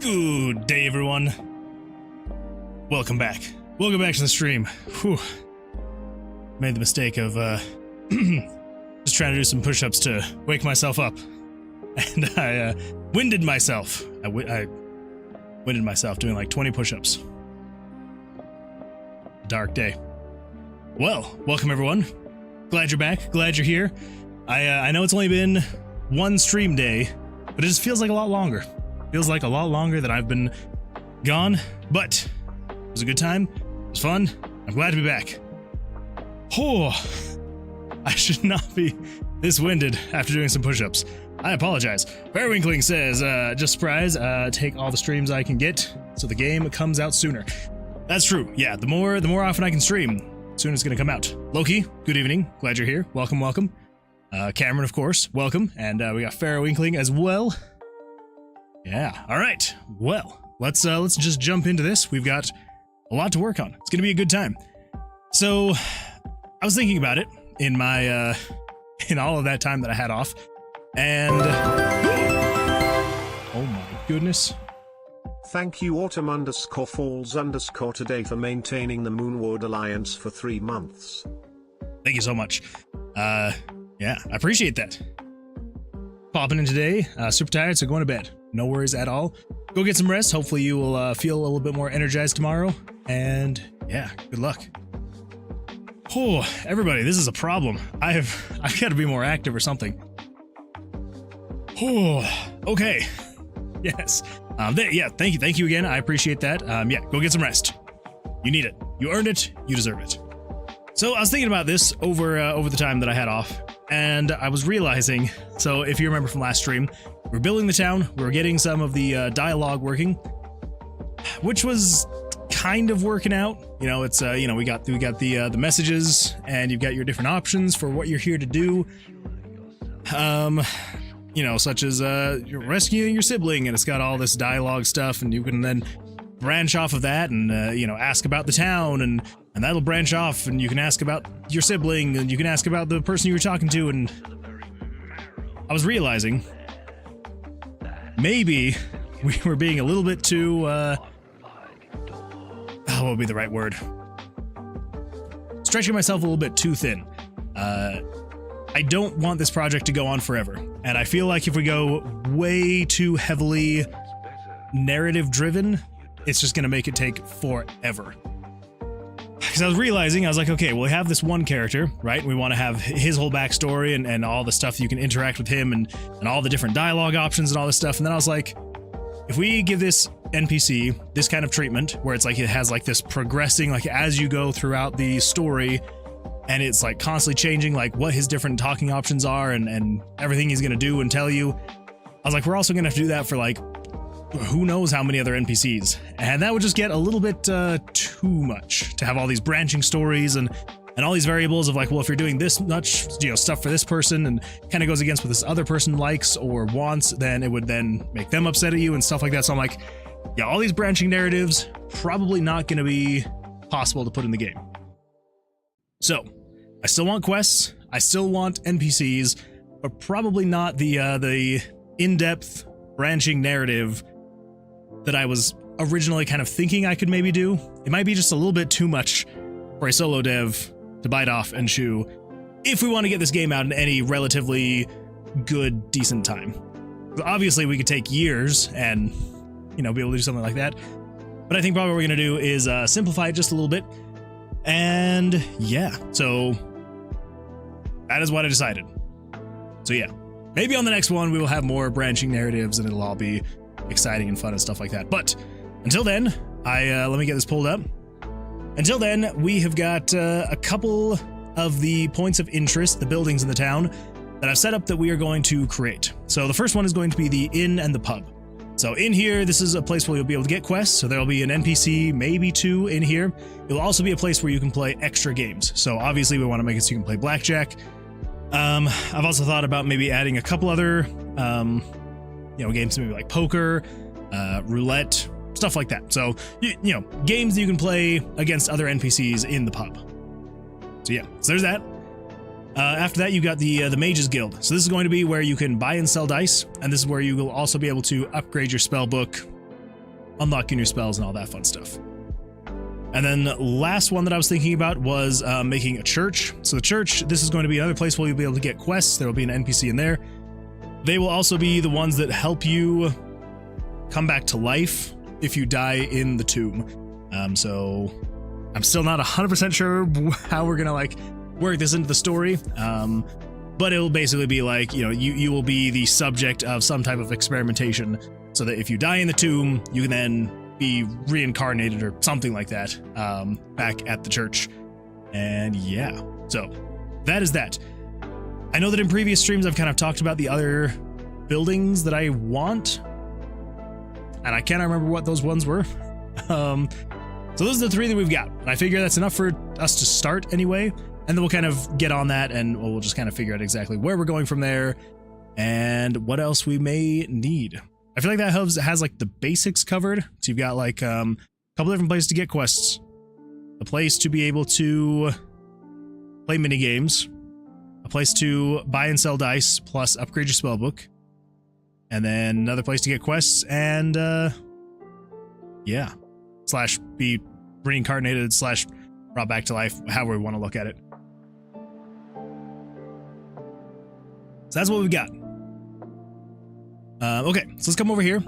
Good day, everyone. Welcome back. Welcome back to the stream. Whew. Made the mistake of just trying to do some push-ups to wake myself up, and I winded myself. I winded myself doing like 20 push-ups. Dark day. Well, welcome everyone. Glad you're back. Glad you're here. I know it's only been one stream day, but it just feels like a lot longer. Feels like a lot longer that I've been gone, but it was a good time. It was fun. I'm glad to be back. Oh, I should not be this winded after doing some push-ups. I apologize. Fairwinkling says, just surprise, take all the streams I can get so the game comes out sooner. That's true. Yeah, the more often I can stream, soon it's going to come out. Loki, good evening. Glad you're here. Welcome, welcome. Cameron, of course, welcome. And we got Fairwinkling as well. Yeah, all right. Well, let's just jump into this. We've got a lot to work on. It's going to be a good time. So, I was thinking about it in my in all of that time that I had off, and oh my goodness. Thank you Autumn_Falls_ today for maintaining the Moonward Alliance for 3 months. Thank you so much. Yeah, I appreciate that. Popping in today, super tired, so going to bed. No worries at all. Go get some rest. Hopefully you will feel a little bit more energized tomorrow. And yeah, good luck. Oh, everybody, this is a problem. I've got to be more active or something. Oh, okay. Yes. Yeah, thank you again. I appreciate that. Yeah, go get some rest. You need it. You earned it. You deserve it. So I was thinking about this over the time that I had off, and I was realizing, so if you remember from last stream, we're building the town, we're getting some of the dialogue working, which was kind of working out. You know, it's you know, we got the messages, and you've got your different options for what you're here to do. You know, such as you're rescuing your sibling, and it's got all this dialogue stuff, and you can then branch off of that and you know, ask about the town, and that'll branch off, and you can ask about your sibling, and you can ask about the person you were talking to. And I was realizing maybe we were being a little bit too what would be the right word? Stretching myself a little bit too thin. I don't want this project to go on forever, and I feel like if we go way too heavily narrative driven, it's just gonna make it take forever. Because I was realizing, I was like, okay, well, we have this one character, right? We want to have his whole backstory and all the stuff that you can interact with him, and all the different dialogue options and all this stuff. And then I was like, if we give this NPC this kind of treatment, where it's like it has like this progressing, like as you go throughout the story, and it's like constantly changing like what his different talking options are and everything he's going to do and tell you. I was like, we're also going to have to do that for like who knows how many other NPCs, and that would just get a little bit too much to have all these branching stories and all these variables of like, well, if you're doing this much, you know, stuff for this person and kind of goes against what this other person likes or wants, then it would then make them upset at you and stuff like that. So I'm like, yeah, all these branching narratives probably not going to be possible to put in the game. So I still want quests, I still want NPCs, but probably not the in-depth branching narrative that I was originally kind of thinking I could maybe do. It might be just a little bit too much for a solo dev to bite off and chew if we want to get this game out in any relatively good, decent time. Obviously, we could take years and, you know, be able to do something like that. But I think probably what we're going to do is simplify it just a little bit. And yeah, so that is what I decided. So yeah, maybe on the next one we will have more branching narratives and it'll all be exciting and fun and stuff like that. But until then, let me get this pulled up. Until then, we have got a couple of the points of interest, the buildings in the town, that I've set up that we are going to create. So the first one is going to be the inn and the pub. So in here, this is a place where you'll be able to get quests. So there'll be an NPC, maybe 2 in here. It'll also be a place where you can play extra games. So obviously we want to make it so you can play Blackjack. I've also thought about maybe adding a couple other, you know, games, maybe like poker, roulette, stuff like that. So, you know, games that you can play against other NPCs in the pub. So yeah, so there's that. After that, you got the Mages Guild. So this is going to be where you can buy and sell dice, and this is where you will also be able to upgrade your spell book unlocking your spells and all that fun stuff. And then the last one that I was thinking about was making a church. So the church, this is going to be another place where you'll be able to get quests. There will be an NPC in there. They will also be the ones that help you come back to life if you die in the tomb. So I'm still not 100% sure how we're gonna like work this into the story. But it will basically be like, you will be the subject of some type of experimentation, so that if you die in the tomb, you can then be reincarnated or something like that back at the church. And yeah, so that is that. I know that in previous streams I've kind of talked about the other buildings that I want, and I cannot remember what those ones were. So those are the 3 that we've got, and I figure that's enough for us to start anyway, and then we'll kind of get on that, and we'll just kind of figure out exactly where we're going from there and what else we may need. I feel like that has like the basics covered. So you've got like a couple different places to get quests, a place to be able to play mini games, a place to buy and sell dice plus upgrade your spellbook, and then another place to get quests, and yeah, slash be reincarnated slash brought back to life, however we want to look at it. So that's what we've got. Okay, so let's come over here.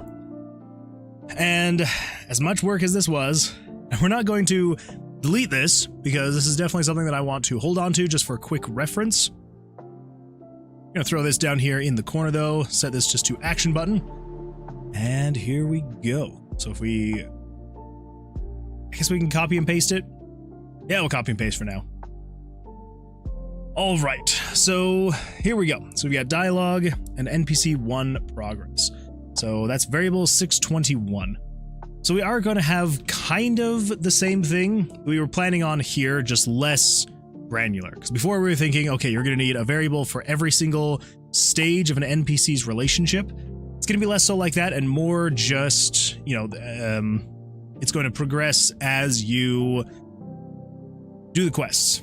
And as much work as this was, and we're not going to delete this because this is definitely something that I want to hold on to just for a quick reference. I'm gonna throw this down here in the corner though, set this just to action button, and here we go. So if I guess we can copy and paste it. Yeah, we'll copy and paste for now. All right, so here we go. So we got dialogue and NPC 1 progress. So that's variable 621. So we are going to have kind of the same thing we were planning on here, just less granular. Because before we were thinking, okay, you're going to need a variable for every single stage of an NPC's relationship. It's going to be less so like that and more just, it's going to progress as you do the quests.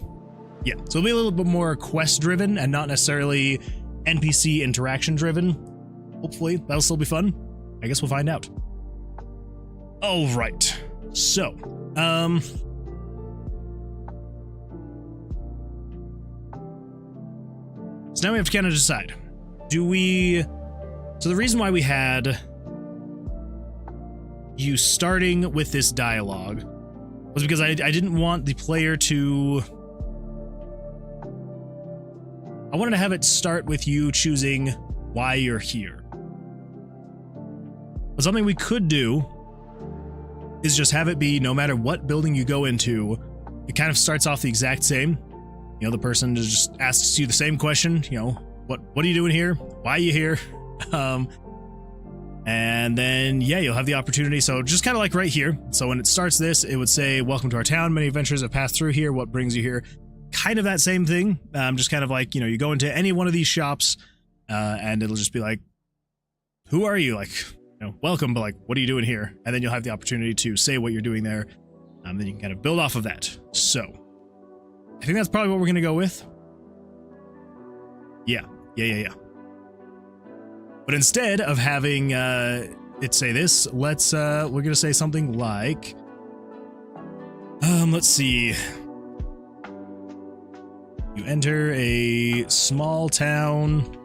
Yeah, so it'll be a little bit more quest driven and not necessarily NPC interaction driven. Hopefully that'll still be fun. I guess we'll find out. All right, so now we have to kind of decide, so the reason why we had you starting with this dialogue was because I didn't want the player to, I wanted to have it start with you choosing why you're here. But something we could do is just have it be no matter what building you go into, it kind of starts off the exact same. The person just asks you the same question, what are you doing here? Why are you here? And then, yeah, you'll have the opportunity. So just kind of like right here. So when it starts this, it would say, welcome to our town. Many adventures have passed through here. What brings you here? Kind of that same thing. Just kind of like, you go into any one of these shops and it'll just be like, who are you? Like, welcome, but like, what are you doing here? And then you'll have the opportunity to say what you're doing there. Then you can kind of build off of that. So I think that's probably what we're going to go with. Yeah. But instead of having it say this, we're going to say something like, let's see. You enter a small town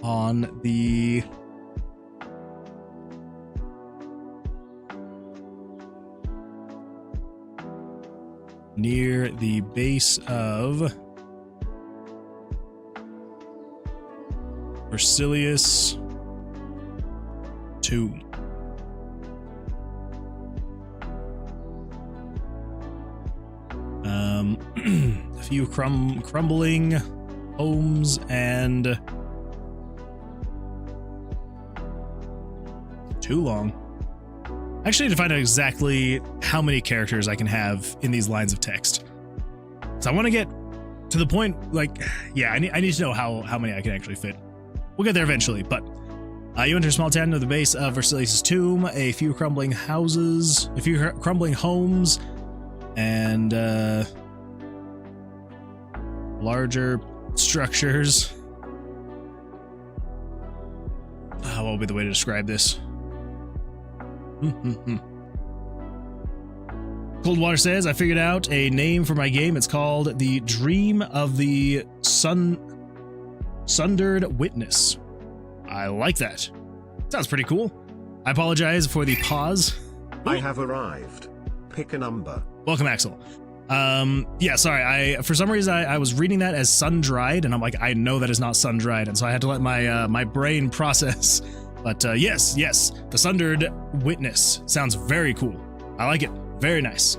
on the near the base of Vercilias tomb. A few crumbling homes and too long. I actually need to find out exactly how many characters I can have in these lines of text. So I want to get to the point, like, yeah, I need to know how many I can actually fit. We'll get there eventually, but you enter a small town near the base of Vercilias' tomb, a few crumbling homes, and larger structures. What would be the way to describe this? Coldwater says, I figured out a name for my game. It's called The Dream of the Sundered Witness. I like that. Sounds pretty cool. I apologize for the pause. I have arrived. Pick a number. Welcome, Axel. Yeah, sorry. For some reason I was reading that as sun-dried, and I'm like, I know that is not sun-dried, and so I had to let my my brain process. But yes, the Sundered Witness sounds very cool. I like it. Very nice.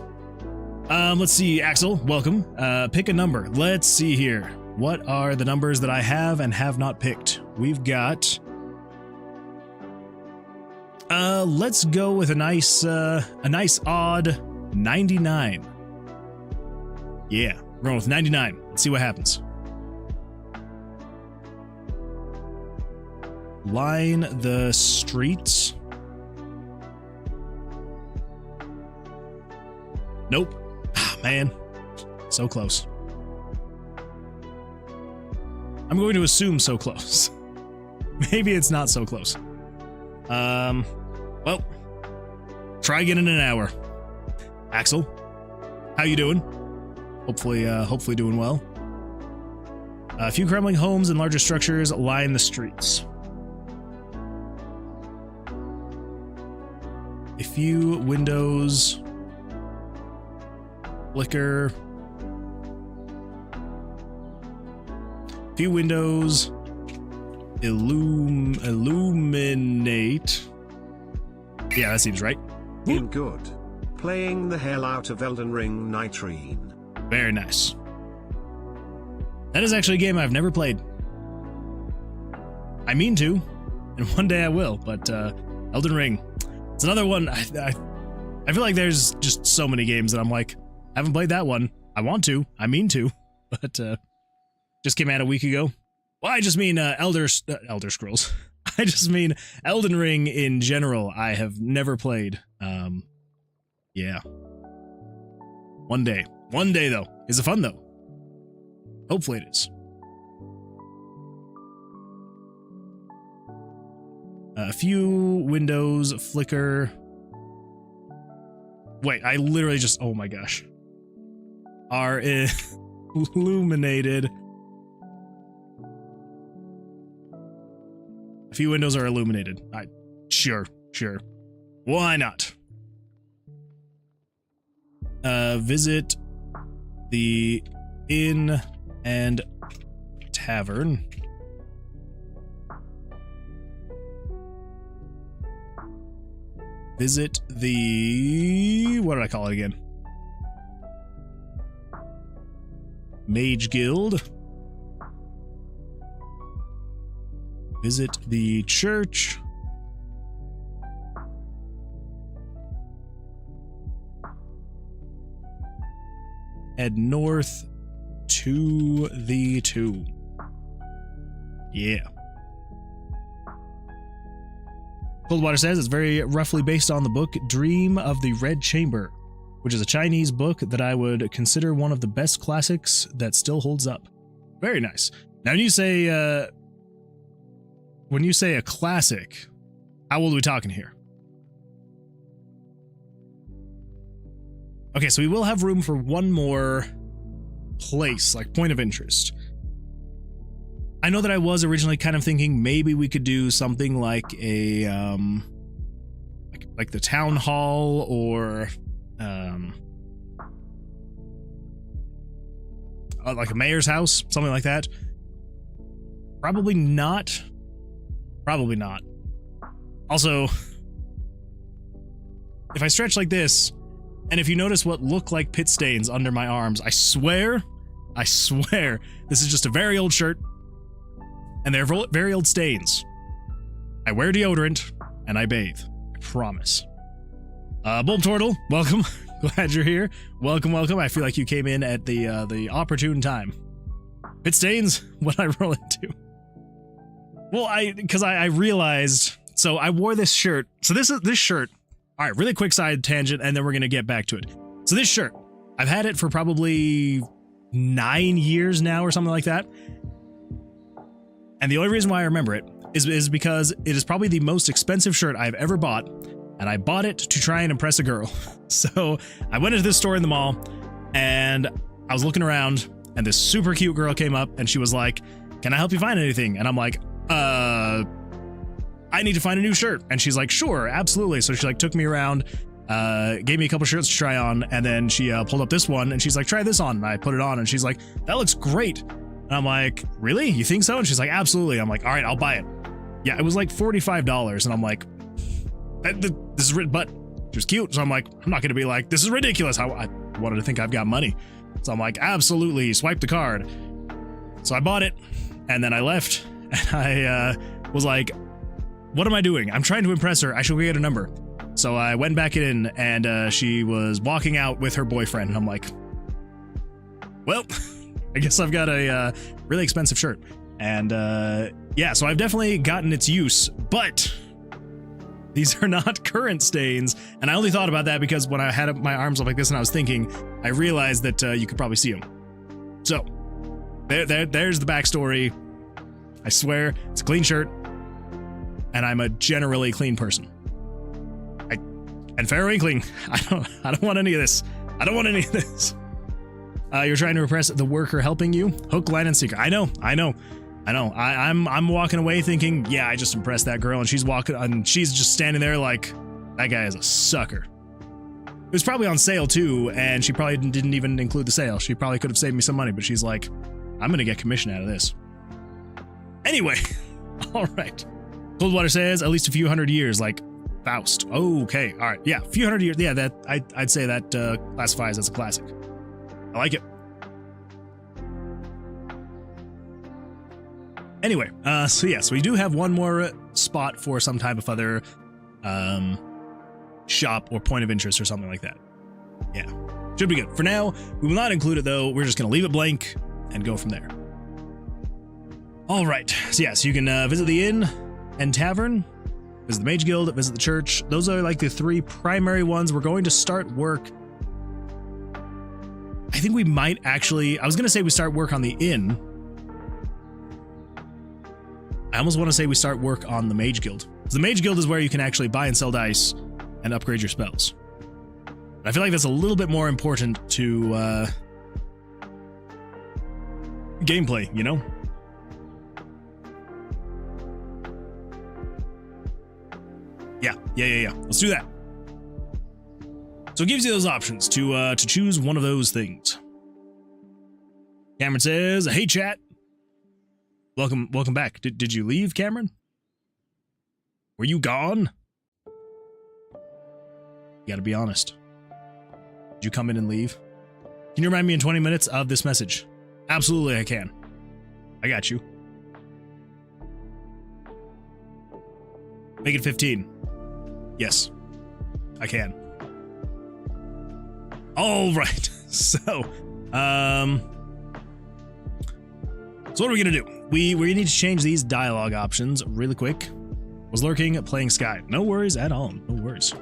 Let's see, Axel, welcome. Pick a number. Let's see here. What are the numbers that I have and have not picked? We've got... let's go with a nice odd 99. Yeah, we're going with 99. Let's see what happens. Line the streets. Nope. Ah, man. So close. I'm going to assume so close. Maybe it's not so close. Well, try again in an hour. Axel, how you doing? Hopefully doing well. A few crumbling homes and larger structures line the streets. A few windows flicker. A few windows illuminate. Yeah, that seems right. In good. Playing the hell out of Elden Ring Nitrine. Very nice. That is actually a game I've never played. I mean to, and one day I will, but Elden Ring. It's another one. I feel like there's just so many games that I'm like, I haven't played that one. I want to. I mean to, but just came out a week ago. Well, I just mean Elder Scrolls. I just mean Elden Ring in general. I have never played. Yeah. One day. One day, though. Is it fun, though? Hopefully it is. A few windows flicker. Wait, I literally just... Oh my gosh. Are illuminated. A few windows are illuminated. Sure. Why not? Visit the inn and tavern. Visit the... What did I call it again? Mage Guild. Visit the church. Head north to the tomb. Yeah. Coldwater says it's very roughly based on the book Dream of the Red Chamber, which is a Chinese book that I would consider one of the best classics that still holds up. Very nice. Now, when you say a classic, how old are we talking here? Okay, so we will have room for one more place, like point of interest. I know that I was originally kind of thinking maybe we could do something like a, like the town hall or, like a mayor's house, something like that. Probably not. Probably not. Also, if I stretch like this, and if you notice what look like pit stains under my arms, I swear, this is just a very old shirt, and they're very old stains. I wear deodorant, and I bathe. I promise. Bulb Turtle, welcome. Glad you're here. Welcome. I feel like you came in at the opportune time. Pit stains? What I roll into? Well, because I realized, so I wore this shirt. So this shirt. All right, really quick side tangent, and then we're gonna get back to it. So this shirt, I've had it for probably 9 years now or something like that. And the only reason why I remember it is because it is probably the most expensive shirt I've ever bought. and I bought it to try and impress a girl. So I went into this store in the mall, and I was looking around, and this super cute girl came up, and she was like, "Can I help you find anything?" And I'm like, I need to find a new shirt. And she's like, "Sure, absolutely." So she like took me around, gave me a couple shirts to try on, and then she pulled up this one, and she's like, "Try this on." And I put it on, and she's like, "That looks great." And I'm like, "Really? You think so?" And she's like, "Absolutely." I'm like, "All right, I'll buy it." Yeah, it was like $45, and I'm like, "This is but she was cute." So I'm like, I'm not gonna be like, "This is ridiculous." I wanted to think I've got money, so I'm like, "Absolutely, swipe the card." So I bought it, and then I left, and I was like, "What am I doing? I'm trying to impress her. I should get a number." So I went back in, and she was walking out with her boyfriend, and I'm like, "Well, I guess I've got a really expensive shirt." And yeah, so I've definitely gotten its use, but these are not current stains. And I only thought about that because when I had my arms up like this and I was thinking, I realized that you could probably see them. So there's the backstory. I swear it's a clean shirt, and I'm a generally clean person. And fair inkling, I don't want any of this. I don't want any of this. You're trying to impress the worker helping you. Hook, line, and sinker. I know. I'm walking away thinking, yeah, I just impressed that girl, and she's just standing there like, that guy is a sucker. It was probably on sale too, and she probably didn't even include the sale. She probably could have saved me some money, but she's like, I'm gonna get commission out of this. Anyway, all right. Coldwater says at least a few hundred years, like Faust. Okay, all right, yeah, a few hundred years. Yeah, that I'd say that classifies as a classic. I like it. Anyway, so yes, we do have one more spot for some type of other shop or point of interest or something like that. Yeah, should be good. For now, we will not include it though. We're just going to leave it blank and go from there. All right, so yes, you can visit the inn and tavern, visit the mage guild, visit the church. Those are like the three primary ones. We're going to start work. I think we might actually, I was going to say we start work on the inn. I almost want to say we start work on the mage guild. The mage guild is where you can actually buy and sell dice and upgrade your spells. I feel like that's a little bit more important to gameplay, you know? Yeah. Let's do that. So it gives you those options to choose one of those things. Cameron says, "Hey chat. Welcome back. Did you leave, Cameron? Were you gone? You gotta be honest. Did you come in and leave? Can you remind me in 20 minutes of this message?" Absolutely, I can. I got you. Make it 15. Yes, I can. All right. So what are we gonna do? We need to change these dialogue options really quick. Was lurking, playing Sky. No worries at all. No worries.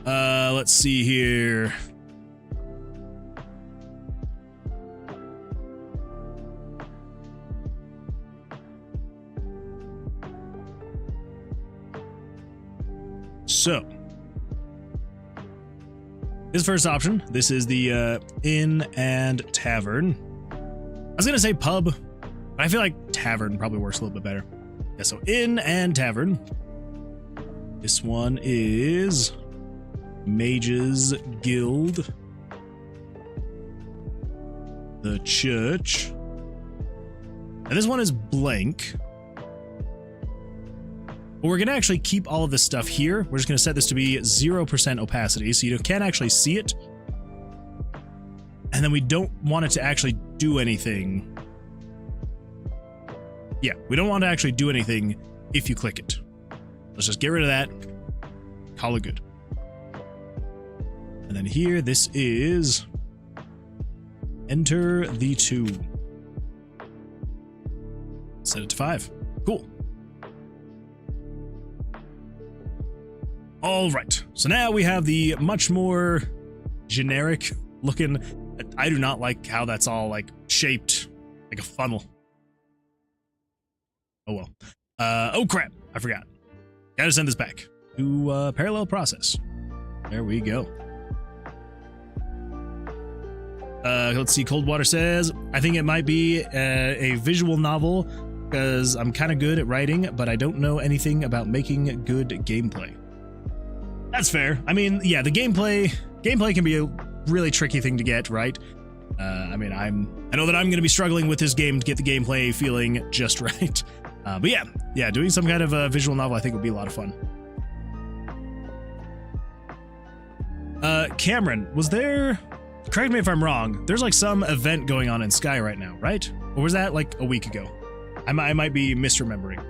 Let's see here. So this first option, this is the inn and tavern. I was gonna say pub, but I feel like tavern probably works a little bit better. Yeah, so inn and tavern. This one is Mage's Guild. The church. And this one is blank. But we're gonna actually keep all of this stuff here. We're just gonna set this to be 0% opacity, so you can't actually see it. And then we don't want it to actually do anything. Yeah, we don't want to actually do anything if you click it. Let's just get rid of that. Call it good. And then here, this is enter the tomb. Set it to 5. Cool. All right, so now we have the much more generic looking. I do not like how that's all like shaped like a funnel. Oh well. Oh crap, I forgot. Gotta send this back. to parallel process. There we go. Let's see. Coldwater says, I think it might be a visual novel because I'm kind of good at writing, but I don't know anything about making good gameplay. That's fair. I mean, yeah, the gameplay can be a really tricky thing to get, right? I mean, I know that I'm going to be struggling with this game to get the gameplay feeling just right. But yeah, doing some kind of a visual novel I think would be a lot of fun. Cameron, was there... Correct me if I'm wrong. There's like some event going on in Sky right now, right? Or was that like a week ago? I might be misremembering.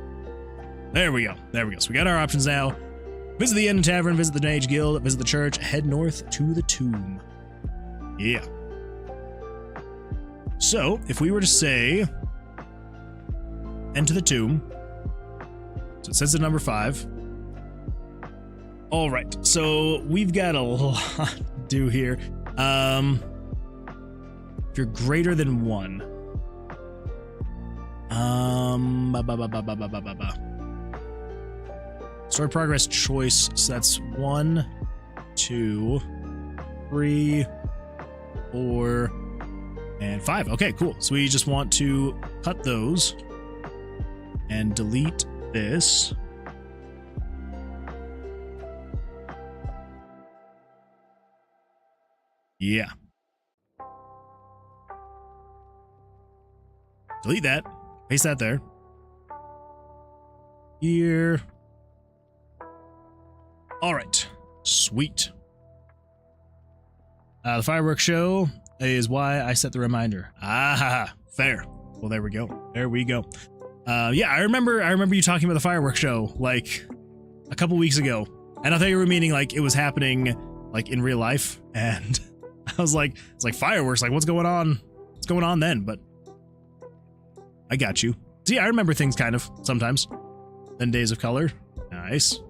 There we go. So we got our options now. Visit the Inn and Tavern, visit the Mage Guild, visit the church, head north to the tomb. Yeah. So, if we were to say, enter the tomb. So it says the number 5. All right, so we've got a lot to do here. If you're greater than 1. Story progress choice, so that's 1, 2, 3, 4, and 5. Okay, cool. So we just want to cut those and delete this. Yeah. Delete that. Paste that there. Here. All right. Sweet. The fireworks show is why I set the reminder. Ah, fair. Well, there we go. Yeah, I remember you talking about the fireworks show like a couple weeks ago, and I thought you were meaning like it was happening like in real life, and I was like, it's like fireworks, like what's going on? What's going on then? But I got you. So yeah, I remember things kind of sometimes. Then Days of Color. Nice.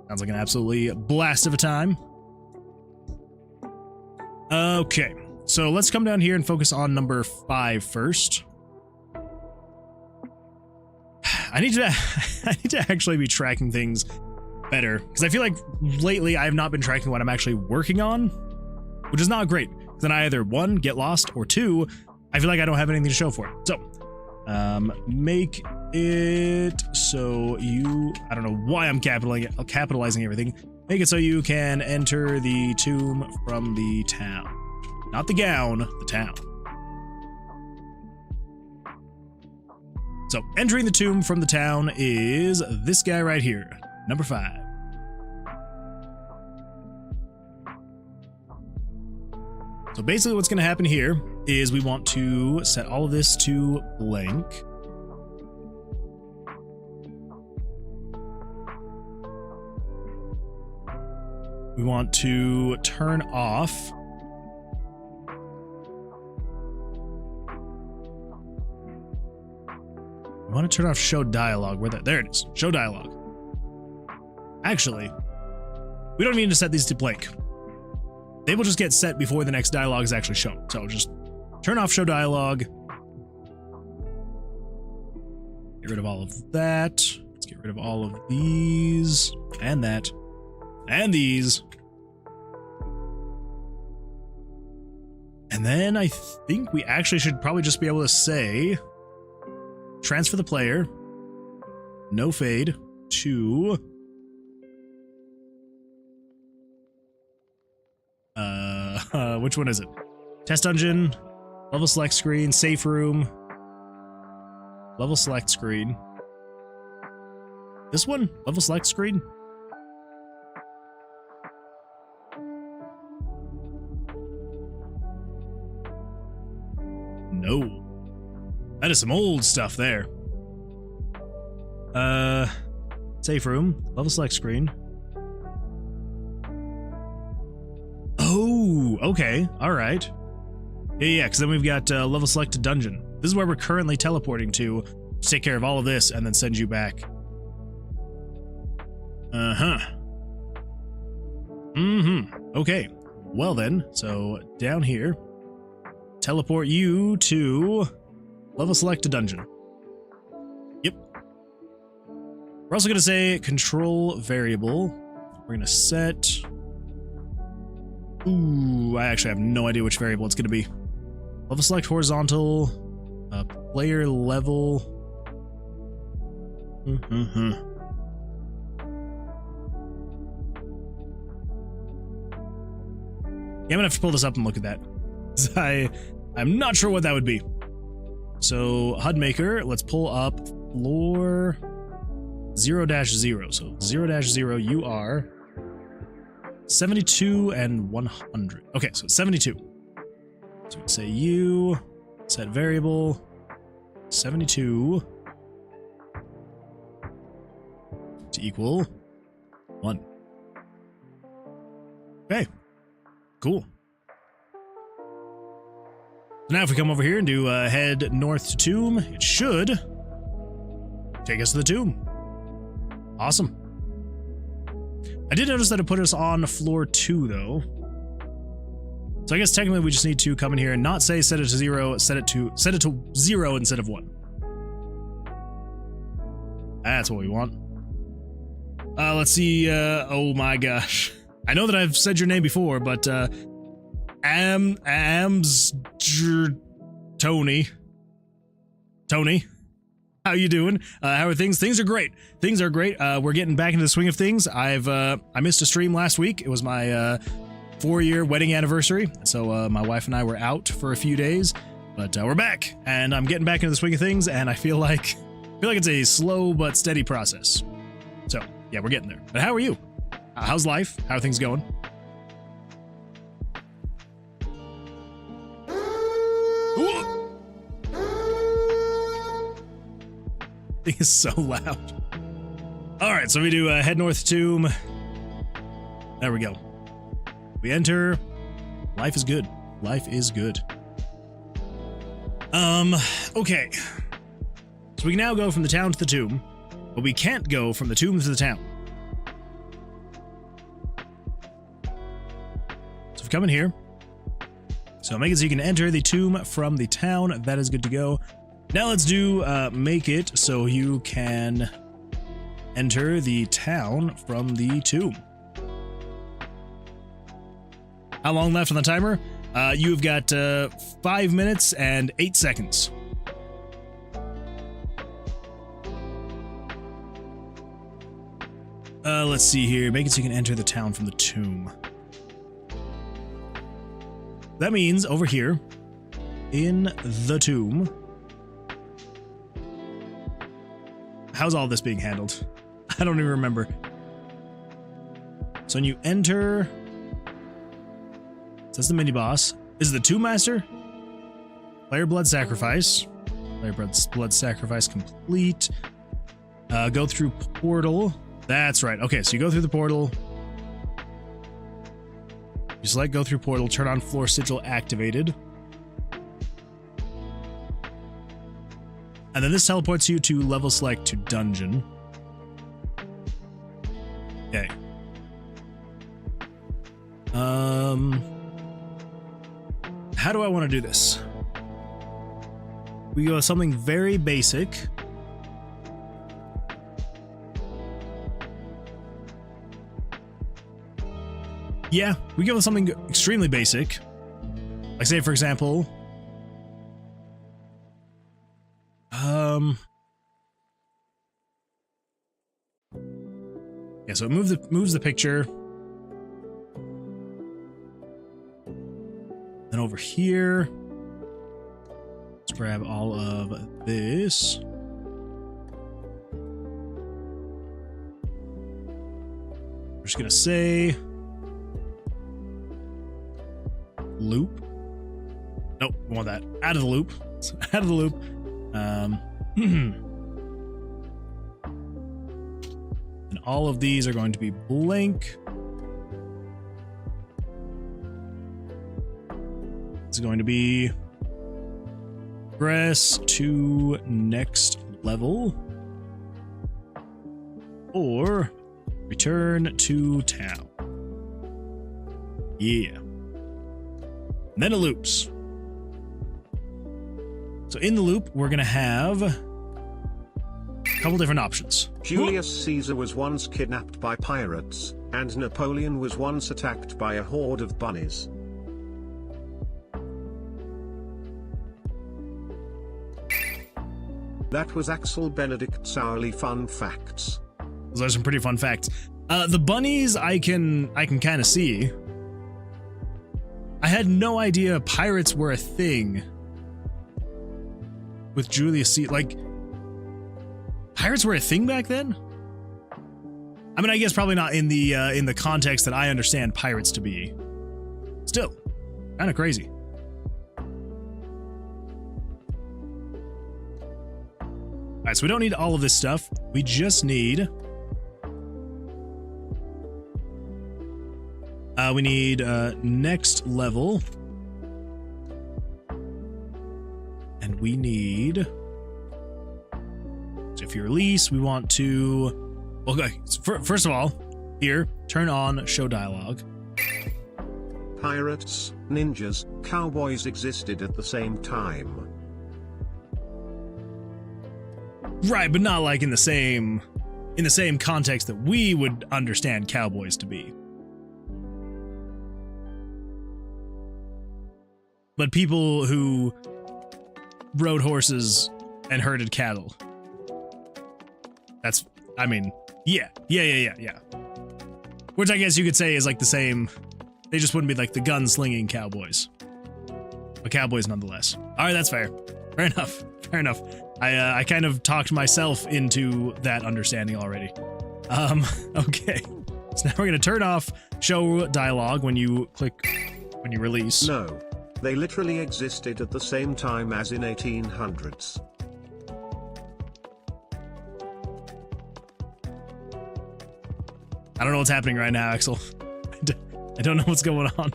Sounds like an absolutely blast of a time. Okay, so let's come down here and focus on number 5 first. I need to actually be tracking things better, because I feel like lately I have not been tracking what I'm actually working on, which is not great. Then I either 1, get lost, or 2, I feel like I don't have anything to show for it. So, make it so you, I don't know why I'm capitalizing everything. Make it so you can enter the tomb from the town. Not the gown, the town. So, entering the tomb from the town is this guy right here, number 5. So basically what's going to happen here is we want to set all of this to blank. We want to turn off I want to turn off show dialogue. There it is. Show dialogue. Actually, we don't need to set these to blank. They will just get set before the next dialogue is actually shown. So just turn off show dialogue. Get rid of all of that. Let's get rid of all of these and that and these. And then I think we actually should probably just be able to say transfer the player, no fade, to which one is it? Test dungeon, level select screen, safe room, level select screen. This one? Level select screen? No. That is some old stuff there. Safe room, level select screen. Oh, okay, all right. Yeah, because then we've got level selected dungeon. This is where we're currently teleporting to take care of all of this and then send you back. Okay, well then, so down here, teleport you to level selected dungeon. Yep. We're also going to say control variable We're gonna set. Ooh, I actually have no idea which variable it's gonna be. Level select horizontal, player level. Yeah, I'm gonna have to pull this up and look at that. I'm not sure what that would be. So HUD maker, let's pull up floor 0-0. So 0-0, you are 72 and 100. Okay, so 72. So we say you, set variable, 72 to equal 1. Okay, cool. So now if we come over here and do head north to tomb, it should take us to the tomb. Awesome. I did notice that it put us on floor 2 though. So I guess technically we just need to come in here and not say set it to 0, set it to 0 instead of 1. That's what we want. Let's see, oh my gosh. I know that I've said your name before, but Tony. Tony, how you doing? How are things? Things are great. Things are great. We're getting back into the swing of things. I missed a stream last week. It was my 4-year wedding anniversary, so my wife and I were out for a few days, but we're back, and I'm getting back into the swing of things, and I feel like it's a slow but steady process. So yeah, we're getting there. But how are you? How's life? How are things going? Thing is so loud. All right, so we do head north tomb. There we go. We enter. Life is good. Life is good. Okay. So we can now go from the town to the tomb, but we can't go from the tomb to the town. So we come in here. So make it so you can enter the tomb from the town. That is good to go. Now let's do make it so you can enter the town from the tomb. How long left on the timer? You've got 5 minutes and 8 seconds. Let's see here. Make it so you can enter the town from the tomb. That means over here in the tomb. How's all this being handled? I don't even remember. So when you enter, says the mini boss. Is the tomb master? Player blood sacrifice. Player blood sacrifice complete. Go through portal. That's right. Okay, so you go through the portal. You select go through portal, turn on floor sigil activated. And then this teleports you to level select to dungeon. Okay. How do I want to do this? We go with something very basic. Yeah, we go with something extremely basic. Like say, for example, yeah, so it moves the picture. Then over here, let's grab all of this. We're just gonna say loop. Nope, we want that out of the loop. So out of the loop. And all of these are going to be blank. It's going to be progress to next level or return to town. Yeah. And then it loops. So in the loop, we're going to have a couple different options. Julius Caesar was once kidnapped by pirates. and Napoleon was once attacked by a horde of bunnies. That was Axel Benedict's hourly fun facts. Those are some pretty fun facts. The bunnies I can kind of see. I had no idea pirates were a thing with Julius Caesar. Like, pirates were a thing back then? I mean, I guess probably not in the context that I understand pirates to be. Still, kind of crazy. All right, so we don't need all of this stuff. We just need... we need next level. And we need... So if you release, we want to... Okay, so first of all, here, turn on show dialogue. Pirates, ninjas, cowboys existed at the same time. Right, but not like in the same context that we would understand cowboys to be. But people who rode horses and herded cattle. That's, I mean, yeah. Which I guess you could say is like the same, they just wouldn't be like the gun-slinging cowboys. But cowboys nonetheless. All right, that's fair. Fair enough. I kind of talked myself into that understanding already. Okay. So now we're gonna turn off show dialogue when you release. No, they literally existed at the same time as in 1800s. I don't know what's happening right now, Axel. I don't know what's going on.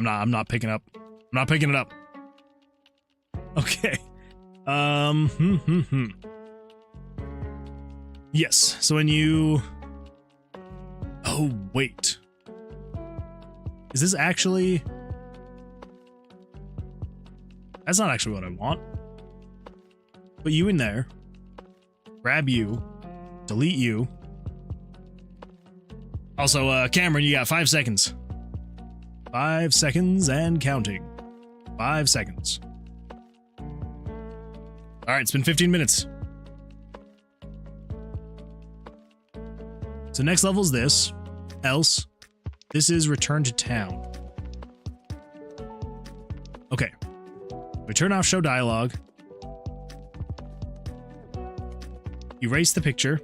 I'm not picking up. I'm not picking it up. Okay. Yes. So when you... Oh, wait. Is this actually... That's not actually what I want. Put you in there. Grab you. Delete you. Also, Cameron, you got 5 seconds. 5 seconds and counting. 5 seconds. All right, it's been 15 minutes. So next level is this. Else. This is return to town. Okay. We turn off show dialogue. Erase the picture.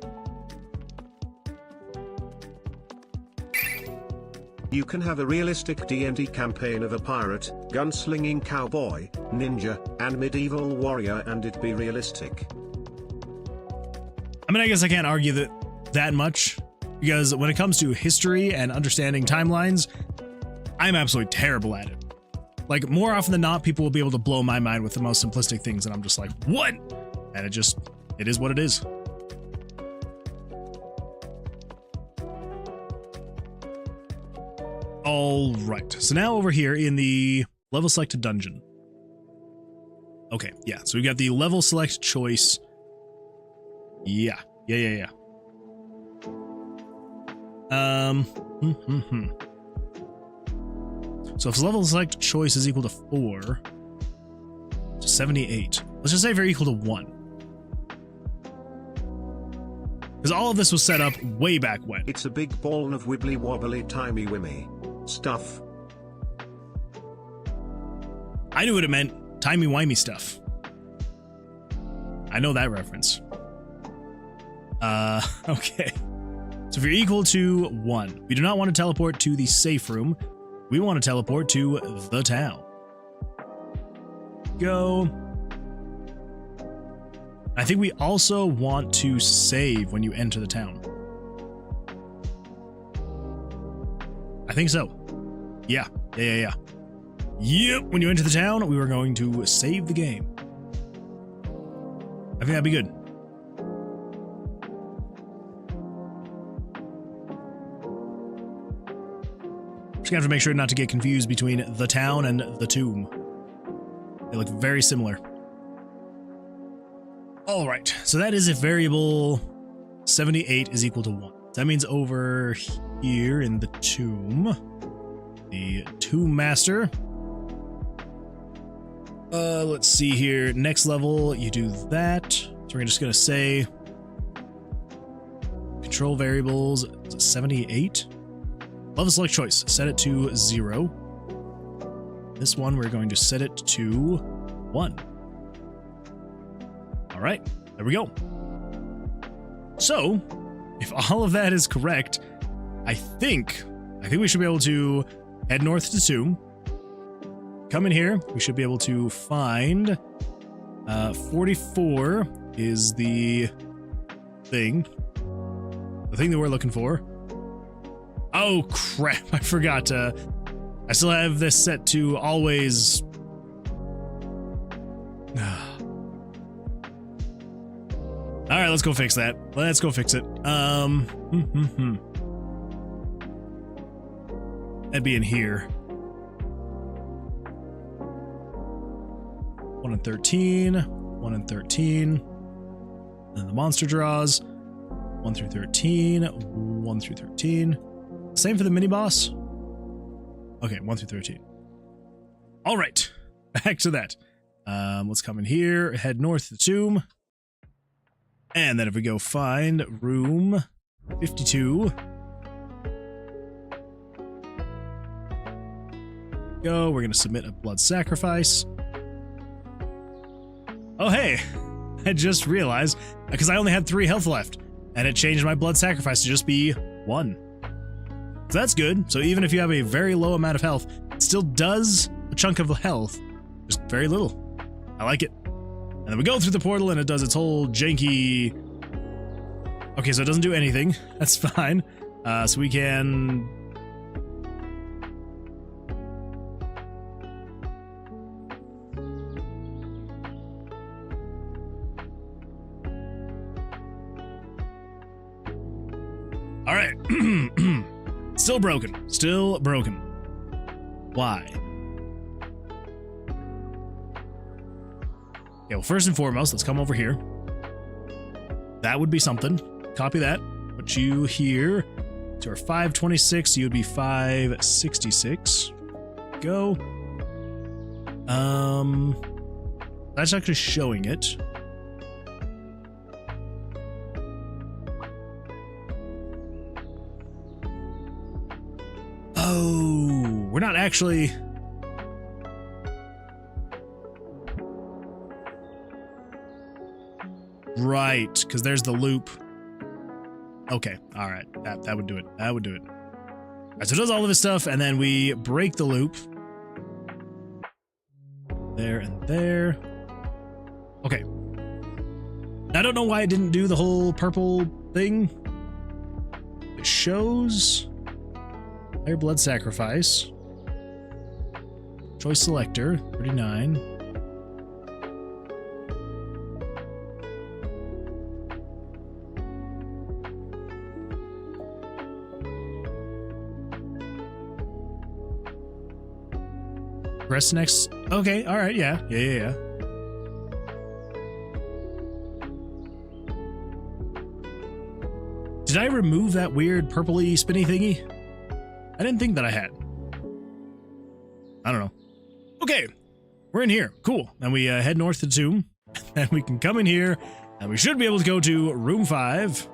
You can have a realistic D&D campaign of a pirate, gunslinging cowboy, ninja, and medieval warrior and it be realistic. I mean, I guess I can't argue that much, because when it comes to history and understanding timelines, I'm absolutely terrible at it. Like, more often than not, people will be able to blow my mind with the most simplistic things, and I'm just like, what? And it is what it is. All right, so now over here in the level selected dungeon. Okay, yeah, so we got the level select choice. Yeah. So if level select choice is equal to 4, so 78. Let's just say if you're equal to 1. Because all of this was set up way back when. It's a big ball of wibbly wobbly timey wimmy stuff. I knew what it meant. Timey-wimey stuff. I know that reference. Okay. So if you're equal to 1, we do not want to teleport to the safe room. We want to teleport to the town. Go. I think we also want to save when you enter the town. I think so. Yeah. Yep, when you enter the town, we were going to save the game. I think that'd be good. Just gonna have to make sure not to get confused between the town and the tomb. They look very similar. All right, so that is if variable 78 is equal to 1. That means over here in the tomb master. Let's see here. Next level, you do that. So we're just gonna say control variables 78. Level select choice. Set it to 0. This one we're going to set it to 1. All right, there we go. So, if all of that is correct, I think we should be able to head north to tomb. Come in here. We should be able to find 44 is the thing that we're looking for. Oh crap! I forgot. I still have this set to always. All right, let's go fix that. Let's go fix it. That'd be in here. 1 and 13, 1 and 13. And the monster draws 1 through 13, 1 through 13. Same for the mini boss. Okay, 1 through 13. All right, back to that. Let's come in here, head north to the tomb. And then if we go find room 52. Go, we're gonna submit a blood sacrifice. Oh hey, I just realized, because I only had 3 health left, and it changed my blood sacrifice to just be 1. So that's good. So even if you have a very low amount of health, it still does a chunk of health, just very little. I like it. And then we go through the portal and it does its whole janky... Okay, so it doesn't do anything. That's fine. So we can... All right. Still broken. Still broken. Why? Okay, well, first and foremost, let's come over here. That would be something. Copy that. Put you here. So we're 526, you would be 566. Go. That's actually showing it. Oh, we're not actually... Right, because there's the loop. Okay, all right, that would do it. That would do it. All right, so it does all of this stuff, and then we break the loop. There and there. Okay. I don't know why it didn't do the whole purple thing. It shows higher blood sacrifice. Choice selector, 39. Press next. Okay, all right, yeah. Did I remove that weird purpley spinny thingy? I didn't think that I had. I don't know. Okay, we're in here. Cool. And we head north to the tomb, and we can come in here, and we should be able to go to room 5.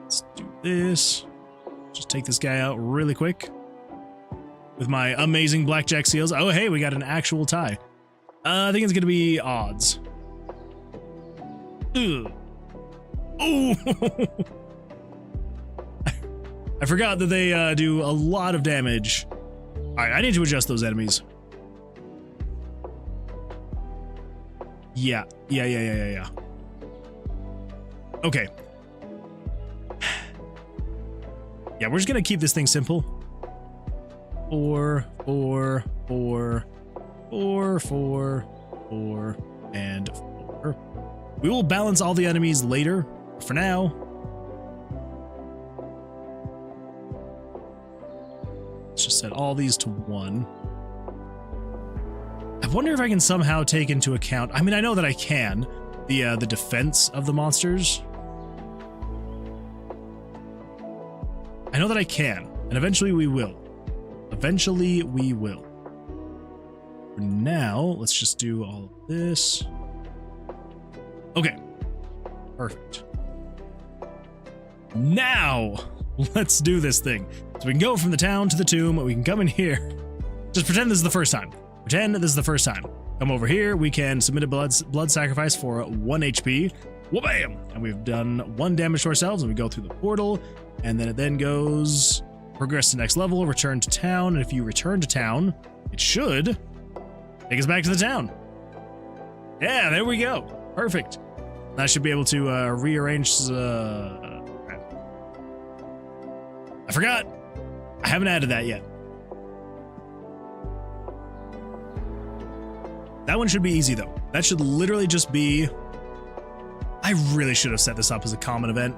Let's do this. Just take this guy out really quick. With my amazing blackjack seals. Oh, hey, we got an actual tie. I think it's gonna be odds. Ugh. Oh! I forgot that they do a lot of damage. All right, I need to adjust those enemies. Yeah. Okay. Yeah, we're just gonna keep this thing simple. 4, 4, 4, 4, 4, 4, and 4. We will balance all the enemies later. For now, let's just set all these to 1. wonder if I can somehow take into account, I mean, I know that I can, the defense of the monsters. I know that I can, and eventually we will. Eventually we will. For now, let's just do all of this. Okay. Perfect. Now, let's do this thing. So we can go from the town to the tomb. We can come in here. Just pretend this is the first time. Pretend this is the first time. Come over here. We can submit a blood sacrifice for 1 HP. Wha-bam! And we've done 1 damage to ourselves, and we go through the portal, and then it then goes progress to next level, return to town, and if you return to town, it should take us back to the town. Yeah, there we go. Perfect. I should be able to rearrange. I forgot. I haven't added that yet. That one should be easy though. That should literally just be. I really should have set this up as a common event.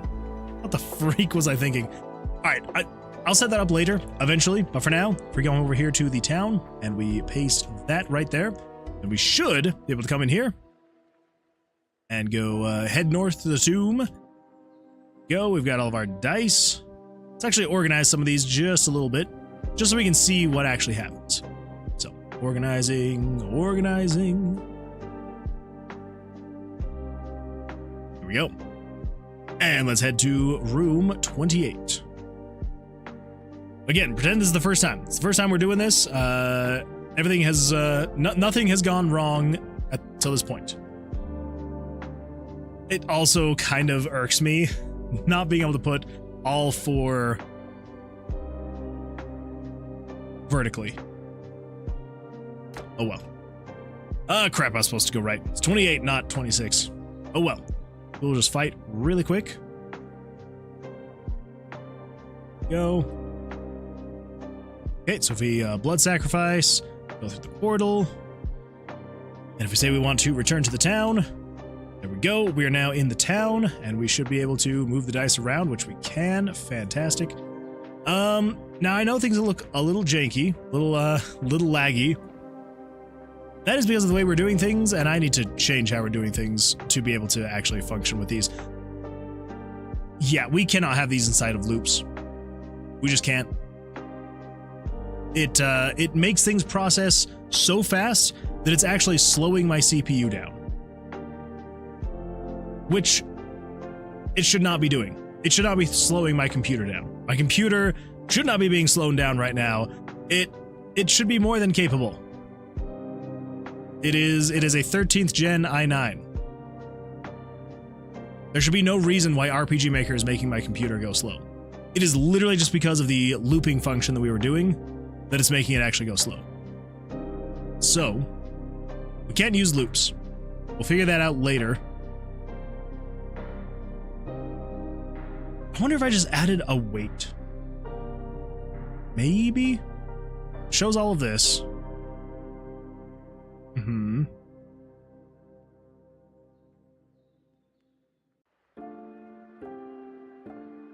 What the freak was I thinking? All right, I'll set that up later, eventually. But for now, we're going over here to the town, and we paste that right there, and we should be able to come in here and go head north to the tomb. Go. We've got all of our dice. Let's actually organize some of these just a little bit, just so we can see what actually happens. So, organizing. Here we go. And let's head to room 28. Again, pretend this is the first time. It's the first time we're doing this. Everything has, nothing has gone wrong till this point. It also kind of irks me not being able to put all 4 vertically. Oh well. Crap, I was supposed to go right. It's 28, not 26. Oh well. We'll just fight really quick. Go. Okay, so if we blood sacrifice, go through the portal. And if we say we want to return to the town, there we go. We are now in the town, and we should be able to move the dice around, which we can. Fantastic. Now I know things will look a little janky, little laggy. That is because of the way we're doing things, and I need to change how we're doing things to be able to actually function with these. Yeah, we cannot have these inside of loops. We just can't. It makes things process so fast that it's actually slowing my CPU down. Which it should not be doing. It should not be slowing my computer down. My computer should not be being slowed down right now. It should be more than capable. It is a 13th gen i9. There should be no reason why RPG Maker is making my computer go slow. It is literally just because of the looping function that we were doing that it's making it actually go slow. So, we can't use loops. We'll figure that out later. I wonder if I just added a weight. Maybe? Shows all of this. And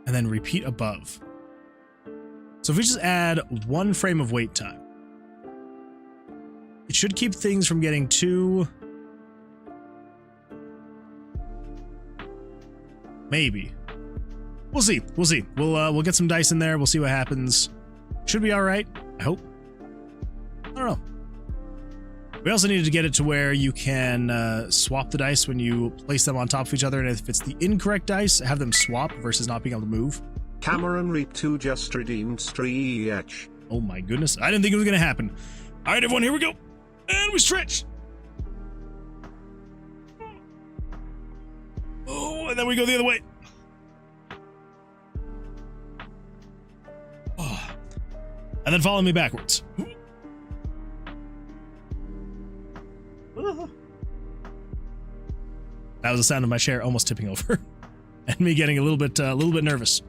then repeat above. So if we just add 1 frame of wait time, it should keep things from getting too... Maybe. We'll see. We'll see. We'll get some dice in there. We'll see what happens. Should be all right. I hope. I don't know. We also needed to get it to where you can swap the dice when you place them on top of each other, and if it's the incorrect dice, have them swap versus not being able to move. Cameron Reap 2 just redeemed Stretch. Oh my goodness. I didn't think it was going to happen. All right, everyone, here we go. And we stretch. Oh, and then we go the other way. Oh. And then follow me backwards. That was the sound of my chair almost tipping over and me getting a little bit nervous.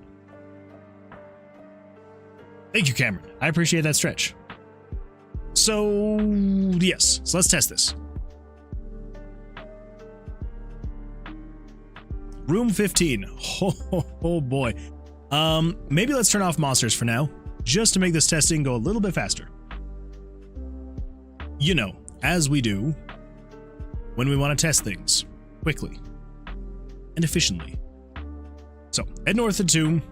Thank you, Cameron. I appreciate that stretch. So, yes. So let's test this. Room 15. Oh boy. Maybe let's turn off monsters for now, just to make this testing go a little bit faster. You know, as we do when we want to test things quickly and efficiently. So, head north to the tomb.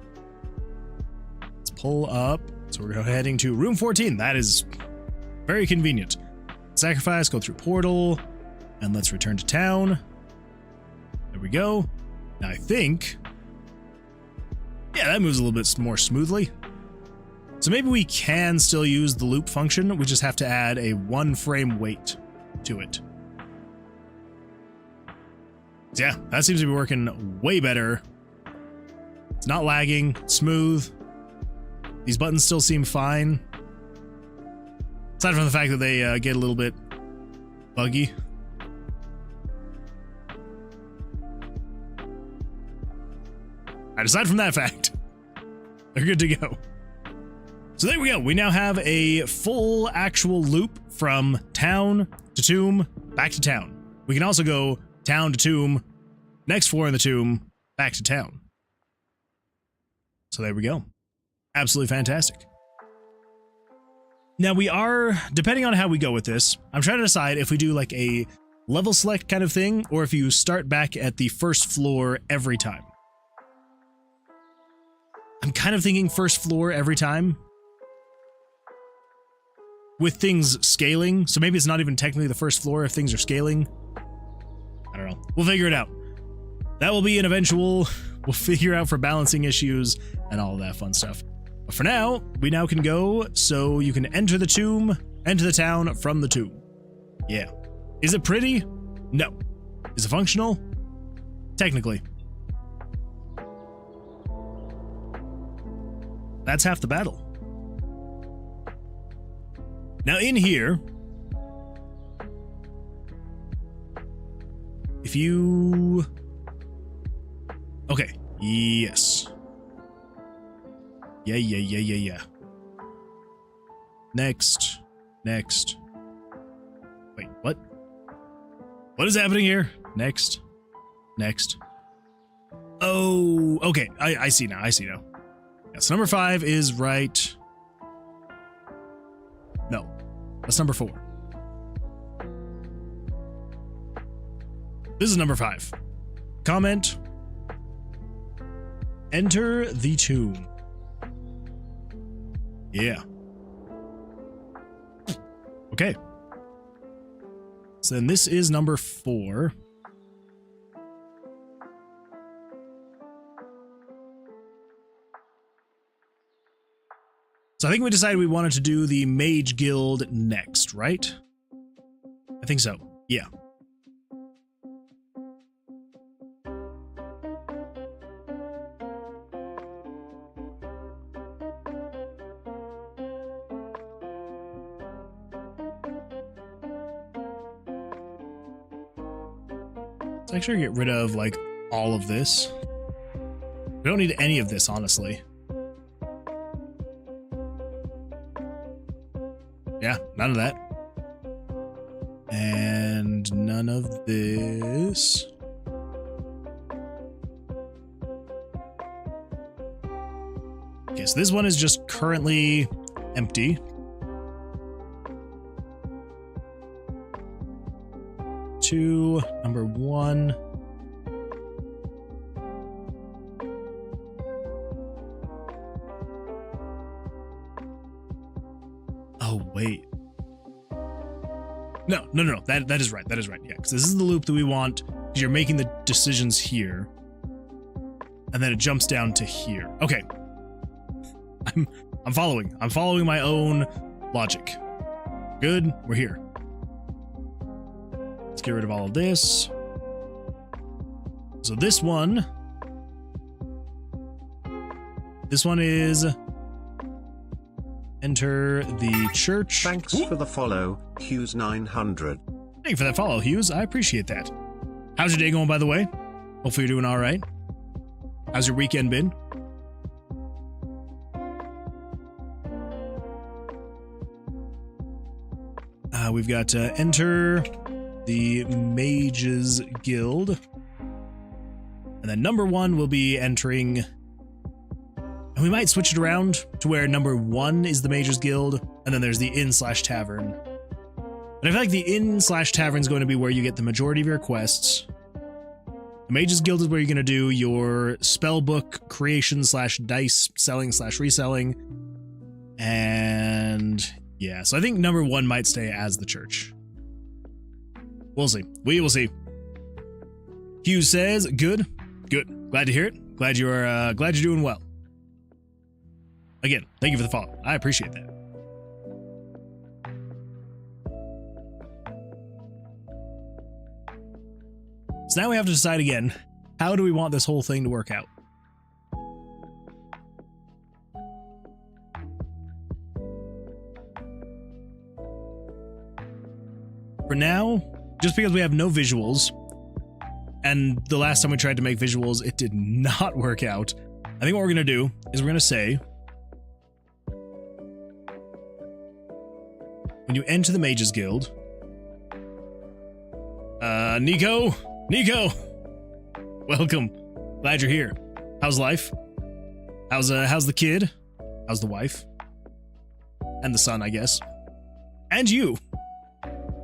Let's pull up. So we're heading to room 14. That is very convenient. Sacrifice, go through portal, and let's return to town. There we go. Now I think, yeah, that moves a little bit more smoothly. So maybe we can still use the loop function. We just have to add a 1 frame wait to it. So yeah, that seems to be working way better. It's not lagging, smooth. These buttons still seem fine. Aside from the fact that they get a little bit buggy. And aside from that fact, they're good to go. So there we go. We now have a full actual loop from town to tomb, back to town. We can also go town to tomb, next floor in the tomb, back to town. So there we go. Absolutely fantastic. Now we are, depending on how we go with this, I'm trying to decide if we do like a level select kind of thing, or if you start back at the first floor every time. I'm kind of thinking first floor every time, with things scaling. So maybe it's not even technically the first floor if things are scaling. I don't know. We'll figure it out. That will be an eventual, we'll figure out for balancing issues and all of that fun stuff. But for now, we now can go, so you can enter the tomb, enter the town from the tomb. Yeah. Is it pretty? No. Is it functional? Technically. That's half the battle. Now in here, if you... Okay, yes. Yeah. Next. Wait, what? What is happening here? Next. Oh, okay, I see now, Yes, number 5 is right. No, that's number 4. This is number 5. Comment. Enter the tomb. Yeah. Okay. So then this is number 4. So I think we decided we wanted to do the Mage Guild next, right? I think so. Yeah. Let's actually get rid of, like, all of this. We don't need any of this, honestly. Yeah, none of that. And none of this. Okay, so this one is just currently empty. Two, number 1. Oh, wait. No. That is right. Yeah, because this is the loop that we want, because you're making the decisions here. And then it jumps down to here. Okay. I'm following. I'm following my own logic. Good, we're here. Let's get rid of all of this. So this one is enter the church. Thanks for the follow, Hughes 900. Thank you for that follow, Hughes. I appreciate that. How's your day going, by the way? Hopefully you're doing all right. How's your weekend been? We've got enter the Mages Guild. And then number 1 will be entering... And we might switch it around to where number 1 is the Mages Guild, and then there's the Inn/Tavern But I feel like the inn/tavern is going to be where you get the majority of your quests. The Mage's Guild is where you're going to do your spellbook creation/dice selling/reselling. And yeah, so I think number 1 might stay as the church. We'll see. We will see. Hugh says, good. Good. Glad to hear it. Glad you're doing well. Again, thank you for the follow. I appreciate that. So now we have to decide again, how do we want this whole thing to work out? For now, just because we have no visuals, and the last time we tried to make visuals, it did not work out, I think what we're going to do is we're going to say, when you enter the Mage's Guild, Nico, welcome. Glad you're here. How's life? How's the kid? How's the wife? And the son, I guess. And you.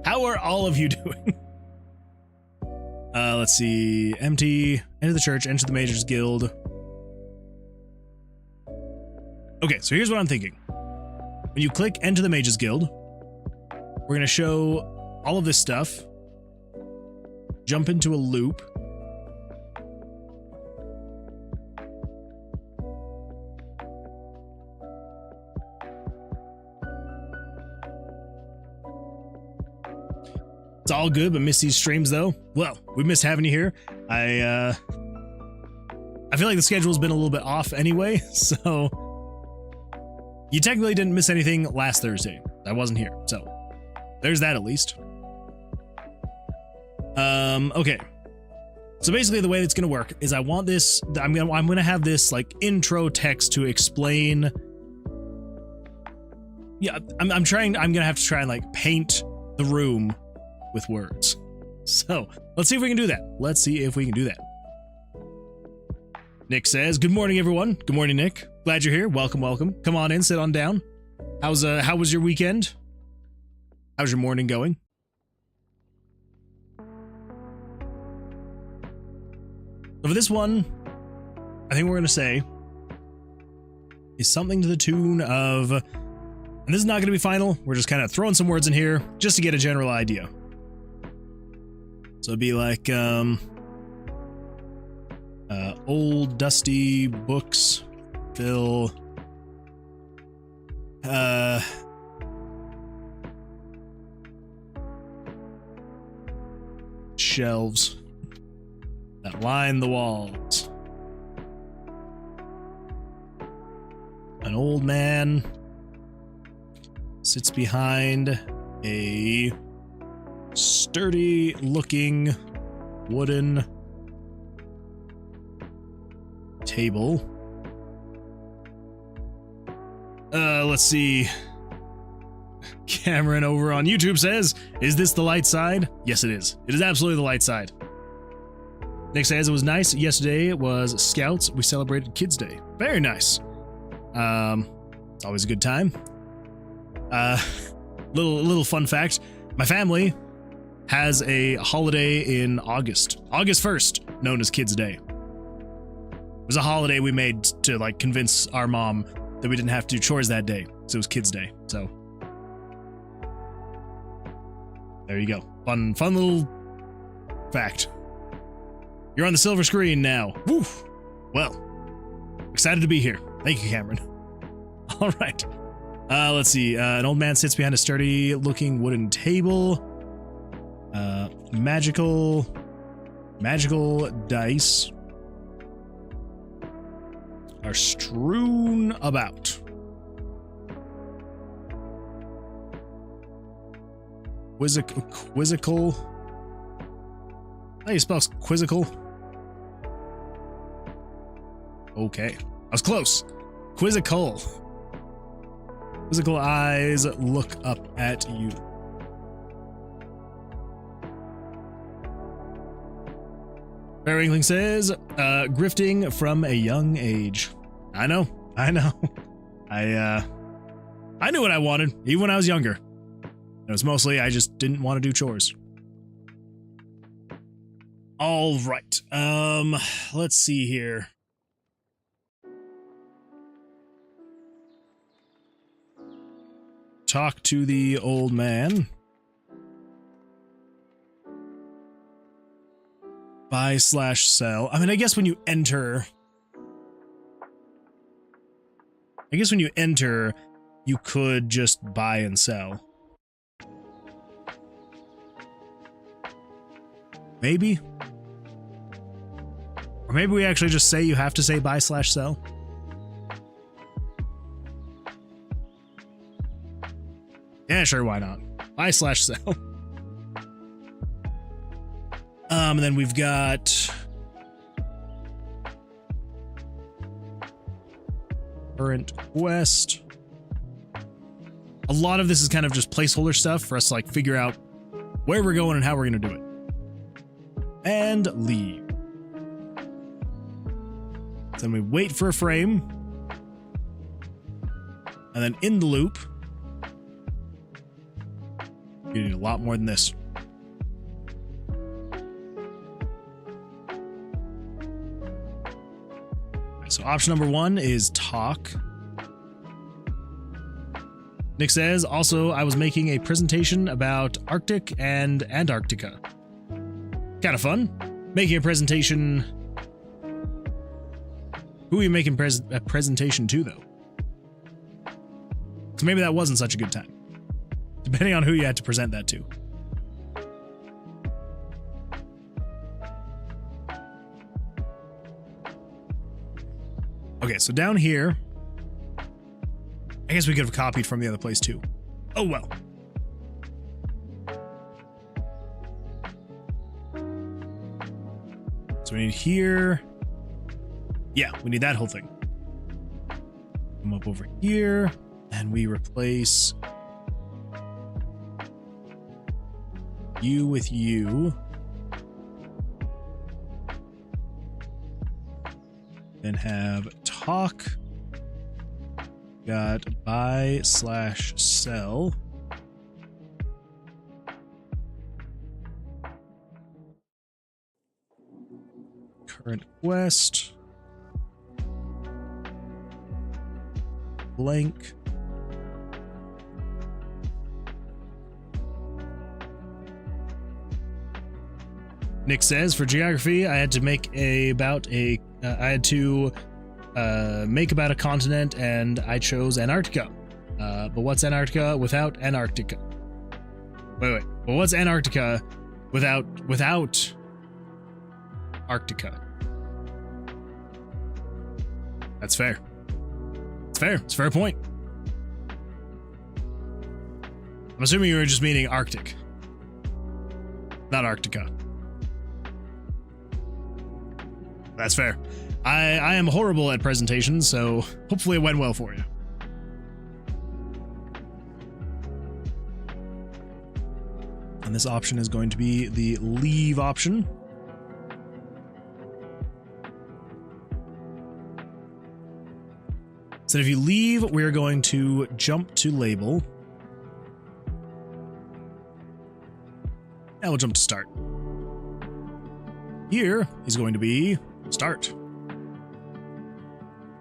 How are all of you doing? Let's see. Empty. Enter the church. Enter the Mage's Guild. Okay, so here's what I'm thinking. When you click Enter the Mage's Guild, we're going to show all of this stuff. Jump into a loop. It's all good, but miss these streams though. Well, we miss having you here. I feel like the schedule's been a little bit off anyway, so you technically didn't miss anything last Thursday. I wasn't here, so there's that at least. Okay. So basically the way it's gonna work is I want this, I'm gonna have this like intro text to explain. Yeah, I'm gonna have to try and like paint the room with words. So let's see if we can do that. Let's see if we can do that. Nick says, good morning, everyone. Good morning, Nick. Glad you're here. Welcome, welcome. Come on in, sit on down. How was your weekend? How's your morning going? So for this one, I think we're going to say is something to the tune of, and this is not going to be final, we're just kind of throwing some words in here just to get a general idea. So it'd be like, old dusty books fill, shelves that line the walls. An old man sits behind a sturdy looking wooden table. Let's see. Cameron over on YouTube says, is this the light side? Yes, it is. It is absolutely the light side. Nick says, it was nice. Yesterday it was Scouts. We celebrated Kids Day. Very nice. It's always a good time. Little fun fact. My family has a holiday in August 1st, known as Kids Day. It was a holiday we made to like convince our mom that we didn't have to do chores that day. So it was Kids Day. So there you go. Fun little fact. You're on the silver screen now. Woof. Well, excited to be here. Thank you, Cameron. All right. Let's see. An old man sits behind a sturdy looking wooden table. Magical dice are strewn about. Quizzical. How do you spell quizzical? Okay. I was close. Quizzical. Quizzical eyes look up at you. Fairwinkling says, grifting from a young age. I know. I knew what I wanted, even when I was younger. It was mostly I just didn't want to do chores. All right. Let's see here. Talk to the old man. Buy/sell. I mean, I guess when you enter, you could just buy and sell. Maybe. Or maybe we actually just say you have to say buy/sell. Yeah, sure, why not? Buy/sell. And then we've got current quest. A lot of this is kind of just placeholder stuff for us to like figure out where we're going and how we're going to do it. And leave. Then we wait for a frame. And then in the loop, you need a lot more than this. So option number 1 is talk. Nick says, also, I was making a presentation about Arctic and Antarctica. Kind of fun. Making a presentation. Who are you making a presentation to, though? Because maybe that wasn't such a good time. Depending on who you had to present that to. Okay, so down here, I guess we could have copied from the other place too. Oh well. So we need here. Yeah, we need that whole thing. Come up over here, and we replace you with you. Then have talk. Got buy/sell. Current quest. Blank. Nick says, for geography, I had to make about a continent, and I chose Antarctica. But what's Antarctica without Antarctica? Wait. But what's Antarctica without Arctica? That's fair. It's fair. It's a fair point. I'm assuming you were just meaning Arctic, not Arctica. That's fair. I am horrible at presentations, so hopefully it went well for you. And this option is going to be the leave option. So if you leave, we're going to jump to label. And we'll jump to start. Here is going to be start.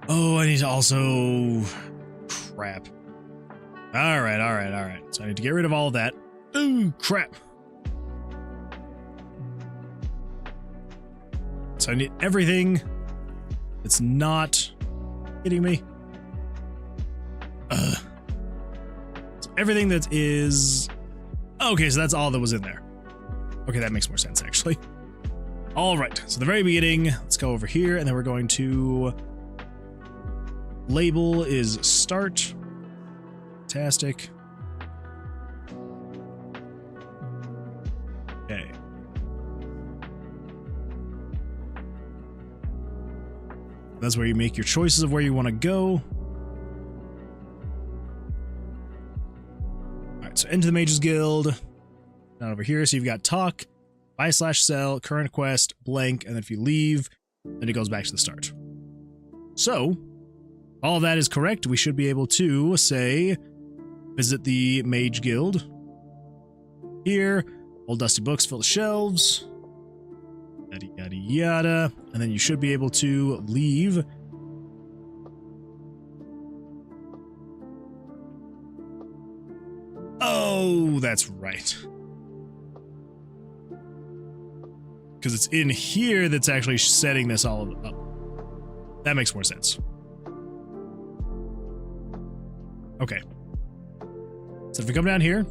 Oh, I need to also... Crap. All right. So I need to get rid of all of that. Ooh, crap. So I need everything that's not hitting me. So everything that is... Okay, so that's all that was in there. Okay, that makes more sense, actually. All right, so the very beginning, let's go over here, and then we're going to... Label is start. Fantastic. Okay. That's where you make your choices of where you want to go. Alright, so into the Mages Guild. Down over here, so you've got talk, buy/sell, current quest, blank, and then if you leave, then it goes back to the start. So, all of that is correct. We should be able to say, visit the Mage Guild. here. Old dusty books fill the shelves. Yada, yada, yada. And then you should be able to leave. Oh, that's right. Because it's in here that's actually setting this all up. That makes more sense. Okay. So if we come down here,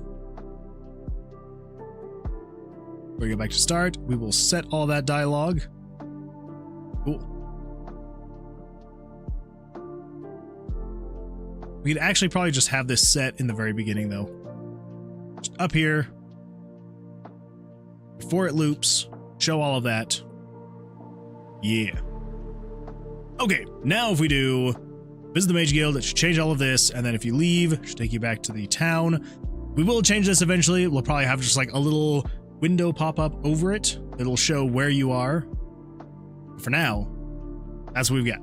we go back to start. We will set all that dialogue. Cool. We could actually probably just have this set in the very beginning, though. Just up here. Before it loops. Show all of that. Yeah. Okay, now if we do visit the Mage Guild, it should change all of this, and then if you leave, it should take you back to the town. We will change this eventually. We'll probably have just like a little window pop up over it. It'll show where you are. For now, that's what we've got.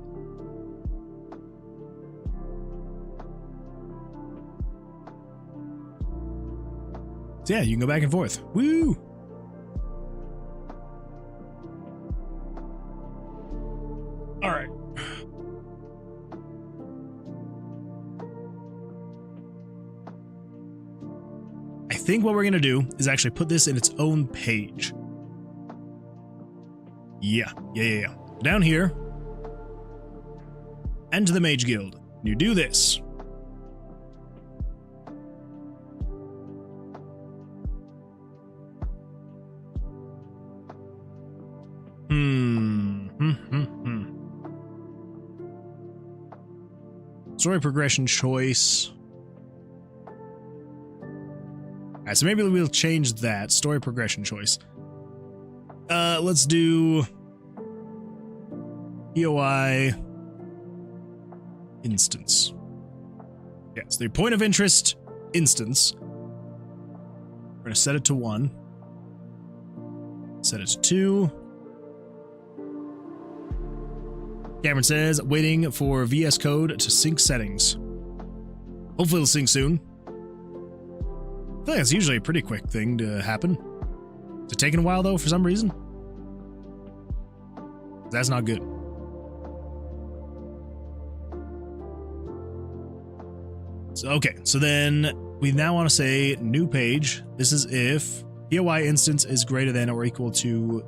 So yeah, you can go back and forth. Woo! All right. I think what we're going to do is actually put this in its own page. Yeah. Down here. Enter the Mage Guild. You do this. Story progression choice. Alright, so maybe we'll change that. Story progression choice. Let's do POI instance. Yeah, so the point of interest instance. We're gonna set it to 1. Set it to 2. Cameron says, waiting for VS Code to sync settings. Hopefully it'll sync soon. I feel like it's usually a pretty quick thing to happen. Is it taking a while though for some reason? That's not good. So, okay, so then we now want to say new page. This is if POI instance is greater than or equal to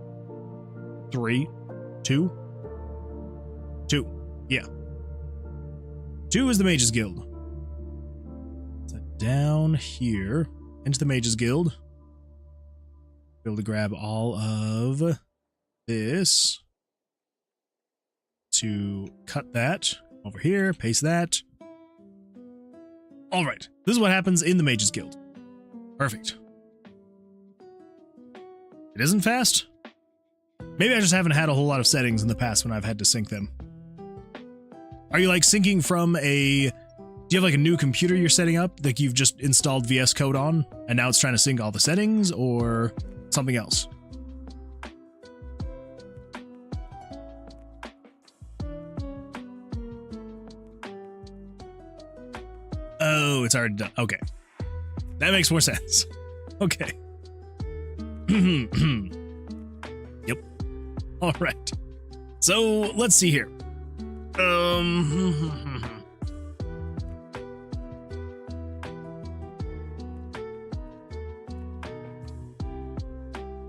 3, 2. 2. Yeah. 2 is the Mages Guild. So down here into the Mages Guild. Be able to grab all of this. To cut that over here, paste that. All right. This is what happens in the Mages Guild. Perfect. It isn't fast? Maybe I just haven't had a whole lot of settings in the past when I've had to sync them. Are you like syncing from a... Do you have like a new computer you're setting up that you've just installed VS Code on and now it's trying to sync all the settings, or something else? Oh, it's already done. Okay. That makes more sense. Okay. Yep. All right. So let's see here.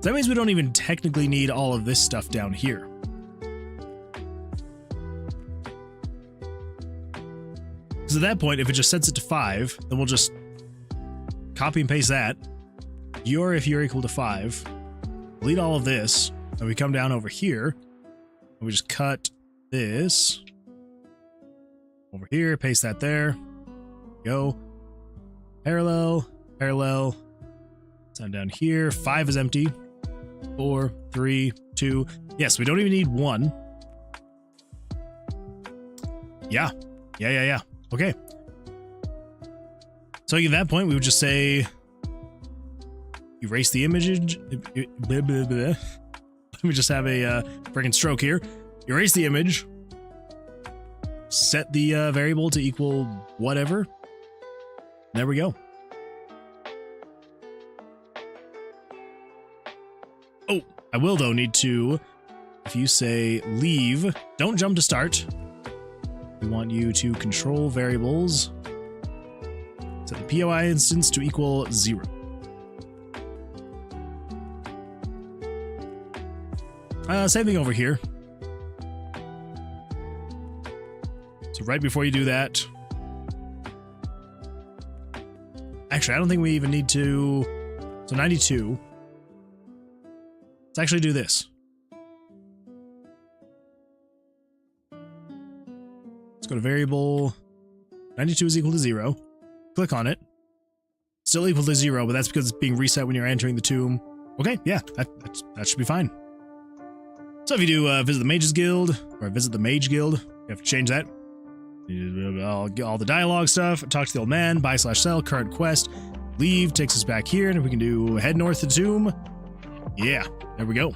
That means we don't even technically need all of this stuff down here. Because at that point, if it just sets it to 5, then we'll just copy and paste that. If you're equal to 5, delete all of this, and we come down over here, and we just cut this over here, paste that there. Go. Parallel, parallel. Down here. 5 is empty. 4, 3, 2. Yes, we don't even need 1. Yeah. Okay. So at that point, we would just say, erase the image. Let me just have a freaking stroke here. Erase the image. Set the variable to equal whatever. There we go. Oh, I will though need to, if you say leave, don't jump to start. We want you to control variables. Set the POI instance to equal 0. Same thing over here. So right before you do that, actually, I don't think we even need to. So 92. Let's actually do this. Let's go to variable. 92 is equal to 0. Click on it. Still equal to 0, but that's because it's being reset when you're entering the tomb. Okay, yeah, that should be fine. So if you do visit the Mages Guild, or visit the Mage Guild, you have to change that. All the dialogue stuff, talk to the old man, buy/sell, current quest, leave, takes us back here, and we can do head north to the tomb. Yeah, there we go.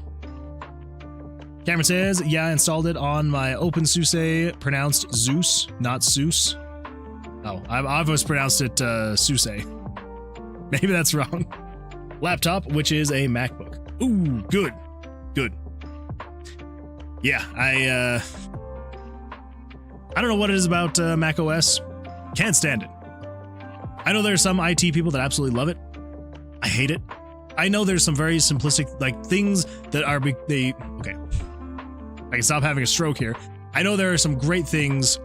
Cameron says, yeah, I installed it on my OpenSUSE, pronounced Zeus, not Seuss. Oh, I've always pronounced it Suse. Maybe that's wrong. Laptop, which is a MacBook. Ooh, good. Good. Yeah, I don't know what it is about Mac OS. Can't stand it. I know there's some IT people that absolutely love it. I hate it. I know there's some very simplistic, like, things that are, okay. I can stop having a stroke here. I know there are some great things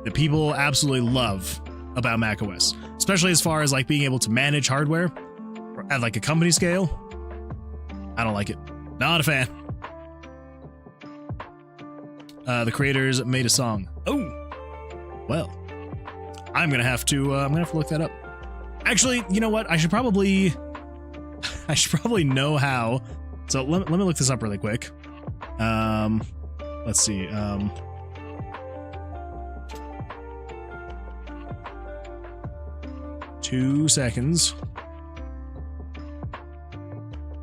that people absolutely love about Mac OS, especially as far as, like, being able to manage hardware at, like, a company scale. I don't like it. Not a fan. The creators made a song. Oh, well, I'm gonna have to look that up. Actually, you know what? I should probably know how. So let me look this up really quick. Let's see. 2 seconds.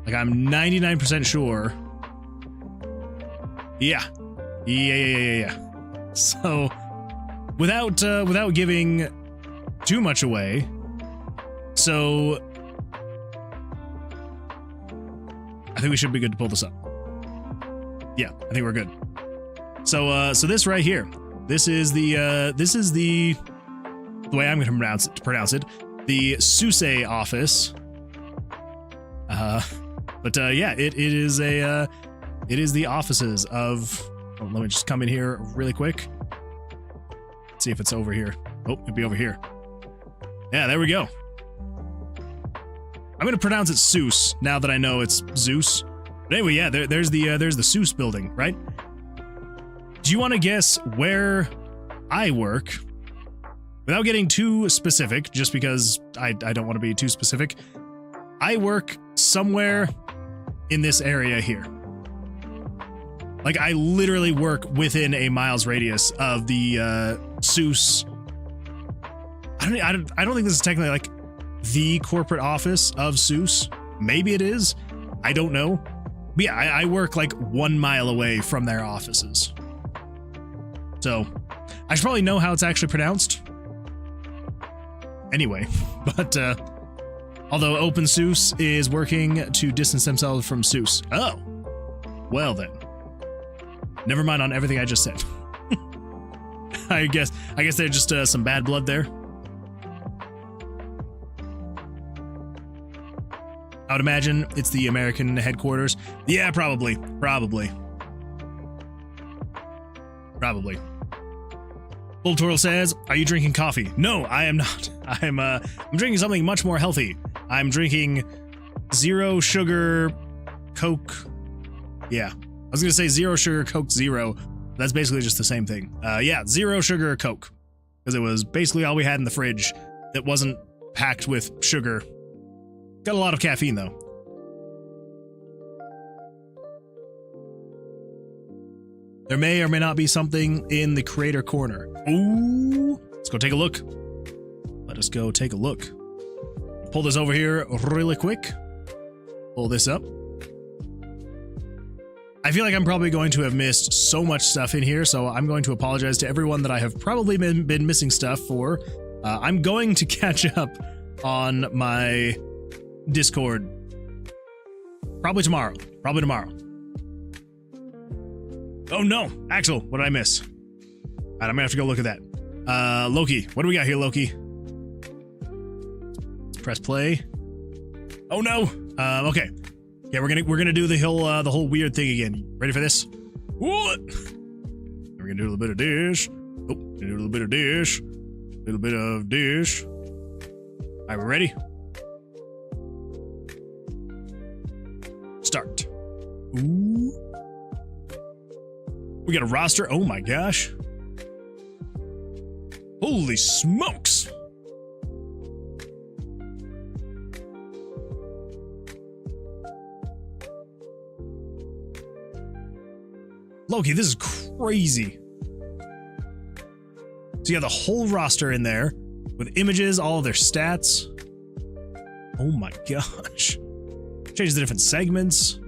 Like, I'm 99% sure. Yeah. So, without giving too much away, so I think we should be good to pull this up. Yeah, I think we're good. So, so this right here, this is the way I'm going to pronounce it, the SUSE office. But yeah, it is the offices of. Oh, let me just come in here really quick. See if it's over here. Oh, it'd be over here. Yeah, there we go. I'm gonna pronounce it Seuss now that I know it's Zeus. But anyway, yeah, there's the Seuss building, right? Do you want to guess where I work? Without getting too specific, just because I don't want to be too specific. I work somewhere in this area here. Like, I literally work within a mile's radius of the Seuss. I don't think this is technically like the corporate office of Seuss. Maybe it is. I don't know. But yeah, I work like 1 mile away from their offices. So I should probably know how it's actually pronounced. Anyway, but although OpenSUSE is working to distance themselves from Seuss. Oh, well then. Never mind on everything I just said. I guess there's just some bad blood there. I would imagine it's the American headquarters. Yeah, probably. Bull Turtle says, "Are you drinking coffee?" No, I am not. I'm drinking something much more healthy. I'm drinking 0 sugar Coke. Yeah. I was going to say 0 sugar Coke Zero. That's basically just the same thing. Yeah, 0 sugar Coke. Because it was basically all we had in the fridge that wasn't packed with sugar. Got a lot of caffeine, though. There may or may not be something in the creator corner. Ooh, let's go take a look. Let us go take a look. Pull this over here really quick. Pull this up. I feel like I'm probably going to have missed so much stuff in here, so I'm going to apologize to everyone that I have probably been missing stuff for. I'm going to catch up on my Discord Probably tomorrow. Probably tomorrow. Oh no, Axel, what did I miss? All right, I'm gonna have to go look at that. Loki, what do we got here, Loki? Let's press play. Oh no. Okay. Yeah, we're gonna do the whole weird thing again. Ready for this? What? We're gonna do a little bit of dish. Oh, do a little bit of dish. A little bit of dish. All right, we're ready. Start. Ooh. We got a roster. Oh my gosh. Holy smokes. Loki, this is crazy. So you got the whole roster in there with images, all of their stats. Oh my gosh. Changes the different segments.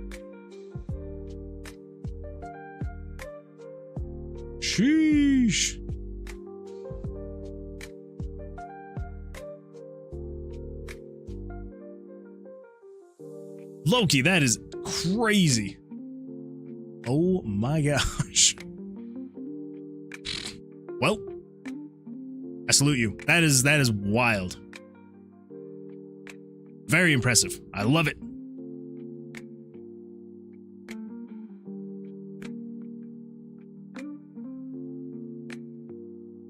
Sheesh. Loki, that is crazy. Oh my gosh. Well, I salute you. That is wild. Very impressive. I love it.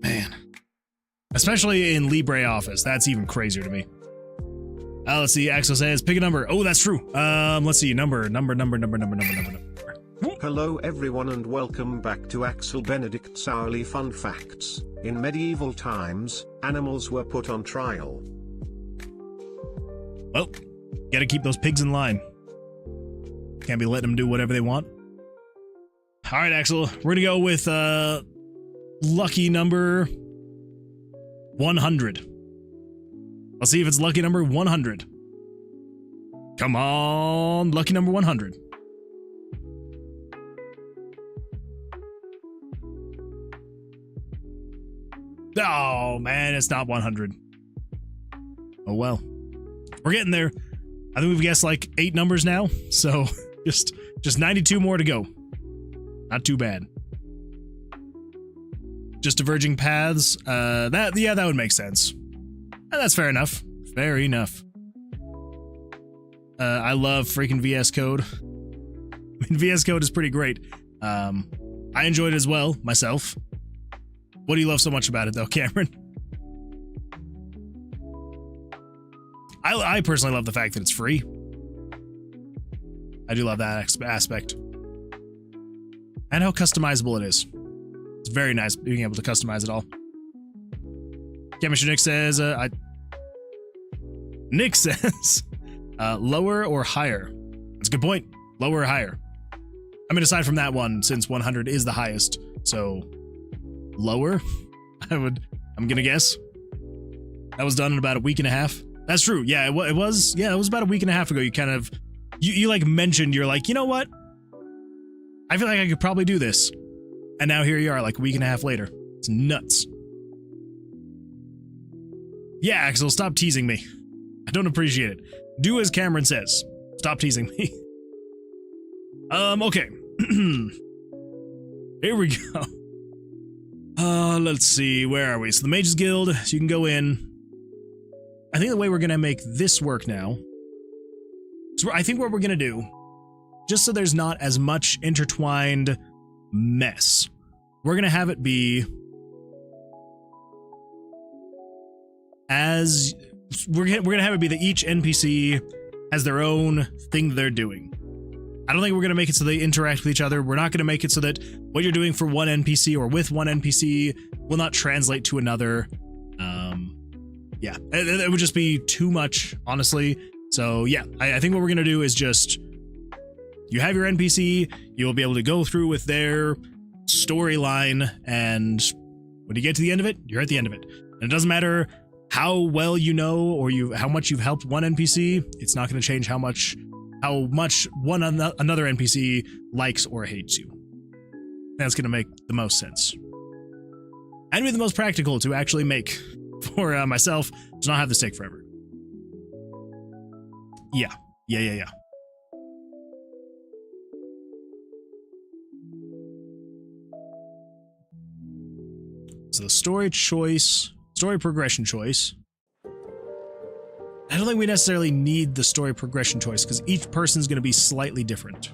Man. Especially in LibreOffice. That's even crazier to me. Let's see. Axel says, pick a number. Oh, that's true. Let's see. Number. Hello everyone and welcome back to Axel Benedict's Hourly Fun Facts. In medieval times, animals were put on trial. Well, gotta keep those pigs in line. Can't be letting them do whatever they want. All right, Axel, we're gonna go with lucky number 100. Let's see if it's lucky number 100. Come on, lucky number 100. Oh man, it's not 100. Oh well. We're getting there. I think we've guessed like 8 numbers now, so just 92 more to go. Not too bad. Just diverging paths. That would make sense. That's fair enough. Fair enough. I love freaking VS Code. I mean, VS Code is pretty great. I enjoyed it as well, myself. What do you love so much about it, though, Cameron? I personally love the fact that it's free. I do love that aspect. And how customizable it is. It's very nice being able to customize it all. Mr. Nick says, Nick says, lower or higher? That's a good point. Lower or higher? I mean, aside from that one, since 100 is the highest, so lower, I'm gonna guess. That was done in about a week and a half. That's true. Yeah, it was about a week and a half ago. You kind of, you like mentioned, you're like, you know what? I feel like I could probably do this. And now here you are, like a week and a half later. It's nuts. Yeah, Axel, stop teasing me. I don't appreciate it. Do as Cameron says. Stop teasing me. Okay. Here we go. Let's see, where are we? So the Mages Guild, so you can go in. I think the way we're gonna make this work now, so I think what we're gonna do, just so there's not as much intertwined mess, we're gonna have it be as we're gonna have it be that each NPC has their own thing that they're doing. I don't think we're gonna make it so they interact with each other. We're not gonna make it so that what you're doing for one NPC or with one NPC will not translate to another. Yeah, it would just be too much, honestly. So yeah, I think what we're gonna do is just, you have your NPC, you'll be able to go through with their storyline, and when you get to the end of it, you're at the end of it. And it doesn't matter how well you know or how much you've helped one NPC, it's not gonna change how much another NPC likes or hates you. That's gonna make the most sense. And be the most practical to actually make for myself to not have this take forever. Yeah. so the story progression choice. I don't think we necessarily need the story progression choice because each person's going to be slightly different.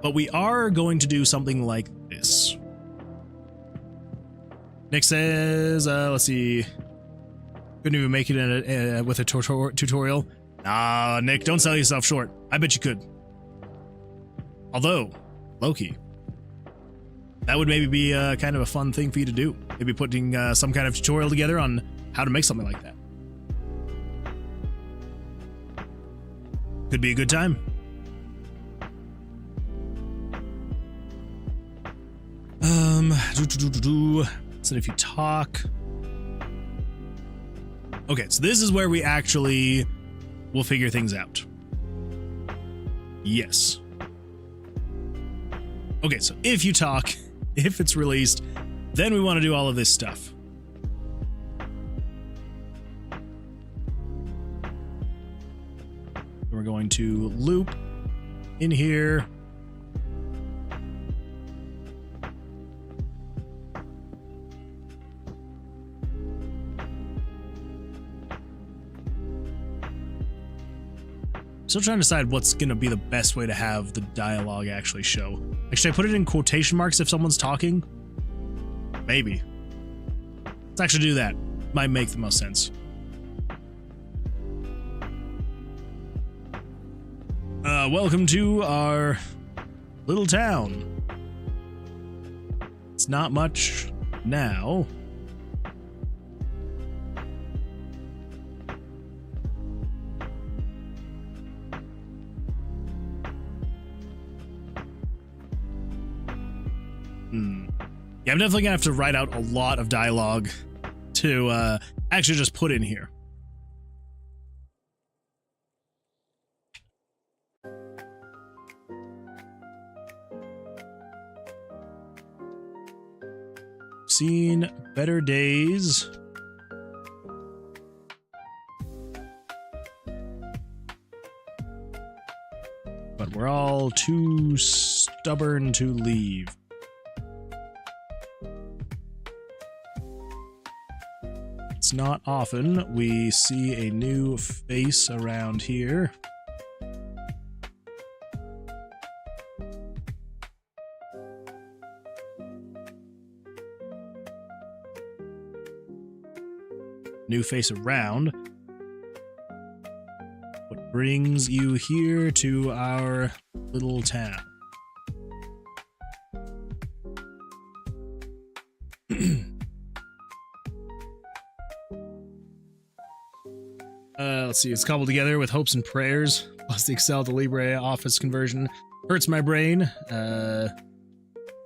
But we are going to do something like this. Nick says, let's see. Couldn't even make it in with a tutorial. Nah, Nick, don't sell yourself short. I bet you could. Although, Loki, that would maybe be kind of a fun thing for you to do. Maybe putting some kind of tutorial together on how to make something like that. Could be a good time. So if you talk. Okay, so this is where we actually will figure things out. Yes. Okay, so if you talk, if it's released, then we want to do all of this stuff. We're going to loop in here. Still trying to decide what's going to be the best way to have the dialogue actually show. Like, should I put it in quotation marks if someone's talking? Maybe. Let's actually do that. Might make the most sense. Welcome to our little town. It's not much now. Yeah, I'm definitely gonna have to write out a lot of dialogue to actually just put in here. Seen better days. But we're all too stubborn to leave. It's not often we see a new face around here. New face around. What brings you here to our little town? Let's see, it's cobbled together with hopes and prayers, plus the Excel to Libre Office conversion. Hurts my brain.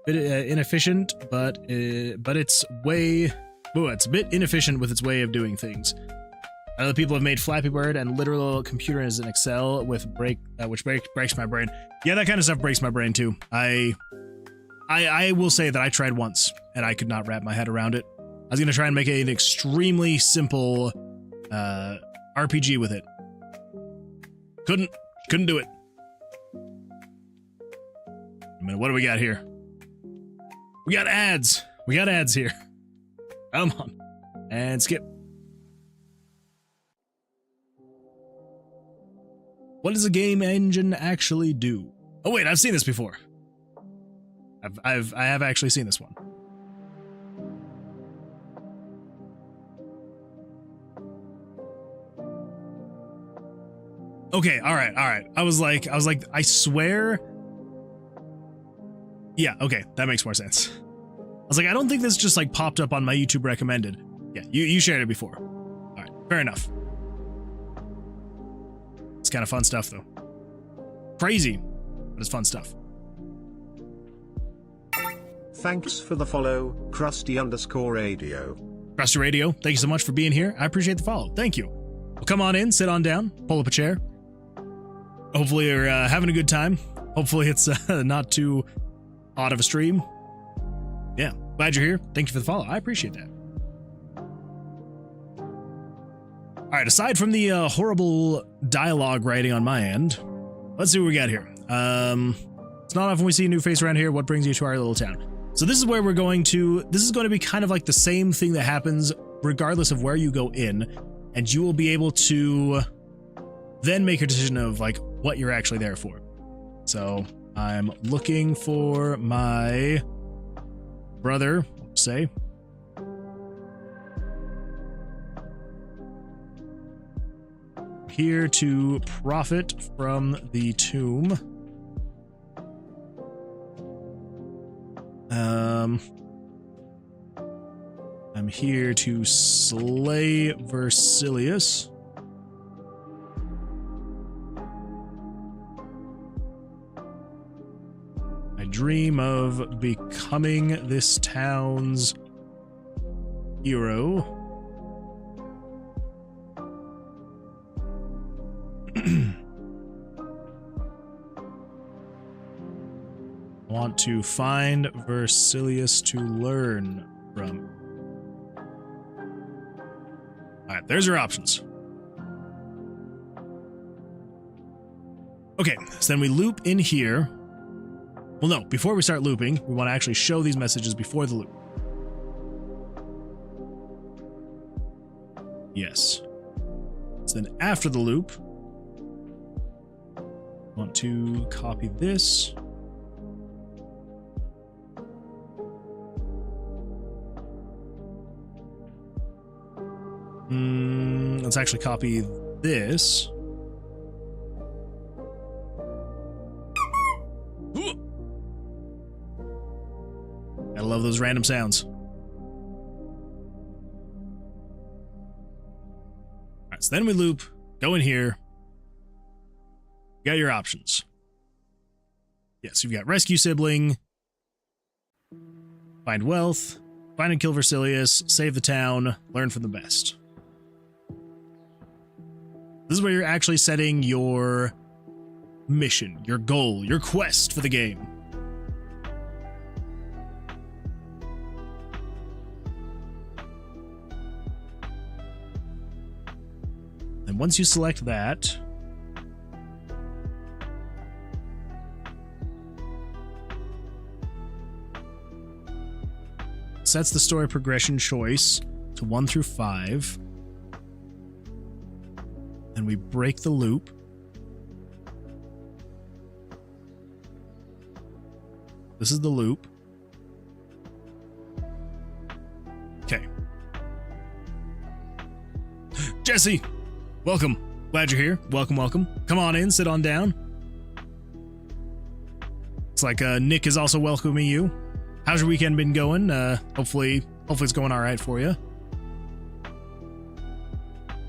Bit inefficient, but it's way... Ooh, it's a bit inefficient with its way of doing things. Other people have made Flappy Bird and literal computer as an Excel with which breaks my brain. Yeah, that kind of stuff breaks my brain too. I will say that I tried once and I could not wrap my head around it. I was gonna try and make an extremely simple RPG with it. Couldn't do it. I mean, what do we got here? We got ads. We got ads here. Come on. And skip. What does a game engine actually do? Oh wait, I've seen this before. I have actually seen this one. Okay, all right. I was like, I swear. Yeah, okay, that makes more sense. I was like, I don't think this just like popped up on my YouTube recommended. Yeah, you shared it before. All right, fair enough. It's kind of fun stuff though. Crazy, but it's fun stuff. Thanks for the follow, Krusty_Radio. Krusty Radio, thank you so much for being here. I appreciate the follow. Thank you. Well, come on in, sit on down, pull up a chair. Hopefully you're having a good time. Hopefully it's not too odd of a stream. Yeah, glad you're here. Thank you for the follow. I appreciate that. All right, aside from the horrible dialogue writing on my end, let's see what we got here. It's not often we see a new face around here. What brings you to our little town? So this is where we're going to, this is going to be kind of like the same thing that happens regardless of where you go in, and you will be able to then make a decision of like what you're actually there for. So I'm looking for my brother, say. Here to profit from the tomb. I'm here to slay Vercilias. I dream of becoming this town's hero. Want to find Vercilias to learn from. Alright, there's your options. Okay, so then we loop in here. Well, no, before we start looping, we want to actually show these messages before the loop. Yes. So then after the loop, want to copy this. Let's actually copy this. I love those random sounds. Alright, so then we loop, go in here. You got your options. Yes, you've got rescue sibling, find wealth, find and kill Vercilias, save the town, learn from the best. This is where you're actually setting your mission, your goal, your quest for the game. And once you select that, sets the story progression choice to 1 through 5. And we break the loop. This is the loop. Okay. Jesse, welcome. Glad you're here. Welcome, welcome. Come on in, sit on down. Looks like Nick is also welcoming you. How's your weekend been going? Hopefully it's going all right for you.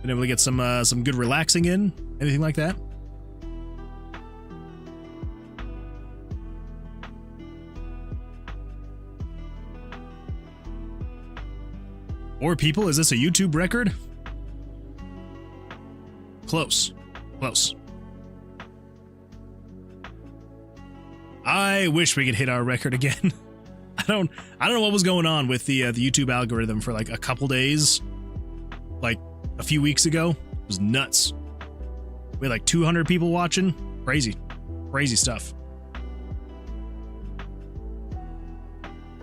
Been able to get some good relaxing in? Anything like that? Four people? Is this a YouTube record? Close. Close. I wish we could hit our record again. I don't know what was going on with the YouTube algorithm for like a couple days. Like a few weeks ago. It was nuts. We had like 200 people watching. Crazy. Crazy stuff.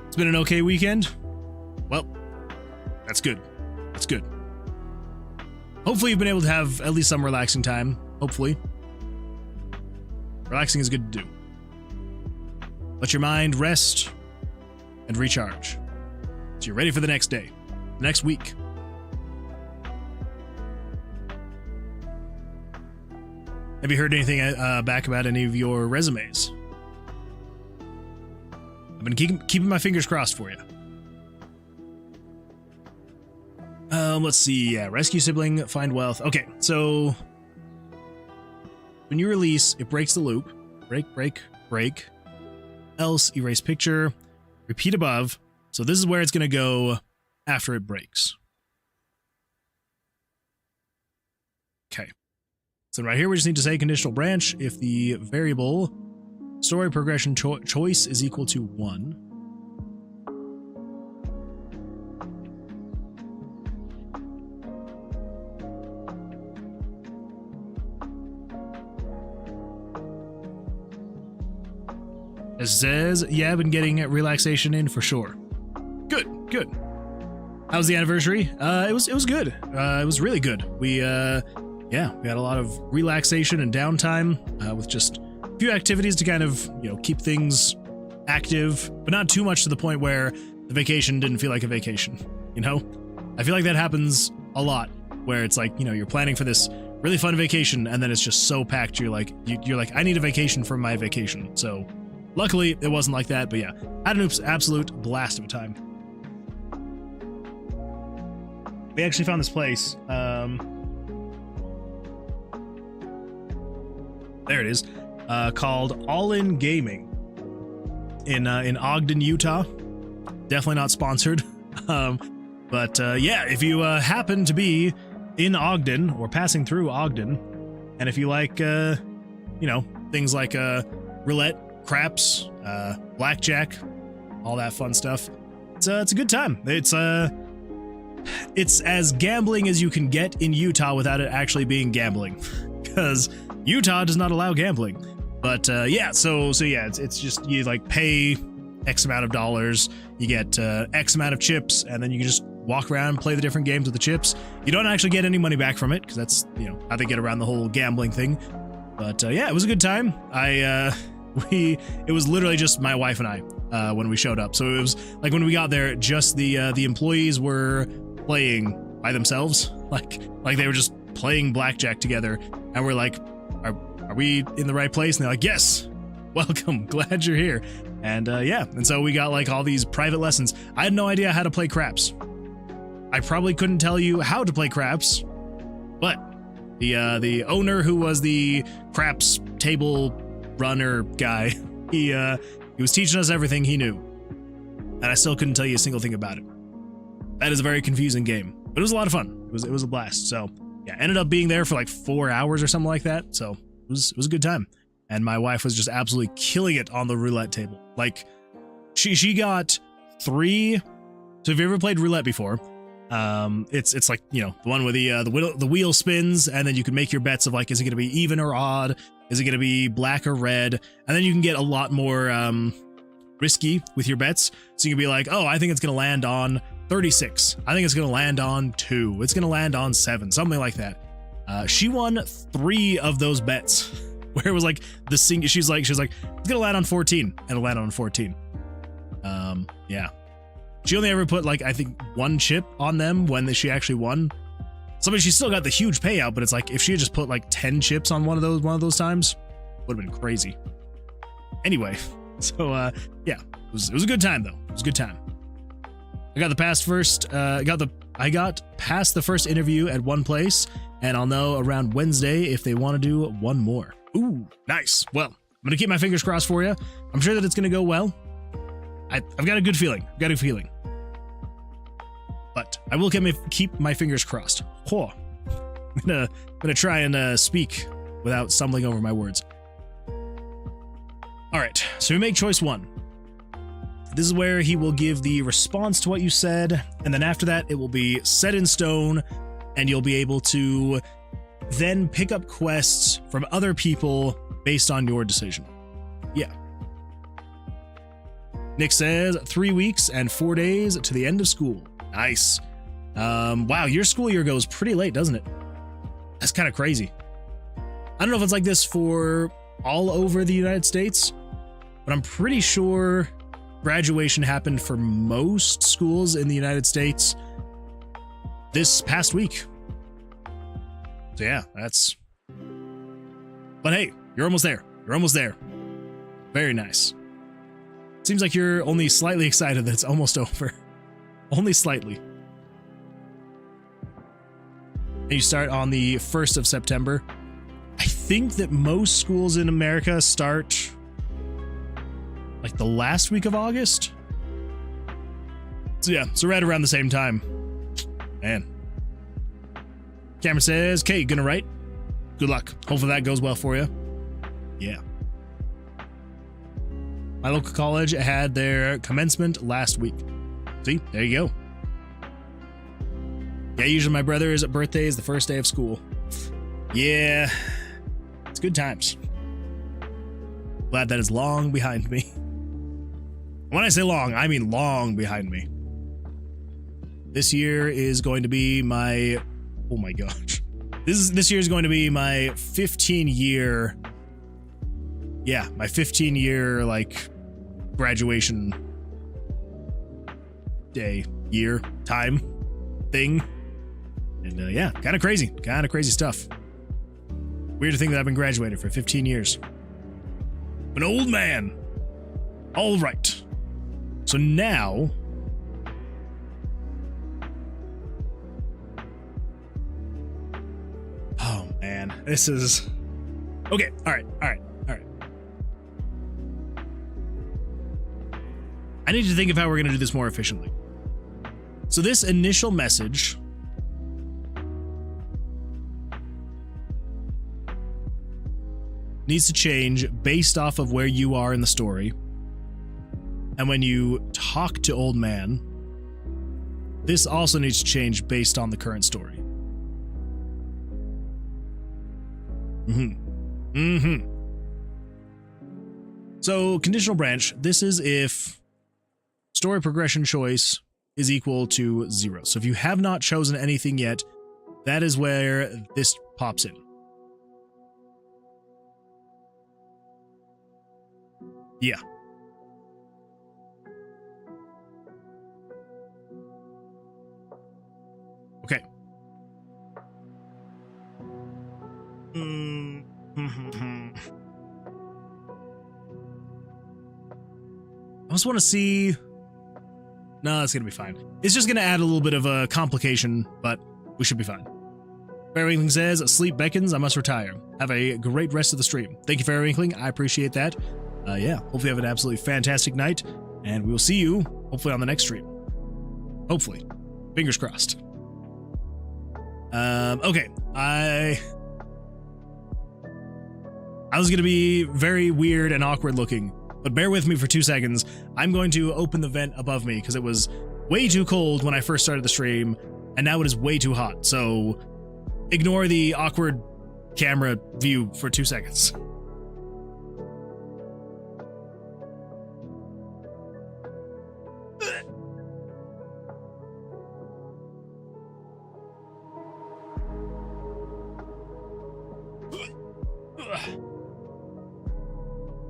It's been an okay weekend. Well, that's good. That's good. Hopefully you've been able to have at least some relaxing time. Hopefully. Relaxing is good to do. Let your mind rest and recharge. So you're ready for the next day, the next week. Have you heard anything back about any of your resumes? I've been keeping my fingers crossed for you. Let's see. Yeah, rescue sibling, find wealth. Okay, so when you release, it breaks the loop. Break. Else, erase picture. Repeat above. So this is where it's going to go after it breaks. Okay. So right here, we just need to say conditional branch if the variable story progression choice is equal to 1. It says, yeah, I've been getting relaxation in for sure. Good, good. How was the anniversary? It was good. It was really good. We had a lot of relaxation and downtime with just a few activities to kind of, keep things active, but not too much to the point where the vacation didn't feel like a vacation, I feel like that happens a lot where it's like, you're planning for this really fun vacation and then it's just so packed you're like, I need a vacation from my vacation. So luckily it wasn't like that, but yeah, had an absolute blast of a time. We actually found this place. There it is, called All In Gaming in Ogden, Utah. Definitely not sponsored. But if you happen to be in Ogden or passing through Ogden, and if you like, things like roulette, craps, blackjack, all that fun stuff, it's a good time. It's as gambling as you can get in Utah without it actually being gambling, because Utah does not allow gambling. But it's just you like pay X amount of dollars, you get X amount of chips, and then you can just walk around and play the different games with the chips. You don't actually get any money back from it because that's how they get around the whole gambling thing. But it was a good time. It was literally just my wife and I when we showed up. So it was like when we got there, just the employees were playing by themselves, like they were just playing blackjack together, and we're like, are we in the right place? And they're like, yes, welcome, glad you're here. And and so we got like all these private lessons. I had no idea how to play craps. I probably couldn't tell you how to play craps, but the owner who was the craps table runner guy, he was teaching us everything he knew, and I still couldn't tell you a single thing about it. That is a very confusing game, but it was a lot of fun. It was a blast. So yeah, ended up being there for like 4 hours or something like that. So it was a good time. And my wife was just absolutely killing it on the roulette table. Like she got 3. So have you ever played roulette before? It's like, the one where the wheel spins, and then you can make your bets of like, is it going to be even or odd? Is it going to be black or red? And then you can get a lot more risky with your bets. So you can be like, oh, I think it's going to land on 36. I think it's going to land on 2. It's going to land on 7, something like that. She won 3 of those bets where it was like the she's like, it's going to land on 14, and it'll land on 14. Yeah. She only ever put like, I think 1 chip on them when she actually won. She still got the huge payout, but it's like, if she had just put like 10 chips on one of those times, would have been crazy. Anyway, so it was a good time though. It was a good time. I got past the first interview at one place, and I'll know around Wednesday if they want to do one more. Ooh, nice. Well, I'm gonna keep my fingers crossed for you. I'm sure that it's gonna go well. I've got a good feeling. But I will keep my fingers crossed. I'm gonna try and speak without stumbling over my words. All right, so we make choice 1. This is where he will give the response to what you said, and then after that, it will be set in stone, and you'll be able to then pick up quests from other people based on your decision. Yeah. Nick says 3 weeks and 4 days to the end of school. Nice. Wow, your school year goes pretty late, doesn't it? That's kind of crazy. I don't know if it's like this for all over the United States, but I'm pretty sure graduation happened for most schools in the United States this past week. So yeah, but hey, you're almost there. Very nice. Seems like you're only slightly excited that it's almost over. Only slightly. And you start on the 1st of September. I think that most schools in America start like the last week of August. So yeah, so right around the same time. Man. Cameron says, "Okay, gonna write. Good luck. Hopefully that goes well for you." Yeah. My local college had their commencement last week. See, there you go. Yeah, usually my brother's birthday is the first day of school. Yeah, it's good times. Glad that is long behind me. When I say long, I mean long behind me. This year is going to be my, oh my gosh. This year is going to be my 15-year, yeah, my 15-year, like, graduation day, year, time, thing. And yeah, kind of crazy stuff. Weird to think that I've been graduated for 15 years. An old man. All right. So now, oh man, this is okay. All right. I need to think of how we're going to do this more efficiently. So this initial message needs to change based off of where you are in the story. And when you talk to Old Man, this also needs to change based on the current story. So conditional branch, this is if story progression choice is equal to 0. So if you have not chosen anything yet, that is where this pops in. Yeah. Okay. I just want to see. No, that's going to be fine. It's just going to add a little bit of a complication, but we should be fine. Fairywinkling says, sleep beckons, I must retire. Have a great rest of the stream. Thank you, Fairywinkling. I appreciate that. Yeah, hopefully you have an absolutely fantastic night, and we will see you, hopefully, on the next stream. Hopefully. Fingers crossed. Okay. I was going to be very weird and awkward looking, but bear with me for 2 seconds. I'm going to open the vent above me because it was way too cold when I first started the stream, and now it is way too hot. So ignore the awkward camera view for 2 seconds.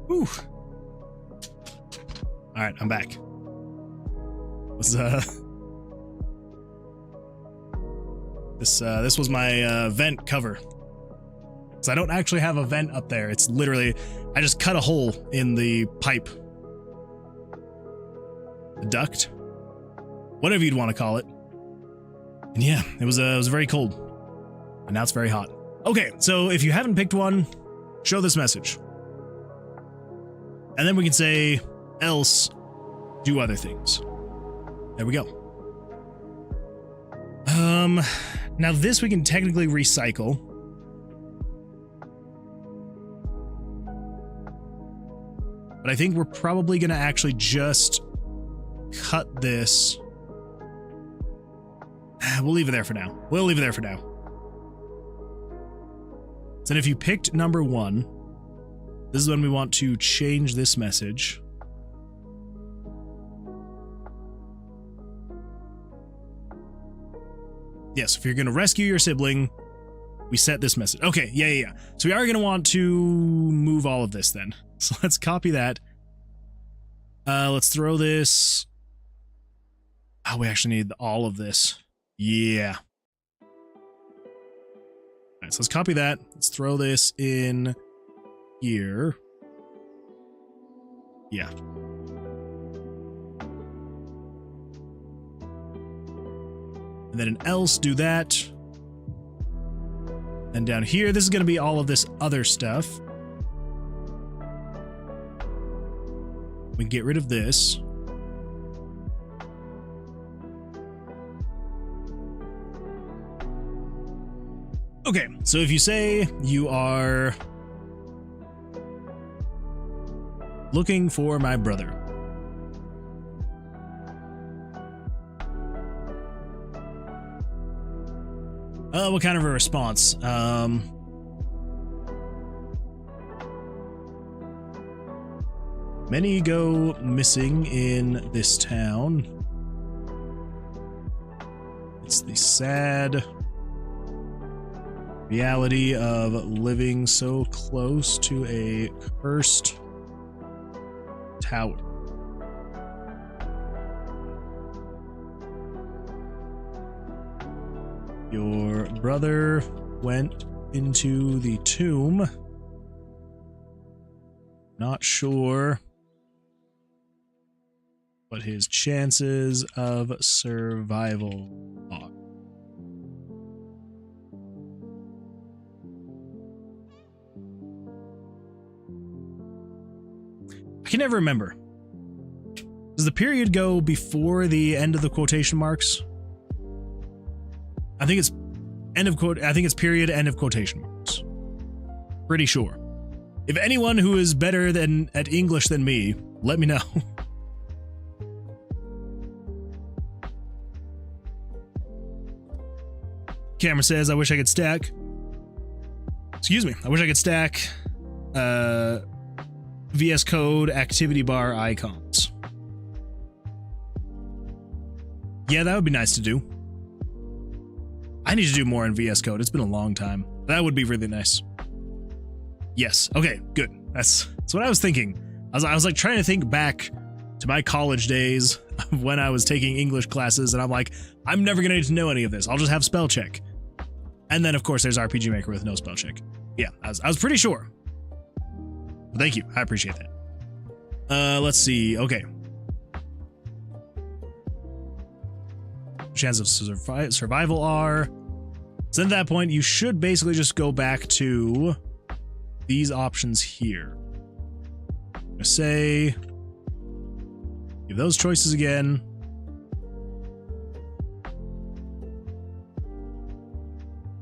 Whew. All right, I'm back. This was my vent cover. So I don't actually have a vent up there. It's literally, I just cut a hole in the pipe. The duct? Whatever you'd want to call it. And yeah, it was very cold. And now it's very hot. Okay, so if you haven't picked one, show this message. And then we can say, else, do other things. There we go. Now this we can technically recycle. But I think we're probably going to actually just cut this. We'll leave it there for now. We'll leave it there for now. So if you picked number 1, this is when we want to change this message. Yes, if you're going to rescue your sibling, we set this message. Okay, yeah. So we are going to want to move all of this then. So let's copy that. Let's throw this. Oh, we actually need all of this. Yeah. All right, so let's copy that. Let's throw this in here. Yeah. And then an else, do that. And down here, this is going to be all of this other stuff. We can get rid of this. Okay, so if you say you are looking for my brother. What kind of a response? Many go missing in this town. It's the sad reality of living so close to a cursed tower. Your brother went into the tomb. Not sure what his chances of survival are. I can never remember. Does the period go before the end of the quotation marks? I think it's end of quote. I think it's period, end of quotation marks. Pretty sure. If anyone who is better than at English than me, let me know. Camera says, I wish I could stack. Excuse me. I wish I could stack VS Code activity bar icons. Yeah, that would be nice to do. I need to do more in VS Code. It's been a long time. That would be really nice. Yes. Okay, good. That's what I was thinking. I was like trying to think back to my college days when I was taking English classes, and I'm like, I'm never going to need to know any of this. I'll just have spell check. And then, of course, there's RPG Maker with no spell check. Yeah, I was pretty sure. Thank you. I appreciate that. Let's see. Okay. Chance of survival are. So at that point, you should basically just go back to these options here. I'm gonna say, give those choices again.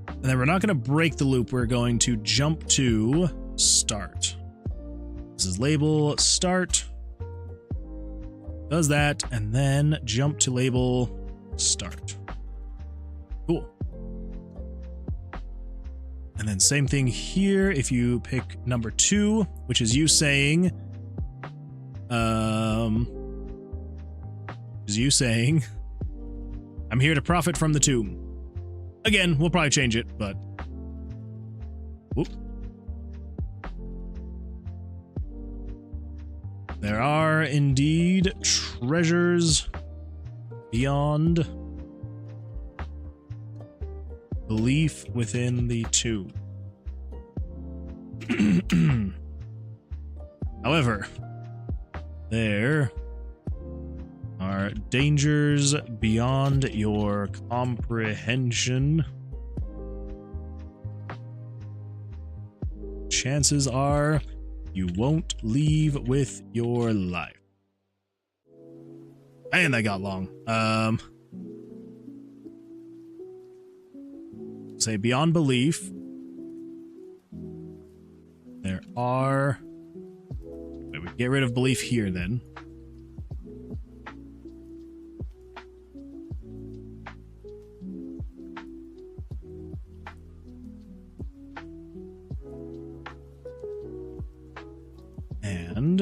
And then we're not going to break the loop. We're going to jump to start. This is label start. Does that, and then jump to label start. Cool. And then same thing here. If you pick number 2, which is you saying, I'm here to profit from the tomb. Again, we'll probably change it, but whoop. There are indeed treasures beyond belief within the tomb. However, there are dangers beyond your comprehension. Chances are you won't leave with your life. And that got long. Say beyond belief. There are... Wait, we get rid of belief here then. And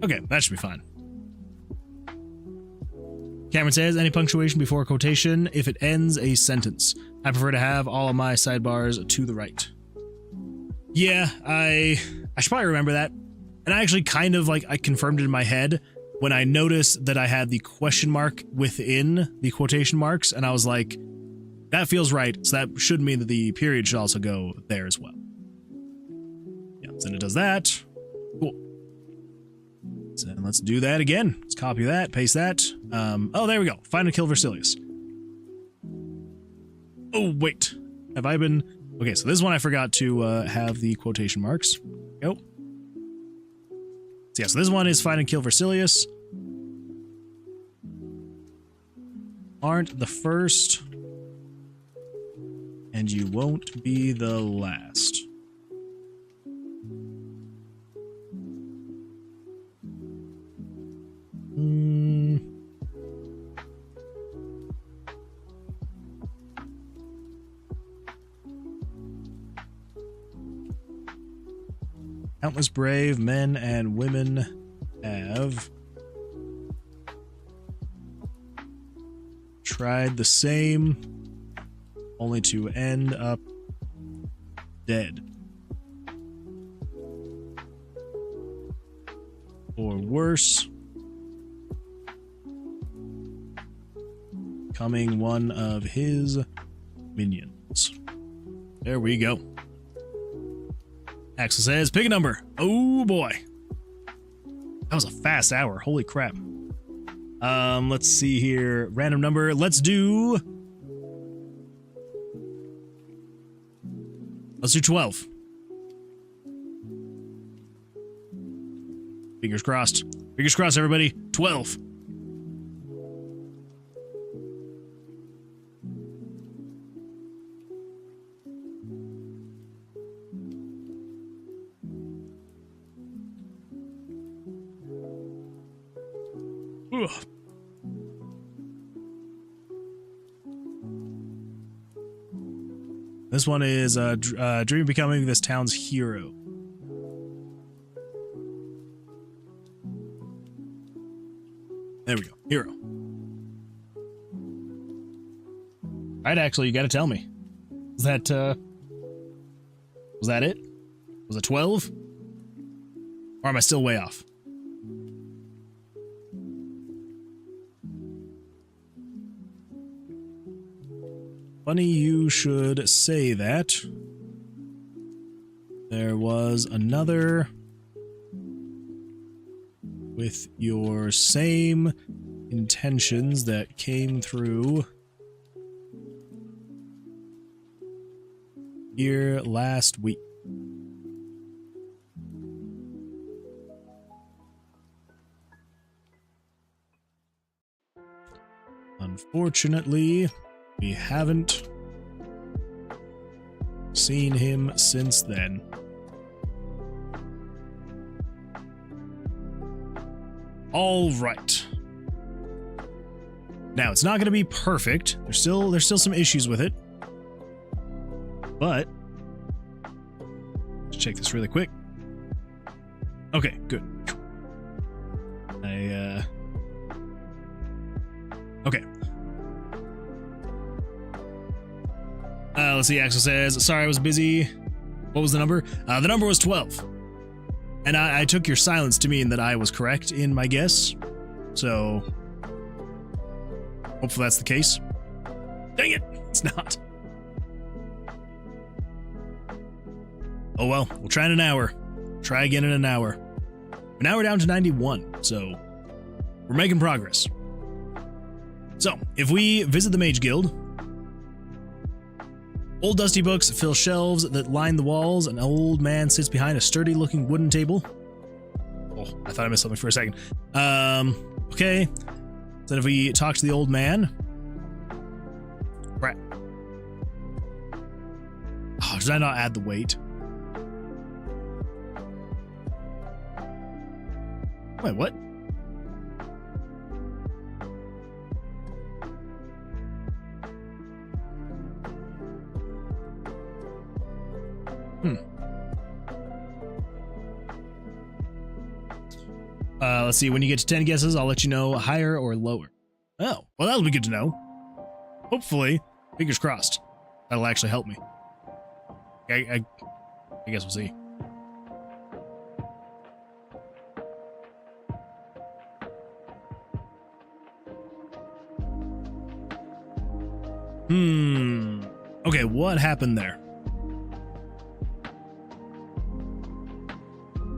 okay, that should be fine. Cameron says, any punctuation before a quotation if it ends a sentence. I prefer to have all of my sidebars to the right. Yeah, I should probably remember that. And I actually kind of I confirmed it in my head when I noticed that I had the question mark within the quotation marks, and I was like, that feels right, so that should mean that the period should also go there as well. Yeah, so then it does that. Cool. So let's do that again. Let's copy that, paste that. Oh, there we go. Find and kill Vercilias. Oh, wait. Have I been... Okay, so this is one I forgot to have the quotation marks. Go. So yeah, so this one is find and kill Vercilias. Aren't the first... And you won't be the last. Countless brave men and women have tried the same, only to end up dead. Or worse, becoming one of his minions. There we go. Axel says, pick a number. Oh boy. That was a fast hour. Holy crap. Let's see here. Random number. Let's do 12. Fingers crossed. Fingers crossed, everybody. 12. Ugh. This one is dream of becoming this town's hero. There we go. Hero. Alright, Axel, you gotta tell me. Was that it? Was it 12? Or am I still way off? Funny you should say that. There was another with your same intentions that came through here last week. Unfortunately, we haven't seen him since then. All right. Now, it's not going to be perfect. There's still some issues with it. But let's check this really quick. Okay, good. Okay. Let's see, Axel says, sorry, I was busy. What was the number? The number was 12. And I took your silence to mean that I was correct in my guess. So, hopefully that's the case. Dang it, it's not. Oh well, we'll try in an hour. Try again in an hour. But now we're down to 91, so we're making progress. So, if we visit the Mage Guild, old dusty books fill shelves that line the walls. An old man sits behind a sturdy-looking wooden table. Oh, I thought I missed something for a second. Okay. So if we talk to the old man... Right. Oh, did I not add the weight? Wait, what? Let's see, when you get to 10 guesses, I'll let you know higher or lower. Oh, well, that'll be good to know. Hopefully, fingers crossed, that'll actually help me. I guess we'll see. Okay, what happened there?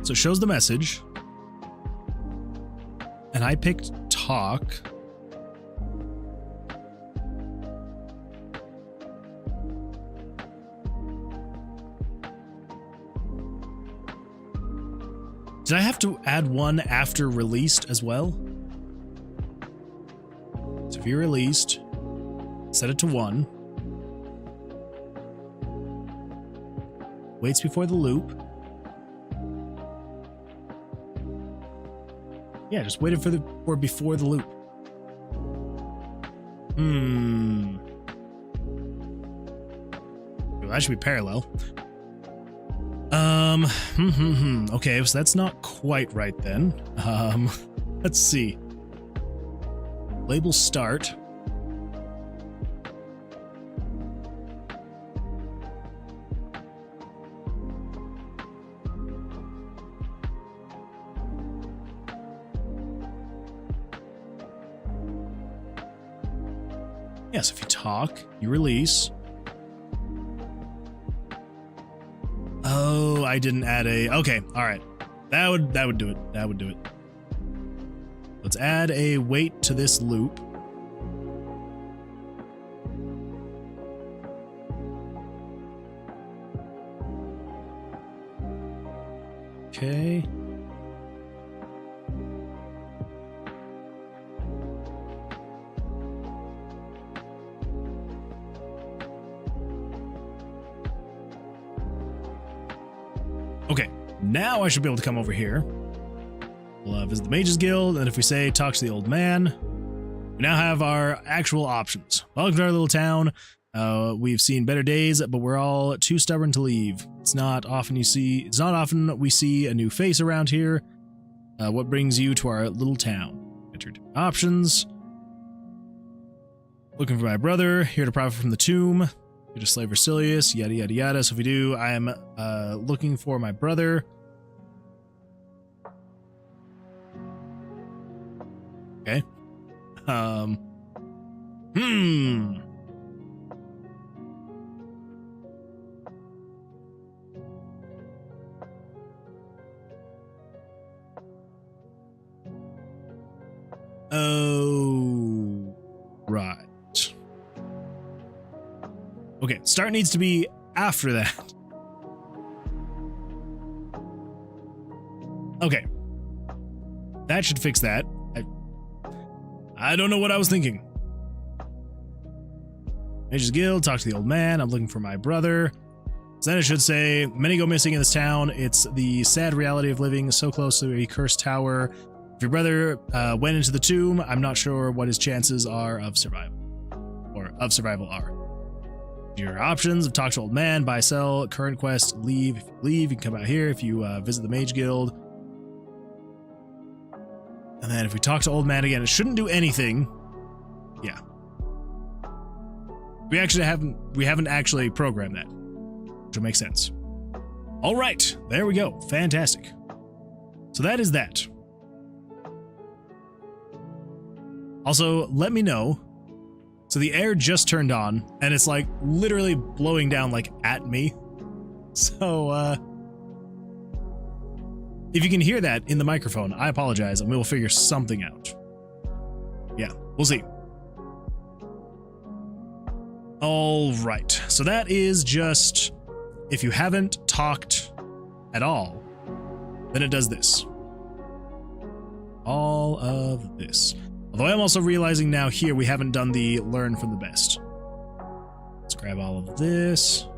So it shows the message. And I picked talk. Did I have to add one after released as well? So if you released, set it to 1. Waits before the loop. Yeah, just waited for before the loop. Well, that should be parallel. Okay, so that's not quite right then. Let's see. Label start. Yes, if you talk, you release. Oh, I didn't add a... Okay, all right. That would do it. That would do it. Let's add a wait to this loop. Okay. Okay, now I should be able to come over here. We'll visit the Mages Guild, and if we say talk to the old man, we now have our actual options. Welcome to our little town. We've seen better days, but we're all too stubborn to leave. It's not often we see a new face around here. What brings you to our little town? Enter options. Looking for my brother, here to profit from the tomb. Here to slay Vercilias, yada yada yada. So if we do, I am looking for my brother. Okay. Oh, right. Okay, start needs to be after that. Okay. That should fix that. I don't know what I was thinking. Mage's Guild, talk to the old man. I'm looking for my brother. So then it should say, many go missing in this town. It's the sad reality of living so close to a cursed tower. If your brother went into the tomb, I'm not sure what his chances are of survival. Or of survival are. Your options of talk to old man, buy, sell, current quest, leave. If you leave, you can come out here if you visit the Mage Guild. And then if we talk to old man again, it shouldn't do anything. Yeah. We haven't actually programmed that, which will make sense. All right, there we go. Fantastic. So that is that. Also, let me know. So the air just turned on, and it's like literally blowing down like at me. So, if you can hear that in the microphone, I apologize, and we will figure something out. Yeah, we'll see. All right, so that is just, if you haven't talked at all, then it does this. All of this. Although I'm also realizing now here we haven't done the learn from the best. Let's grab all of this.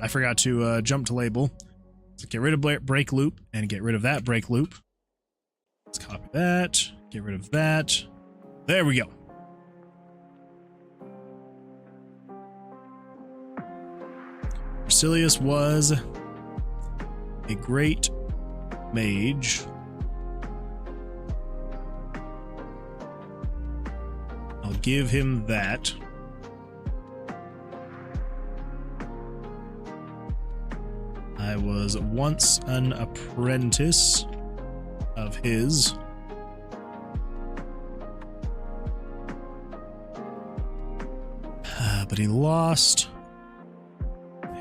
I forgot to jump to label. So get rid of break loop and get rid of that break loop. Let's copy that, get rid of that. There we go. Vercilias was a great mage. I'll give him that. I was once an apprentice of his. But he lost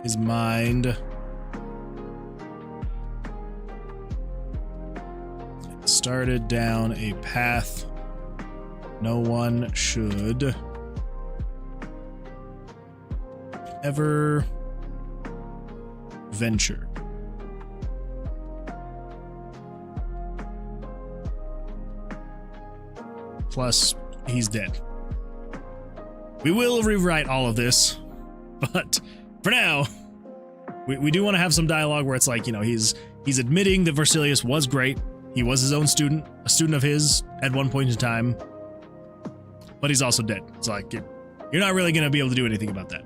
his mind. Started down a path no one should ever venture. Plus, he's dead. We will rewrite all of this, but for now, we do want to have some dialogue where it's like, you know, he's admitting that Vercilias was great. He was his own student, a student of his at one point in time. but he's also dead. It's like, you're not really going to be able to do anything about that.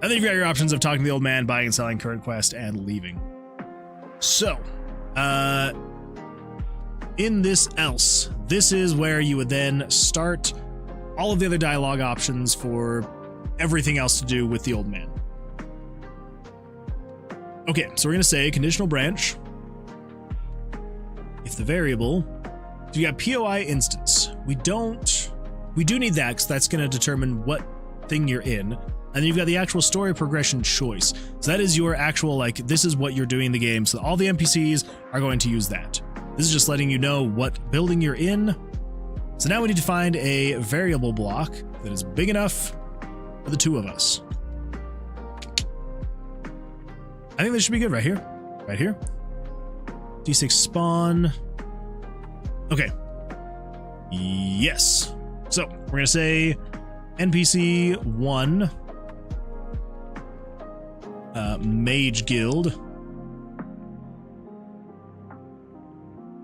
And then you've got your options of talking to the old man, buying and selling current quest, and leaving. So, in this else, this is where you would then start all of the other dialogue options for everything else to do with the old man. Okay, so we're going to say conditional branch. If the variable, so you got POI instance. We do need that because that's going to determine what thing you're in. And then you've got the actual story progression choice. So that is your actual, like, this is what you're doing in the game. So all the NPCs are going to use that. This is just letting you know what building you're in. So now we need to find a variable block that is big enough for the two of us. I think this should be good right here. Right here. D6 spawn. Okay. Yes. So we're going to say NPC 1. Mage Guild.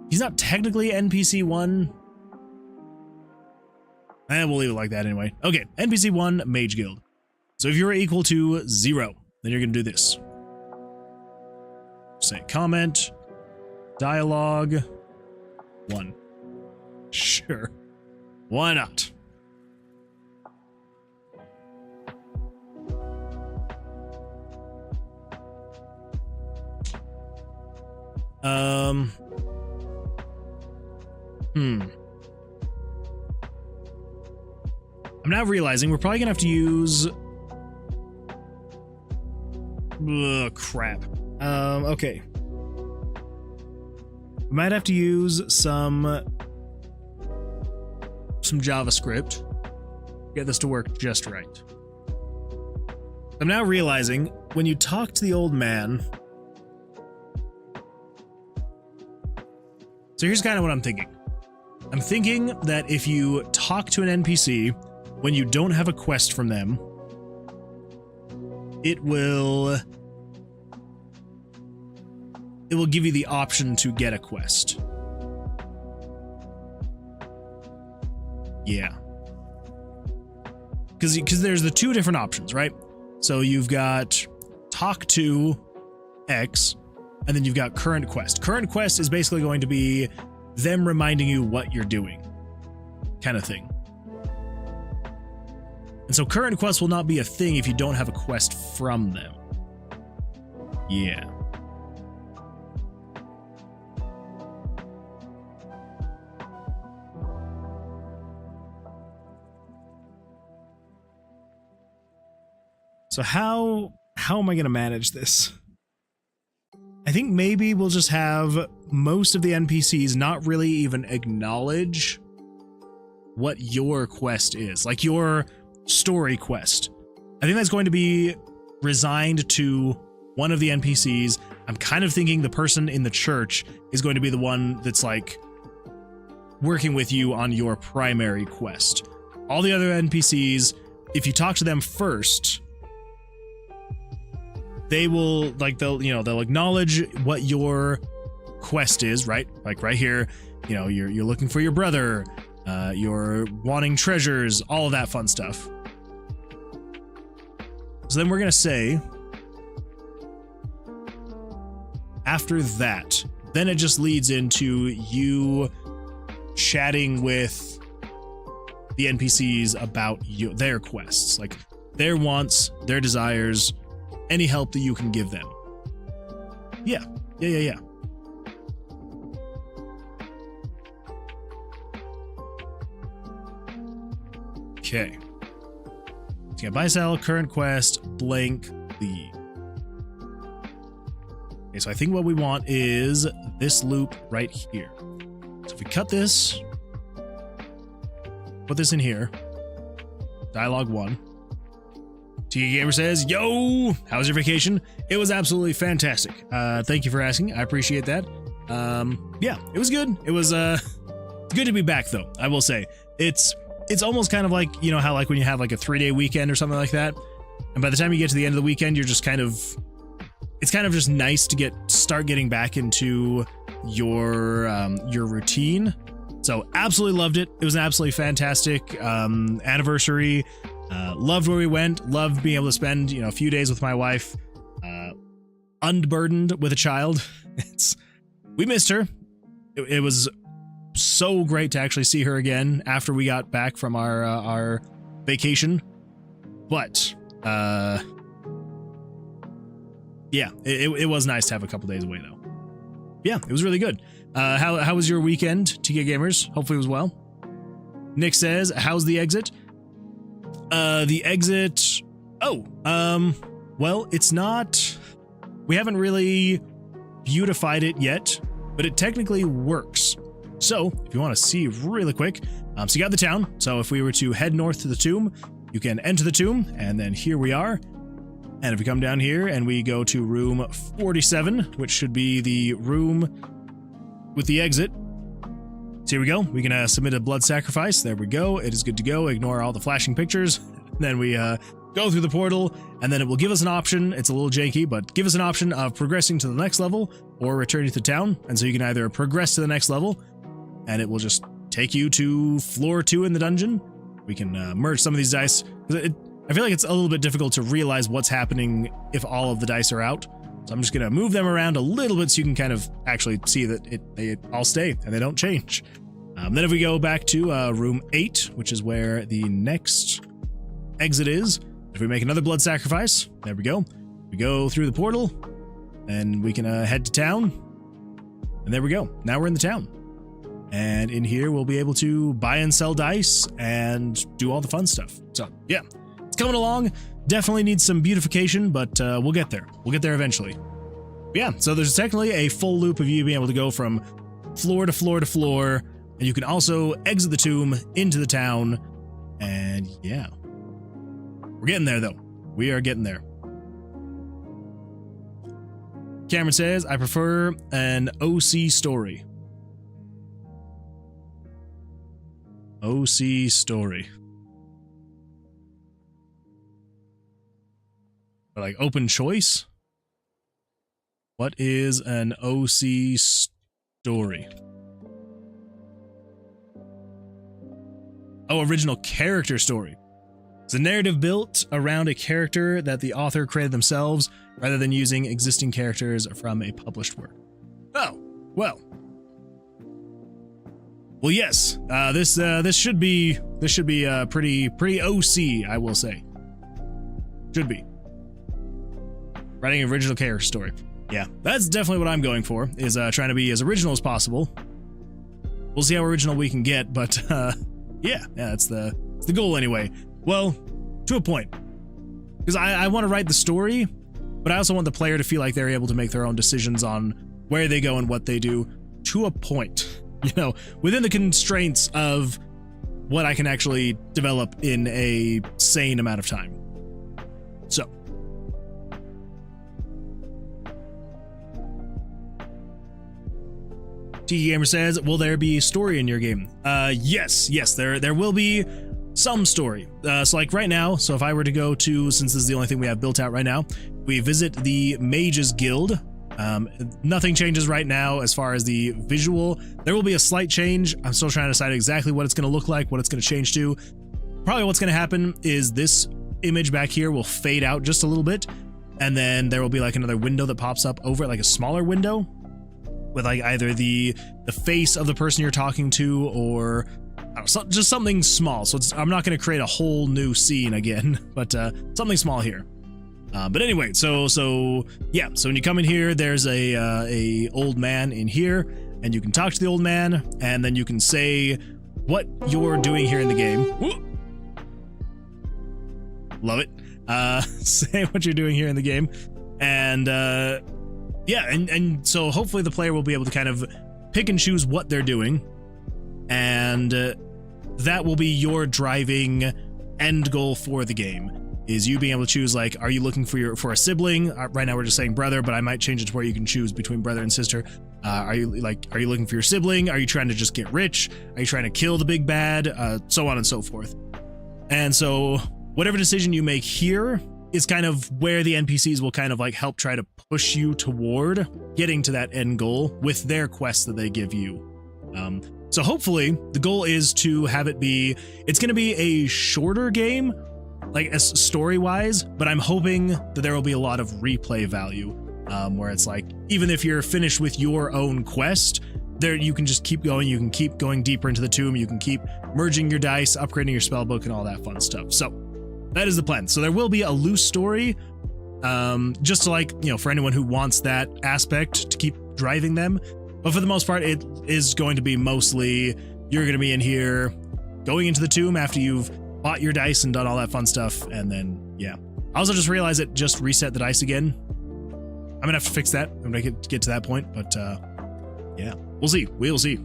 He's not technically NPC 1. And we'll leave it like that anyway. Okay, NPC 1, Mage Guild. So if you're equal to 0, then you're going to do this. Say comment, dialogue, 1. Sure. Why not? I'm now realizing we're probably gonna have to use... crap. Okay. We might have to use some JavaScript. Get this to work just right. I'm now realizing when you talk to the old man... So here's kind of what I'm thinking. I'm thinking that if you talk to an NPC when you don't have a quest from them, it will give you the option to get a quest. Yeah. Because there's the two different options, right? So you've got talk to X, and then you've got current quest. Current quest is basically going to be them reminding you what you're doing, kind of thing. And so current quest will not be a thing if you don't have a quest from them. Yeah. So how am I going to manage this? I think maybe we'll just have most of the NPCs not really even acknowledge what your quest is, like your story quest. I think that's going to be resigned to one of the NPCs. I'm kind of thinking the person in the church is going to be the one that's like working with you on your primary quest. All the other NPCs, if you talk to them first, they will, like, they'll acknowledge what your quest is, right? Like right here, you know, you're looking for your brother, you're wanting treasures, all of that fun stuff. So then we're gonna say, after that, then it just leads into you chatting with the NPCs about their quests, like their wants, their desires, any help that you can give them. Yeah. Okay. So you got buy, sell, current quest, blank, lead. Okay, so I think what we want is this loop right here. So if we cut this, put this in here, dialogue 1. TK Gamer says, yo, how was your vacation? It was absolutely fantastic. Thank you for asking. I appreciate that. Yeah, it was good. It was good to be back, though. I will say it's almost kind of like, you know, how like when you have like a 3-day weekend or something like that, and by the time you get to the end of the weekend, you're just kind of, it's kind of just nice to start getting back into your routine. So absolutely loved it. It was an absolutely fantastic anniversary. Loved where we went. Loved being able to spend, a few days with my wife, unburdened with a child. We missed her. It was so great to actually see her again after we got back from our vacation. But yeah, it was nice to have a couple days away though. Yeah, it was really good. How was your weekend, TK Gamers? Hopefully it was well. Nick says, how's the exit? The exit... Oh, well, it's not... We haven't really beautified it yet, but it technically works. So, if you want to see really quick, so you got the town. So if we were to head north to the tomb, you can enter the tomb, and then here we are. And if we come down here and we go to room 47, which should be the room with the exit. So here we go. We can submit a blood sacrifice. There we go. It is good to go. Ignore all the flashing pictures. Then we go through the portal, and then it will give us an option. It's a little janky, but give us an option of progressing to the next level or returning to town. And so you can either progress to the next level, and it will just take you to floor 2 in the dungeon. We can merge some of these dice. I feel like it's a little bit difficult to realize what's happening if all of the dice are out. So I'm just going to move them around a little bit so you can kind of actually see that they all stay and they don't change. Then if we go back to room 8, which is where the next exit is, if we make another blood sacrifice, there we go. We go through the portal and we can head to town. And there we go. Now we're in the town. And in here, we'll be able to buy and sell dice and do all the fun stuff. So yeah. It's coming along. Definitely needs some beautification, but we'll get there. We'll get there eventually. But yeah, so there's technically a full loop of you being able to go from floor to floor to floor, and you can also exit the tomb into the town. And yeah, we're getting there though. We are getting there. Cameron says, I prefer an OC story. OC story. Like open choice? What is an OC story? Oh, original character story. It's a narrative built around a character that the author created themselves rather than using existing characters from a published work. Oh, well. Well, yes. This should be pretty OC, I will say. Should be. Writing an original character story. Yeah, that's definitely what I'm going for, is trying to be as original as possible. We'll see how original we can get, but yeah, that's the goal anyway. Well, to a point. Because I want to write the story, but I also want the player to feel like they're able to make their own decisions on where they go and what they do, to a point. Within the constraints of what I can actually develop in a sane amount of time. So. TK Gamer says, will there be a story in your game? Yes, there will be some story. So like right now, so if I were to go to, since this is the only thing we have built out right now, we visit the Mages Guild. Nothing changes right now as far as the visual. There will be a slight change. I'm still trying to decide exactly what it's going to look like, what it's going to change to. Probably what's going to happen is this image back here will fade out just a little bit, and then there will be like another window that pops up over it, like a smaller window with like either the face of the person you're talking to, or I don't know, just something small. So I'm not going to create a whole new scene again, but something small here. But anyway, so yeah, so when you come in here, there's a old man in here, and you can talk to the old man, and then you can say what you're doing here in the game. Woo! Love it. Say what you're doing here in the game, and yeah, and so hopefully the player will be able to kind of pick and choose what they're doing, and that will be your driving end goal for the game. Is you being able to choose, like, are you looking for a sibling? Right now we're just saying brother, but I might change it to where you can choose between brother and sister. Are you looking for your sibling? Are you trying to just get rich? Are you trying to kill the big bad? So on and so forth. And so whatever decision you make here is kind of where the NPCs will kind of like help try to push you toward getting to that end goal with their quests that they give you. So hopefully the goal is to have it be, it's going to be a shorter game, like as story-wise, but I'm hoping that there will be a lot of replay value, where it's like, even if you're finished with your own quest, there you can just keep going, you can keep going deeper into the tomb, you can keep merging your dice, upgrading your spell book, and all that fun stuff. So that is the plan. So there will be a loose story, just to, like, you know, for anyone who wants that aspect to keep driving them. But for the most part, it is going to be mostly, you're going to be in here going into the tomb after you've bought your dice and done all that fun stuff. And then, yeah. I also just realized it just reset the dice again. I'm going to have to fix that when I get to that point. But, yeah, we'll see. We'll see.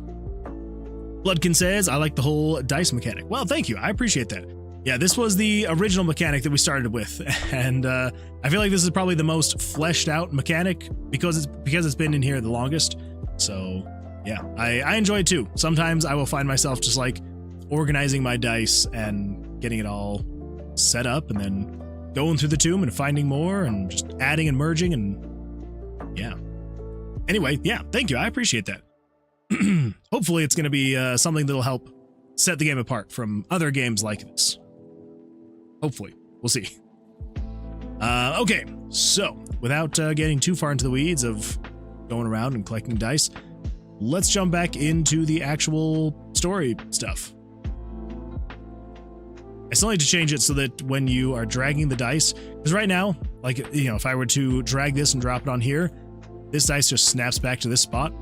Bloodkin says, I like the whole dice mechanic. Well, thank you. I appreciate that. Yeah, this was the original mechanic that we started with. And I feel like this is probably the most fleshed out mechanic because it's been in here the longest. So yeah, I enjoy it too. Sometimes I will find myself just like organizing my dice and getting it all set up and then going through the tomb and finding more and just adding and merging and yeah. Anyway, yeah, thank you. I appreciate that. Hopefully it's going to be something that'll help set the game apart from other games like this. Hopefully. We'll see. Okay, so without getting too far into the weeds of going around and collecting dice, let's jump back into the actual story stuff. I still need to change it so that when you are dragging the dice, because right now, like, you know, if I were to drag this and drop it on here, this dice just snaps back to this spot.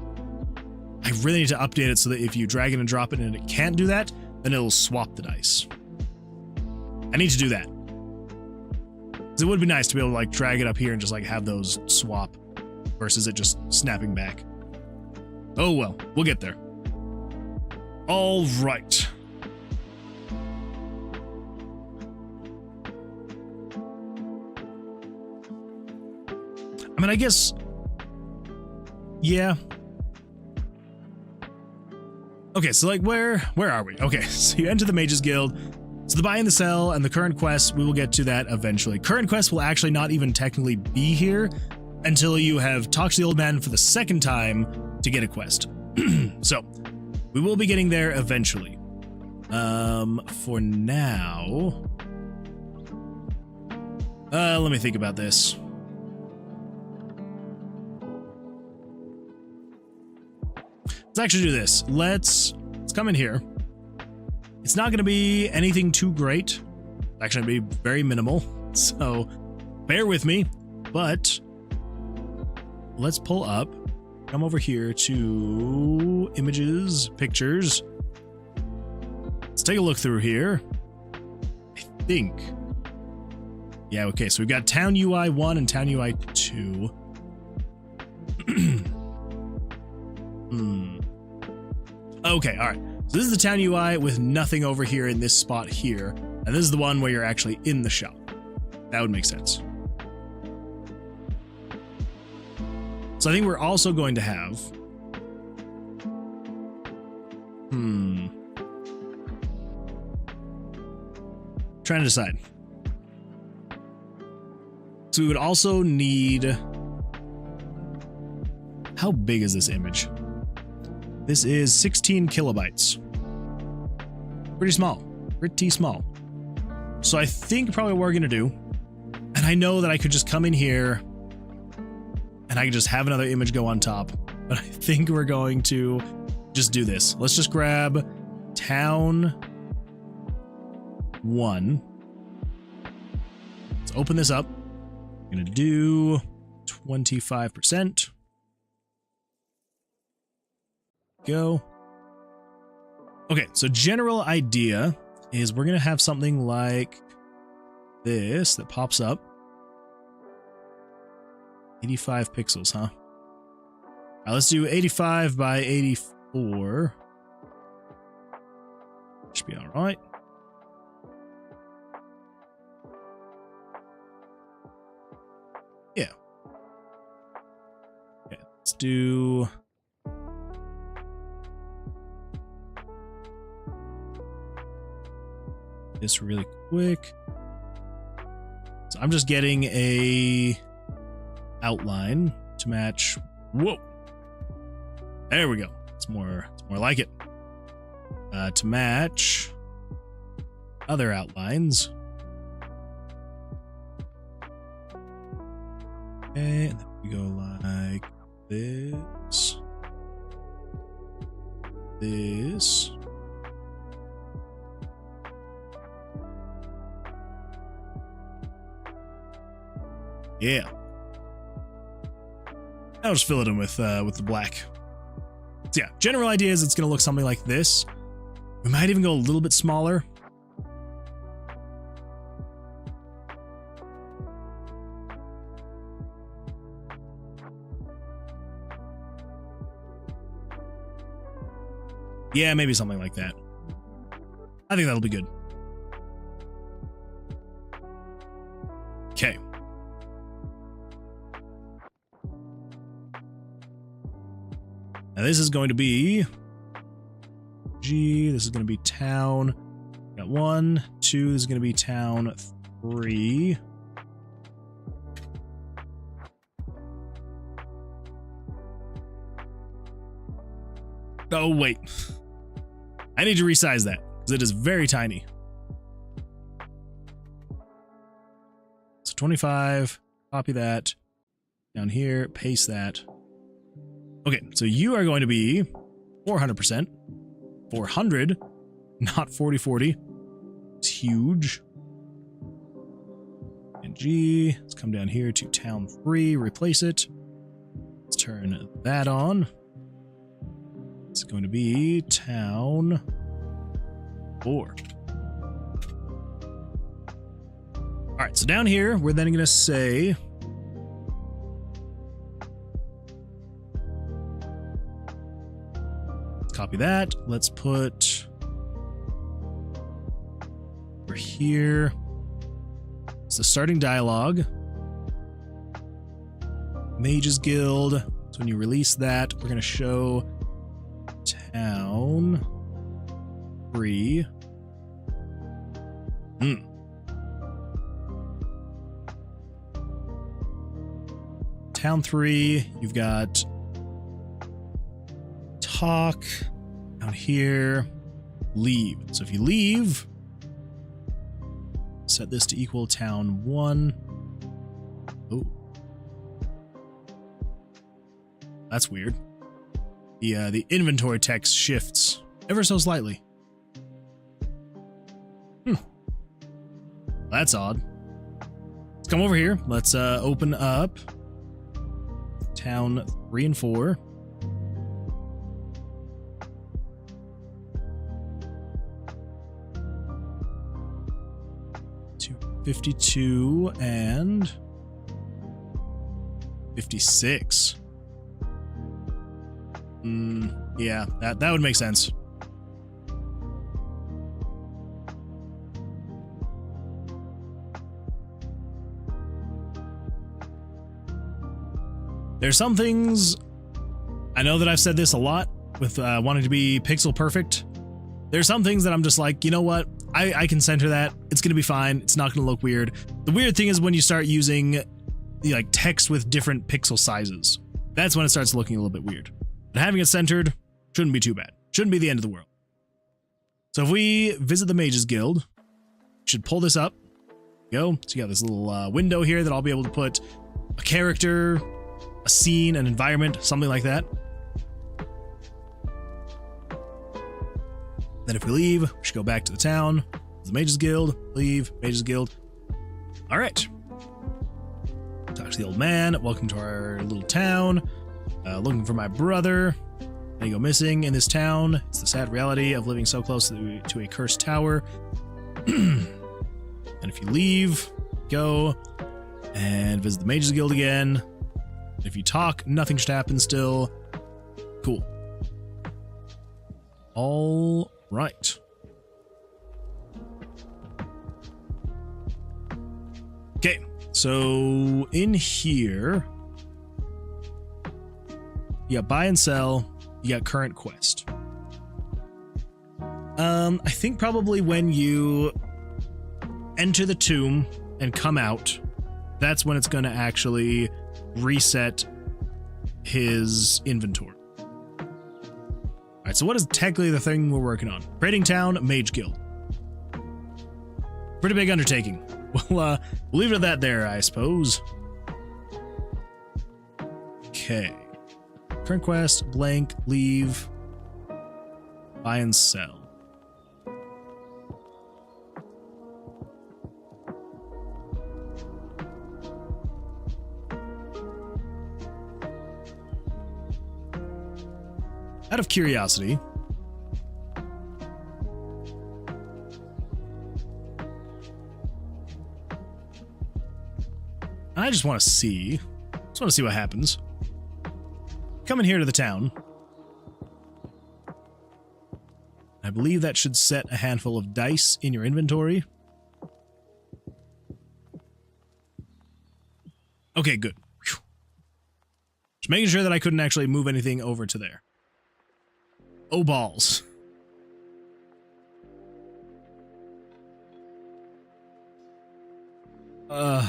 I really need to update it so that if you drag it and drop it and it can't do that, then it'll swap the dice. I need to do that. Because it would be nice to be able to like drag it up here and just like have those swap versus it just snapping back. Oh well, we'll get there. All right. I mean, I guess, yeah. Okay, so like where are we? Okay, so you enter the Mages Guild. So the buy and the sell and the current quest, we will get to that eventually. Current quest will actually not even technically be here until you have talked to the old man for the second time to get a quest. So we will be getting there eventually. For now, let me think about this. Let's actually do this. Let's come in here. It's not going to be anything too great. It's actually going to be very minimal. So bear with me, but let's pull up, come over here to images, pictures. Let's take a look through here. I think. Yeah, okay. So we've got Town UI 1 and Town UI 2. Okay, all right. So this is the Town UI with nothing over here in this spot here. And this is the one where you're actually in the shop. That would make sense. So I think we're also going to have... Trying to decide. So we would also need... How big is this image? This is 16 kilobytes. Pretty small. Pretty small. So I think probably what we're going to do, and I know that I could just come in here and I could just have another image go on top, but I think we're going to just do this. Let's just grab Town 1. Let's open this up. I'm going to do 25%. Go. Okay, so general idea is we're going to have something like this that pops up. 85 pixels, huh? All right, let's do 85 by 84. Should be all right. Yeah. Okay, let's do... this really quick. So I'm just getting a outline to match. Whoa. There we go. It's more like it. to match other outlines. Okay, and then we go like this. This. Yeah. I'll just fill it in with the black. So yeah, general idea is it's going to look something like this. We might even go a little bit smaller. Yeah, maybe something like that. I think that'll be good. Okay. Now this is going to be G. This is going to be town. Got 1, 2. This is going to be town 3. Oh wait, I need to resize that because it is very tiny. So 25. Copy that down here. Paste that. Okay, so you are going to be 400%. 400, not 40-40. It's huge. And G, let's come down here to town 3, replace it. Let's turn that on. It's going to be town 4. All right, so down here, we're then going to say copy that. Let's put over here. It's the starting dialogue. Mage's Guild. So when you release that, we're going to show town 3. Town 3, you've got talk down here, leave. So if you leave, set this to equal town 1. Oh, that's weird. The inventory text shifts ever so slightly. That's odd. Let's come over here. Let's open up town 3 and 4. To 52 and 56. Yeah, that would make sense. There's some things, I know that I've said this a lot with wanting to be pixel perfect. There's some things that I'm just like, you know what? I can center that. It's going to be fine. It's not going to look weird. The weird thing is when you start using like text with different pixel sizes. That's when it starts looking a little bit weird. But having it centered shouldn't be too bad. Shouldn't be the end of the world. So if we visit the Mage's Guild, we should pull this up. Go. So you got this little window here that I'll be able to put a character, a scene, an environment, something like that. Then if we leave, we should go back to the town. The Mage's Guild. Leave. Mage's Guild. All right. Talk to the old man. Welcome to our little town. Looking for my brother. They go missing in this town. It's the sad reality of living so close to a cursed tower. And if you leave, go and visit the Mage's Guild again. If you talk, nothing should happen still. Cool. All right. Okay, so in here, you got buy and sell, you got current quest. I think probably when you enter the tomb and come out, that's when it's going to actually reset his inventory. right, so what is technically the thing we're working on? Trading town, mage guild. Pretty big undertaking. We'll leave it at that there, I suppose. Okay. Current quest, blank, leave, buy and sell. Out of curiosity, I just want to see what happens. Come in here to the town. I believe that should set a handful of dice in your inventory. Okay, good. Whew. Just making sure that I couldn't actually move anything over to there. Oh, balls. Alright,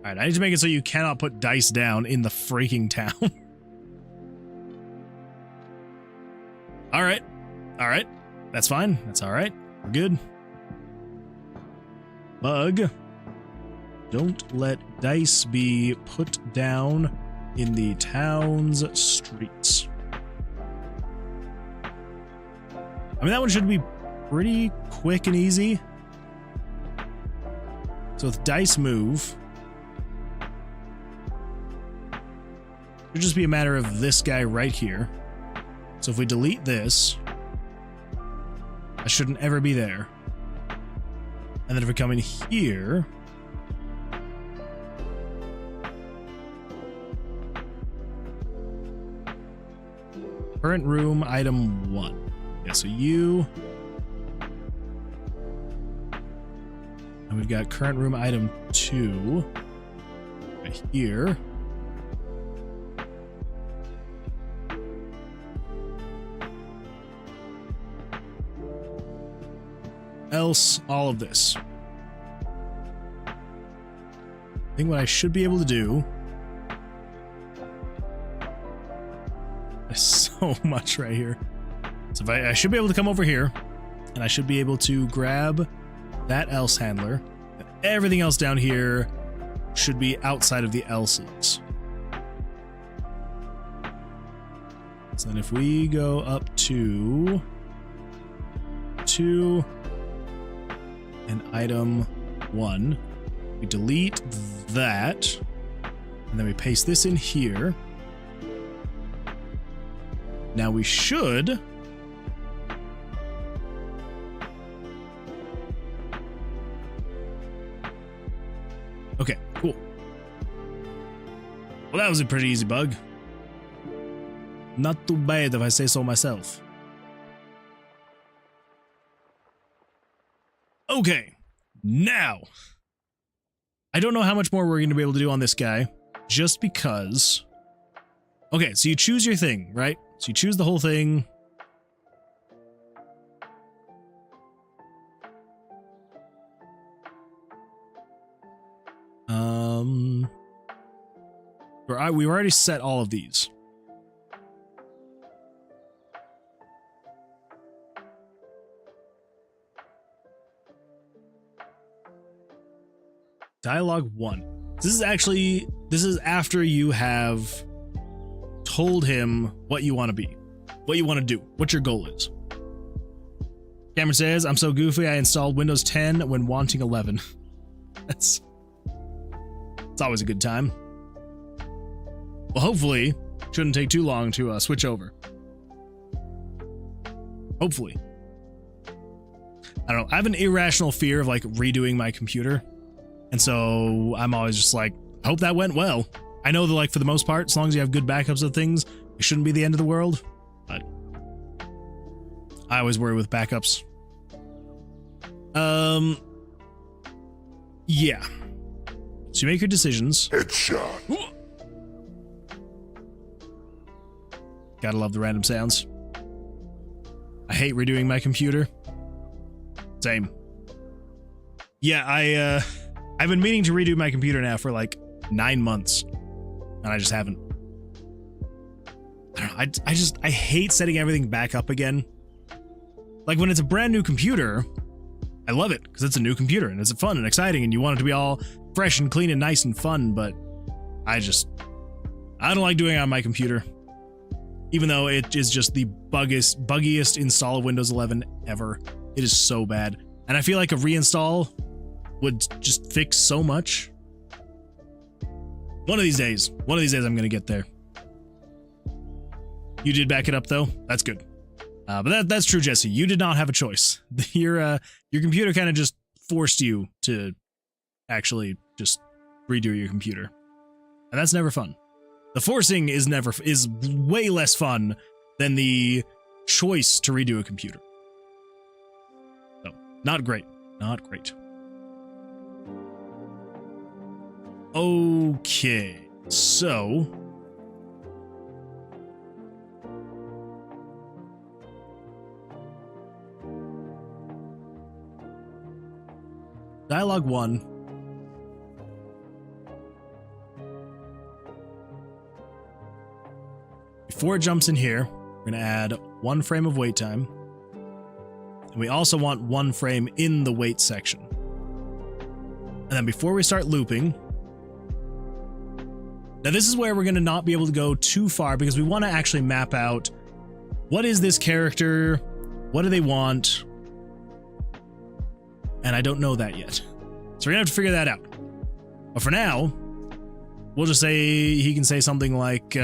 I need to make it so you cannot put dice down in the freaking town. Alright. Alright. That's fine. That's alright. We're good. Bug. Don't let dice be put down in the town's streets. I mean, that one should be pretty quick and easy. So with dice move, it should just be a matter of this guy right here. So if we delete this, I shouldn't ever be there. And then if we come in here, current room item 1. Yeah, so you, and we've got current room item 2 right here. Else, all of this. I think what I should be able to do is so much right here. So if I should be able to come over here, and I should be able to grab that else handler. Everything else down here should be outside of the elses. So then if we go up to 2 and item 1, we delete that, and then we paste this in here. Now we should okay, cool. Well, that was a pretty easy bug. Not too bad if I say so myself. Okay, now I don't know how much more we're going to be able to do on this guy, just because. Okay, so you choose your thing, right? So you choose the whole thing. We already set all of these. Dialogue 1. This is after you have told him what you want to be, what you want to do, what your goal is. Cameron says, I'm so goofy I installed Windows 10 when wanting 11. It's always a good time. Well, hopefully, shouldn't take too long to switch over. Hopefully. I don't know. I have an irrational fear of like redoing my computer. And so I'm always just like, I hope that went well. I know that like for the most part, as long as you have good backups of things, it shouldn't be the end of the world. But I always worry with backups. Yeah. So you make your decisions. Headshot. Gotta love the random sounds. I hate redoing my computer. Same. Yeah, I've been meaning to redo my computer now for like 9 months, and I just haven't. I don't know, I hate setting everything back up again. Like when it's a brand new computer, I love it because it's a new computer and it's fun and exciting and you want it to be all fresh and clean and nice and fun, but I don't like doing it on my computer. Even though it is just the buggiest install of Windows 11 ever. It is so bad. And I feel like a reinstall would just fix so much. One of these days I'm gonna get there. You did back it up though. That's good. But that's true, Jesse. You did not have a choice. Your computer kind of just forced you to actually just redo your computer, and that's never fun. The forcing is way less fun than the choice to redo a computer. So, not great. Not great. Okay, so Dialogue 1. Before it jumps in here, we're going to add 1 frame of wait time. And we also want 1 frame in the wait section. And then before we start looping, now this is where we're going to not be able to go too far because we want to actually map out what is this character, what do they want, and I don't know that yet. So we're gonna have to figure that out. But for now, we'll just say he can say something like,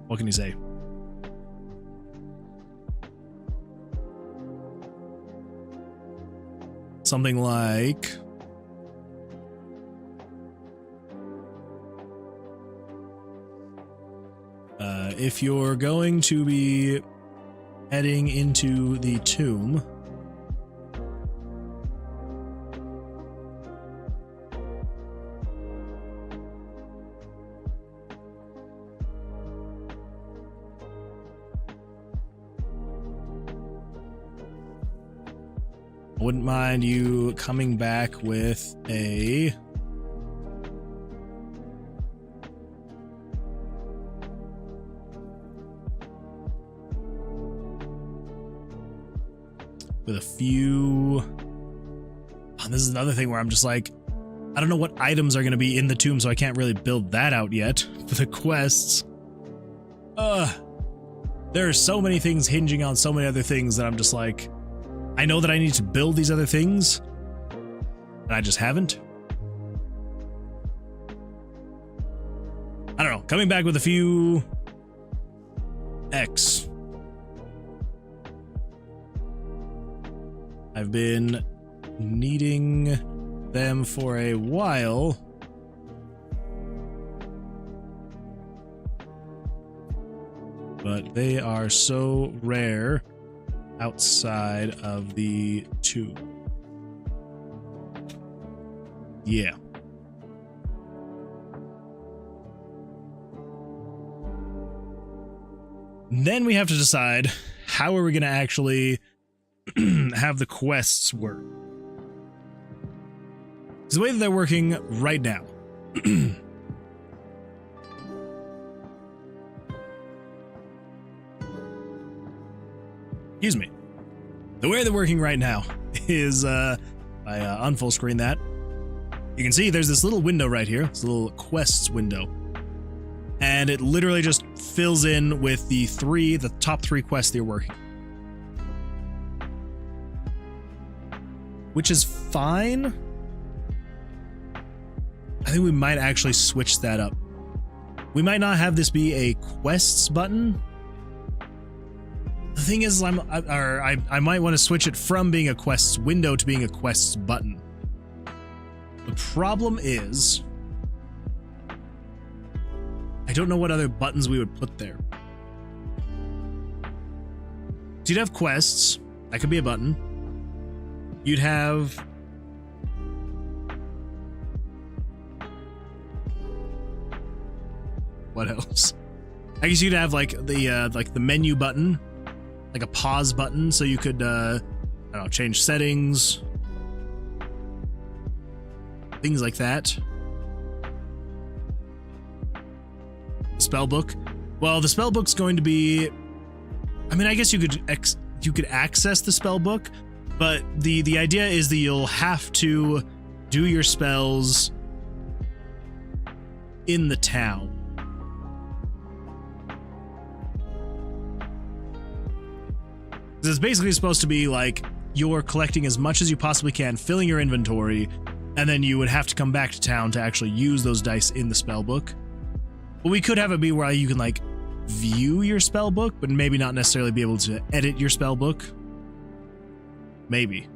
what can he say? Something like, if you're going to be heading into the tomb, I wouldn't mind you coming back with a few. Oh, this is another thing where I'm just like, I don't know what items are going to be in the tomb, so I can't really build that out yet for the quests. There are so many things hinging on so many other things that I'm just like, I know that I need to build these other things, and I just haven't. I don't know, coming back with a few X. I've been needing them for a while. But they are so rare outside of the tomb. Yeah. Then we have to decide how are we going to actually have the quests work. Because the way that they're working right now. Excuse me. The way they're working right now is, I unfull screen that. You can see there's this little window right here. It's a little quests window. And it literally just fills in with the top three quests that you're working. Which is fine. I think we might actually switch that up. We might not have this be a quests button. The thing is, I might want to switch it from being a quests window to being a quests button. The problem is, I don't know what other buttons we would put there. So you'd have quests. That could be a button. You'd have what else? I guess you'd have like the menu button, like a pause button, so you could I don't know, change settings, things like that. spell book. Well, the spell book's going to be, I mean, I guess you could access the spell book, but the idea is that you'll have to do your spells in the town. It's basically supposed to be like you're collecting as much as you possibly can, filling your inventory, and then you would have to come back to town to actually use those dice in the spell book. But we could have it be where you can like view your spell book, but maybe not necessarily be able to edit your spell book. Maybe.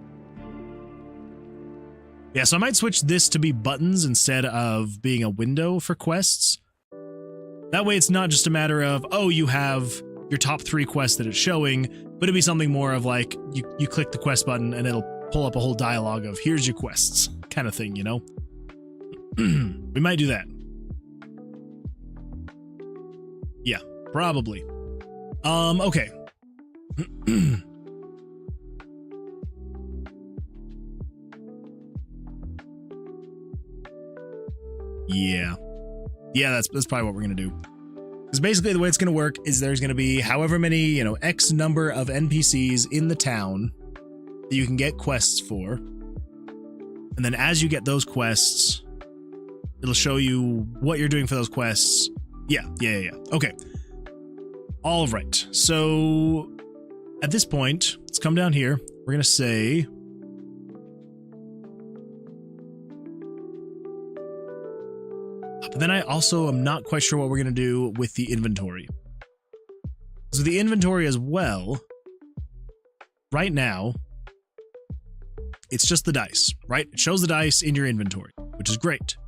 Yeah, so I might switch this to be buttons instead of being a window for quests. That way it's not just a matter of, oh, you have your top 3 quests that it's showing, but it'd be something more of like, you click the quest button and it'll pull up a whole dialogue of, here's your quests, kind of thing, you know? We might do that. Yeah, probably. Okay. Yeah, that's probably what we're gonna do. Because basically the way it's gonna work is there's gonna be however many, you know, X number of NPCs in the town that you can get quests for. And then as you get those quests, it'll show you what you're doing for those quests. Yeah. Okay. All right. So at this point, let's come down here. We're gonna say, but then I also am not quite sure what we're going to do with the inventory. So the inventory as well, right now, it's just the dice, right? It shows the dice in your inventory, which is great.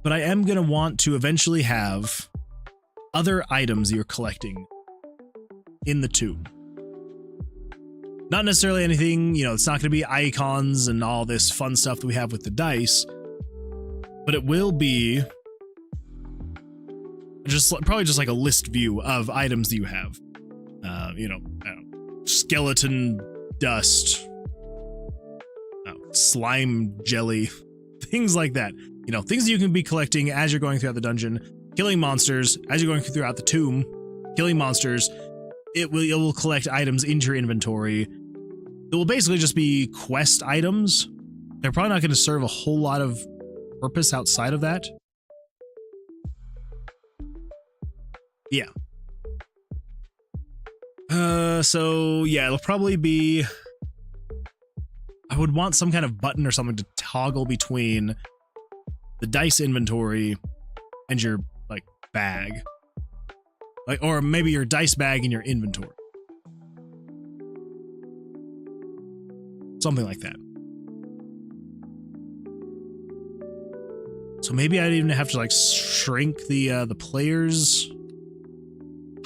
But I am going to want to eventually have other items that you're collecting in the tomb. Not necessarily anything, you know, it's not going to be icons and all this fun stuff that we have with the dice, but it will be probably just like a list view of items that you have. You know, skeleton dust, slime jelly, things like that. You know, things that you can be collecting as you're going throughout the dungeon, killing monsters, as you're going throughout the tomb, killing monsters. It will collect items into your inventory. It will basically just be quest items. They're probably not going to serve a whole lot of purpose outside of that. Yeah. So yeah, it'll probably be, I would want some kind of button or something to toggle between the dice inventory and your like bag. Like, or maybe your dice bag in your inventory. Something like that. So maybe I'd even have to like shrink the players.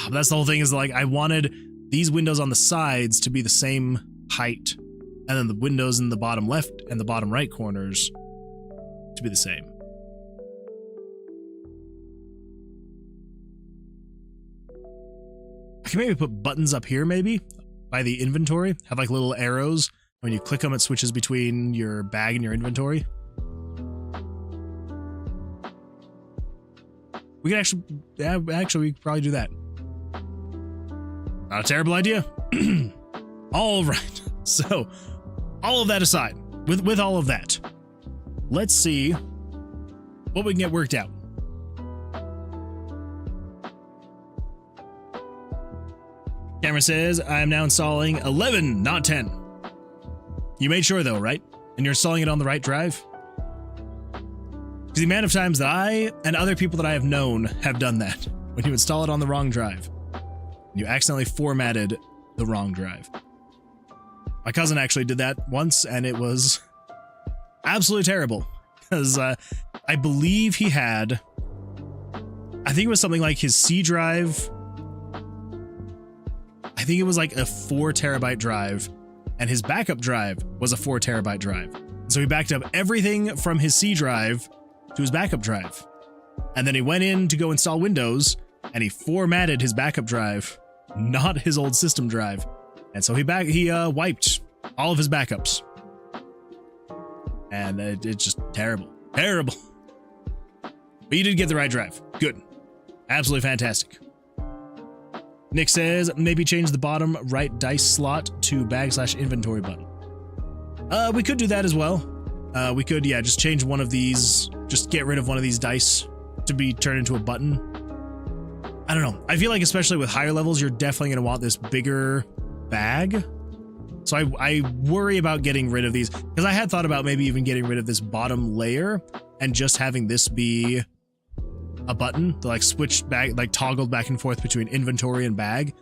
Oh, that's the whole thing, is like I wanted these windows on the sides to be the same height, and then the windows in the bottom left and the bottom right corners to be the same. I can maybe put buttons up here, maybe by the inventory, have like little arrows. When you click them, it switches between your bag and your inventory. We could actually, yeah, we could probably do that. Not a terrible idea. All right. So, all of that aside, with all of that, let's see what we can get worked out. Cameron says, I am now installing 11, not 10. You made sure though, right? And you're installing it on the right drive? Because the amount of times that I and other people that I have known have done that, when you install it on the wrong drive, you accidentally formatted the wrong drive. My cousin actually did that once, and it was absolutely terrible. Because I believe he had, I think it was something like his C drive. I think it was like a 4 terabyte drive, and his backup drive was a 4 terabyte drive. So he backed up everything from his C drive to his backup drive. And then he went in to go install Windows, and he formatted his backup drive, not his old system drive. And so he wiped all of his backups. And it's just terrible. Terrible. But you did get the right drive. Good. Absolutely fantastic. Nick says, maybe change the bottom right dice slot to bag/inventory button. We could do that as well. We could, yeah, just change one of these, just get rid of one of these dice to be turned into a button. I don't know. I feel like especially with higher levels, you're definitely going to want this bigger bag. So I worry about getting rid of these, because I had thought about maybe even getting rid of this bottom layer and just having this be a button to like switch back, like toggled back and forth between inventory and bag.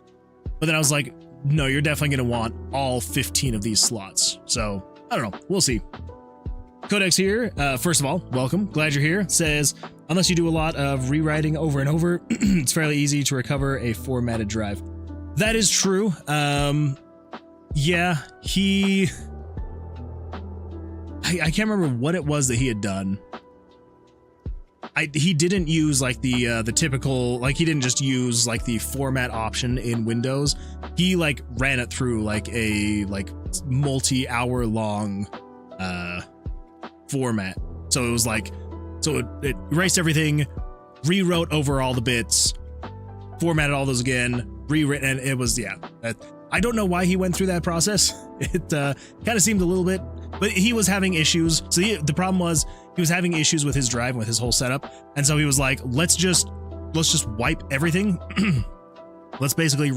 But then I was like, no, you're definitely going to want all 15 of these slots. So I don't know. We'll see. Codex here. First of all, welcome. Glad you're here. Says, unless you do a lot of rewriting over and over, it's fairly easy to recover a formatted drive. That is true. Yeah, I can't remember what it was that he had done. He didn't use like the typical, like he didn't just use like the format option in Windows. He like ran it through like a multi-hour long format. So it was like, so it erased everything, rewrote over all the bits, formatted all those again, rewritten, and it was, yeah. I don't know why he went through that process. It kind of seemed a little bit, but he was having issues. So the problem was he was having issues with his drive, with his whole setup. And so he was like, let's just wipe everything. Let's basically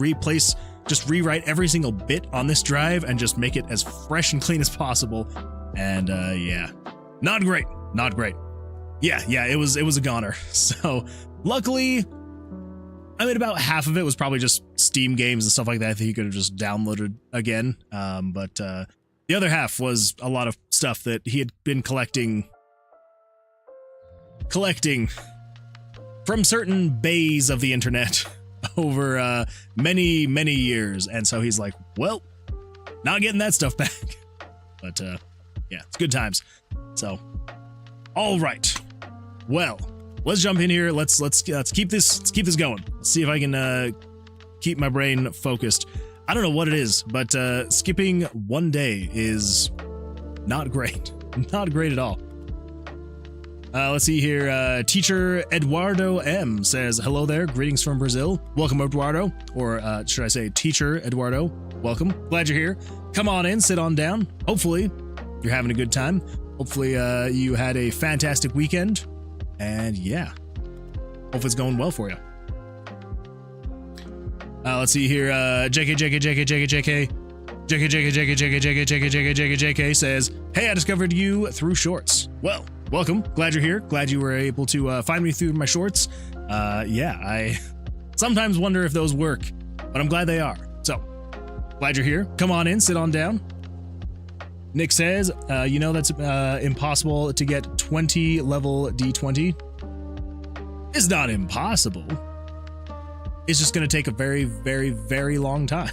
just rewrite every single bit on this drive and just make it as fresh and clean as possible. And yeah, not great. Yeah, it was a goner. So luckily, I mean, about half of it was probably just Steam games and stuff like that he could have just downloaded again. But the other half was a lot of stuff that he had been collecting from certain bays of the internet over many years. And so he's like, well, not getting that stuff back. But yeah, it's good times. So, all right. Well, let's jump in here. Let's keep this going. Let's see if I can keep my brain focused. I don't know what it is, but skipping one day is not great. Not great at all. Let's see here. Teacher Eduardo M says, hello there. Greetings from Brazil. Welcome, Eduardo. Or should I say Teacher Eduardo? Welcome. Glad you're here. Come on in. Sit on down. Hopefully you're having a good time. Hopefully you had a fantastic weekend. And yeah, hope it's going well for you. Let's see here. JK says, hey, I discovered you through shorts. Well, welcome. Glad you're here. Glad you were able to find me through my shorts. Yeah, I sometimes wonder if those work, but I'm glad they are. So, glad you're here. Come on in, sit on down. Nick says, you know that's impossible to get 20 level D20. It's not impossible. It's just going to take a very long time.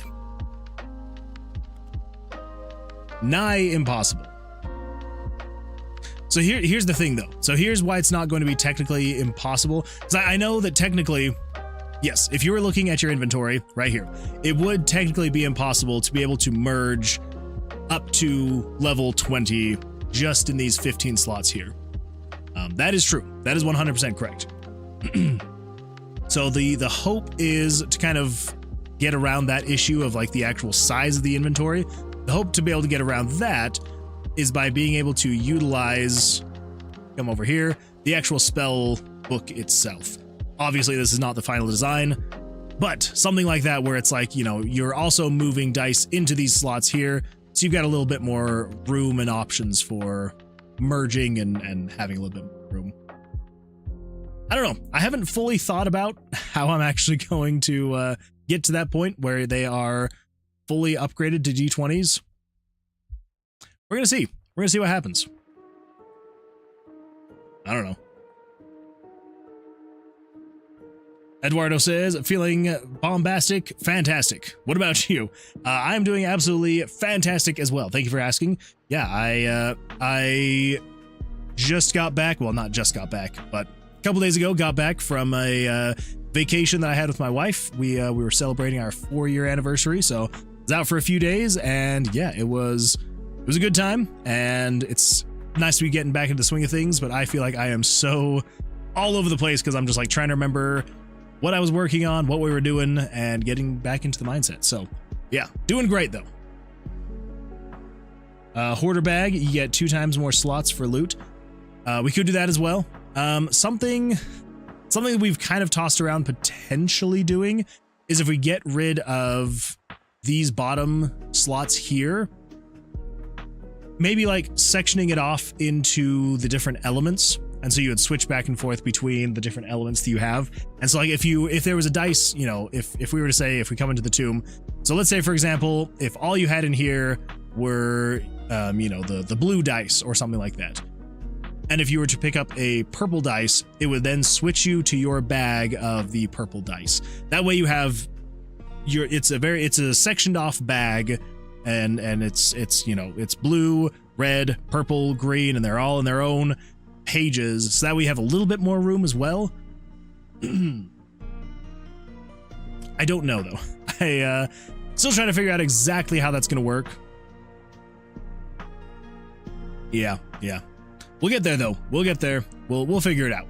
Nigh impossible. So here's the thing, though. So here's why it's not going to be technically impossible. Because I know that technically, yes, if you were looking at your inventory right here, it would technically be impossible to be able to merge up to level 20 just in these 15 slots here. That is true. That is 100% correct. So the hope is to kind of get around that issue of like the actual size of the inventory. The hope to be able to get around that is by being able to utilize, come over here, the actual spell book itself. Obviously, this is not the final design, but something like that where it's like, you know, you're also moving dice into these slots here. So you've got a little bit more room and options for merging and having a little bit more room. I don't know. I haven't fully thought about how I'm actually going to get to that point where they are fully upgraded to D20s. We're going to see. We're going to see what happens. I don't know. Eduardo says, feeling bombastic, fantastic. What about you? I'm doing absolutely fantastic as well. Thank you for asking. Yeah, I just got back. Well, not just got back, but a couple days ago, got back from a vacation that I had with my wife. We were celebrating our 4-year anniversary, so I was out for a few days, and yeah, it was a good time, and it's nice to be getting back into the swing of things, but I feel like I am so all over the place because I'm just like trying to remember what I was working on, what we were doing, and getting back into the mindset. So yeah, doing great though. Hoarder bag, you get 2 times more slots for loot. We could do that as well. Something that we've kind of tossed around potentially doing is if we get rid of these bottom slots here, maybe like sectioning it off into the different elements. And so you would switch back and forth between the different elements that you have. And so like if there was a dice, you know, if we were to say, if we come into the tomb, so let's say, for example, if all you had in here were, you know, the blue dice or something like that. And if you were to pick up a purple dice, it would then switch you to your bag of the purple dice. That way you have it's a sectioned off bag, and it's you know, it's blue, red, purple, green, and they're all in their own pages, so that we have a little bit more room as well. I don't know though. I still trying to figure out exactly how that's gonna work. Yeah. We'll get there though. We'll get there. We'll figure it out.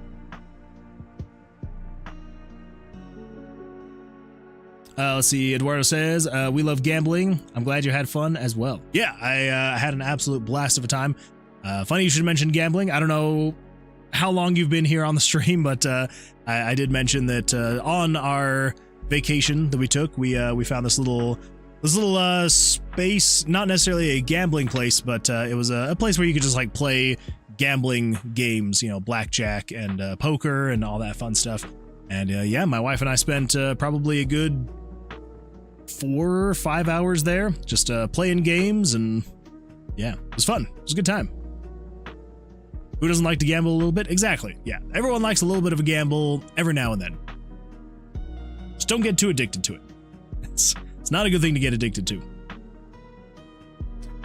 Let's see. Eduardo says, we love gambling. I'm glad you had fun as well. Yeah, I had an absolute blast of a time. Funny you should mention gambling. I don't know how long you've been here on the stream, but I did mention that on our vacation that we took, we found this little space, not necessarily a gambling place, but it was a place where you could just like play gambling games, you know, blackjack and poker and all that fun stuff. And yeah, my wife and I spent probably a good 4 or 5 hours there, just playing games, and yeah, it was fun. It was a good time. Who doesn't like to gamble a little bit? Exactly. Yeah, everyone likes a little bit of a gamble every now and then. Just don't get too addicted to it. It's not a good thing to get addicted to.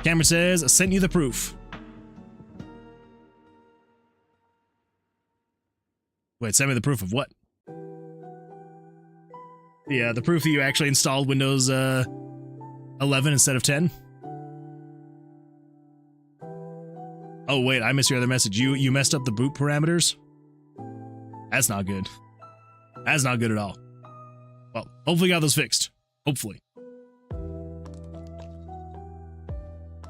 Cameron says, I sent you the proof. Wait, send me the proof of what? Yeah, the proof that you actually installed Windows 11 instead of 10. Oh wait, I missed your other message. You messed up the boot parameters? That's not good. That's not good at all. Well, hopefully got those fixed. Hopefully.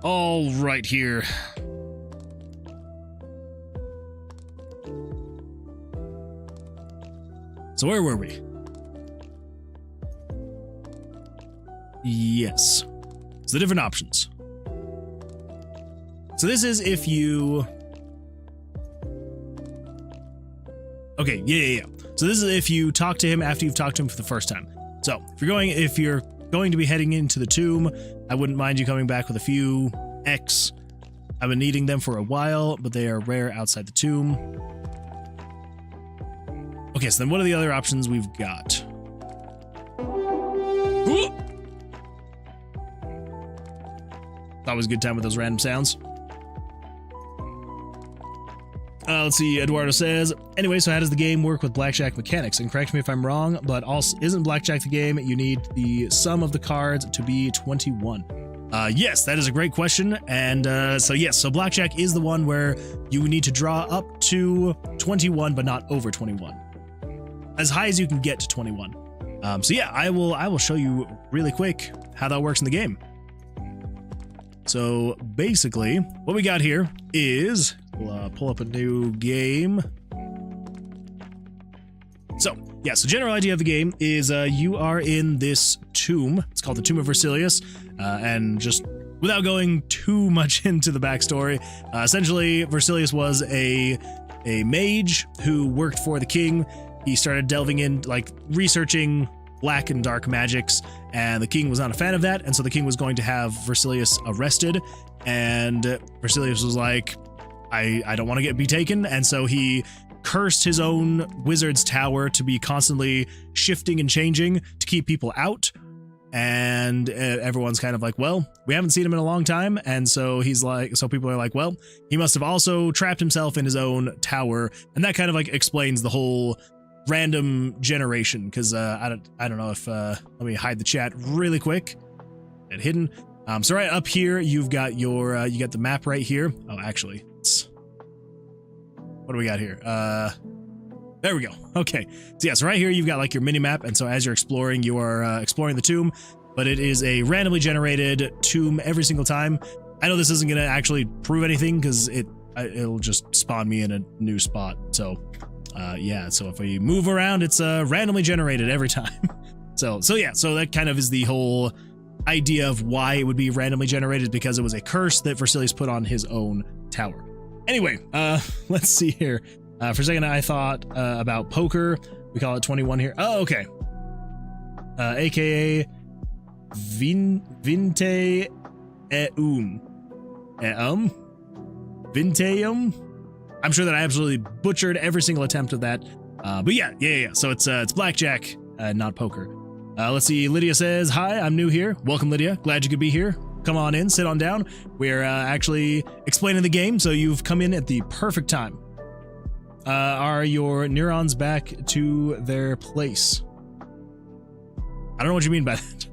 All right here. So where were we? Yes. So the different options. So this is if you... Okay, yeah. So this is if you talk to him after you've talked to him for the first time. So if you're going to be heading into the tomb, I wouldn't mind you coming back with a few X. I've been needing them for a while, but they are rare outside the tomb. Okay, so then what are the other options we've got? Ooh! That was a good time with those random sounds. Let's see, Eduardo says, anyway, so how does the game work with blackjack mechanics? And correct me if I'm wrong, but also, isn't blackjack the game you need the sum of the cards to be 21? Yes, that is a great question. And so yes, so blackjack is the one where you need to draw up to 21, but not over 21. As high as you can get to 21. So yeah, I will show you really quick how that works in the game. So basically, what we got here is, we'll pull up a new game. So yeah, so general idea of the game is you are in this tomb. It's called the Tomb of Vercilias, and just without going too much into the backstory, essentially Vercilias was a mage who worked for the king. He started delving in, like researching black and dark magics, and the king was not a fan of that, and so the king was going to have Vercilias arrested, and Vercilias was like, I don't want to be taken, and so he cursed his own wizard's tower to be constantly shifting and changing to keep people out. And everyone's kind of like, well, we haven't seen him in a long time. And so he's like, so people are like, well, he must have also trapped himself in his own tower. And that kind of like explains the whole random generation. Cause I don't know if, let me hide the chat really quick and hidden. So right up here, you've got your, you got the map right here. Oh, actually, it's, what do we got here? There we go. Okay. So yeah, so right here you've got like your mini map, and so as you're exploring, you are exploring the tomb, but it is a randomly generated tomb every single time. I know this isn't going to actually prove anything because it'll just spawn me in a new spot. So yeah, so if we move around, it's randomly generated every time. So yeah, so that kind of is the whole idea of why it would be randomly generated, because it was a curse that Vercilias put on his own tower. Anyway, let's see here. For a second, I thought about poker. We call it 21 here. Oh, okay. AKA Vinte Vinteum. I'm sure that I absolutely butchered every single attempt of that. But yeah. So it's blackjack, not poker. Let's see. Lydia says, "Hi, I'm new here. Welcome, Lydia. Glad you could be here. Come on in, sit on down. We're actually explaining the game, so you've come in at the perfect time. Are your neurons back to their place?" I don't know what you mean by that.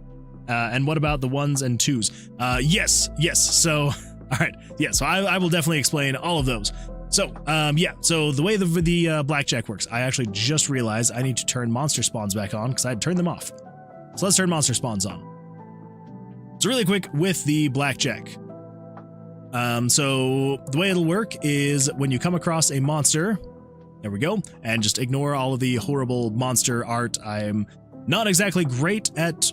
And what about the ones and twos? Yes. So, all right. Yeah, so I will definitely explain all of those. So, yeah, so the way the blackjack works, I actually just realized I need to turn monster spawns back on because I had turned them off. So let's turn monster spawns on. So really quick with the blackjack. So the way it'll work is when you come across a monster, there we go, and just ignore all of the horrible monster art. I'm not exactly great at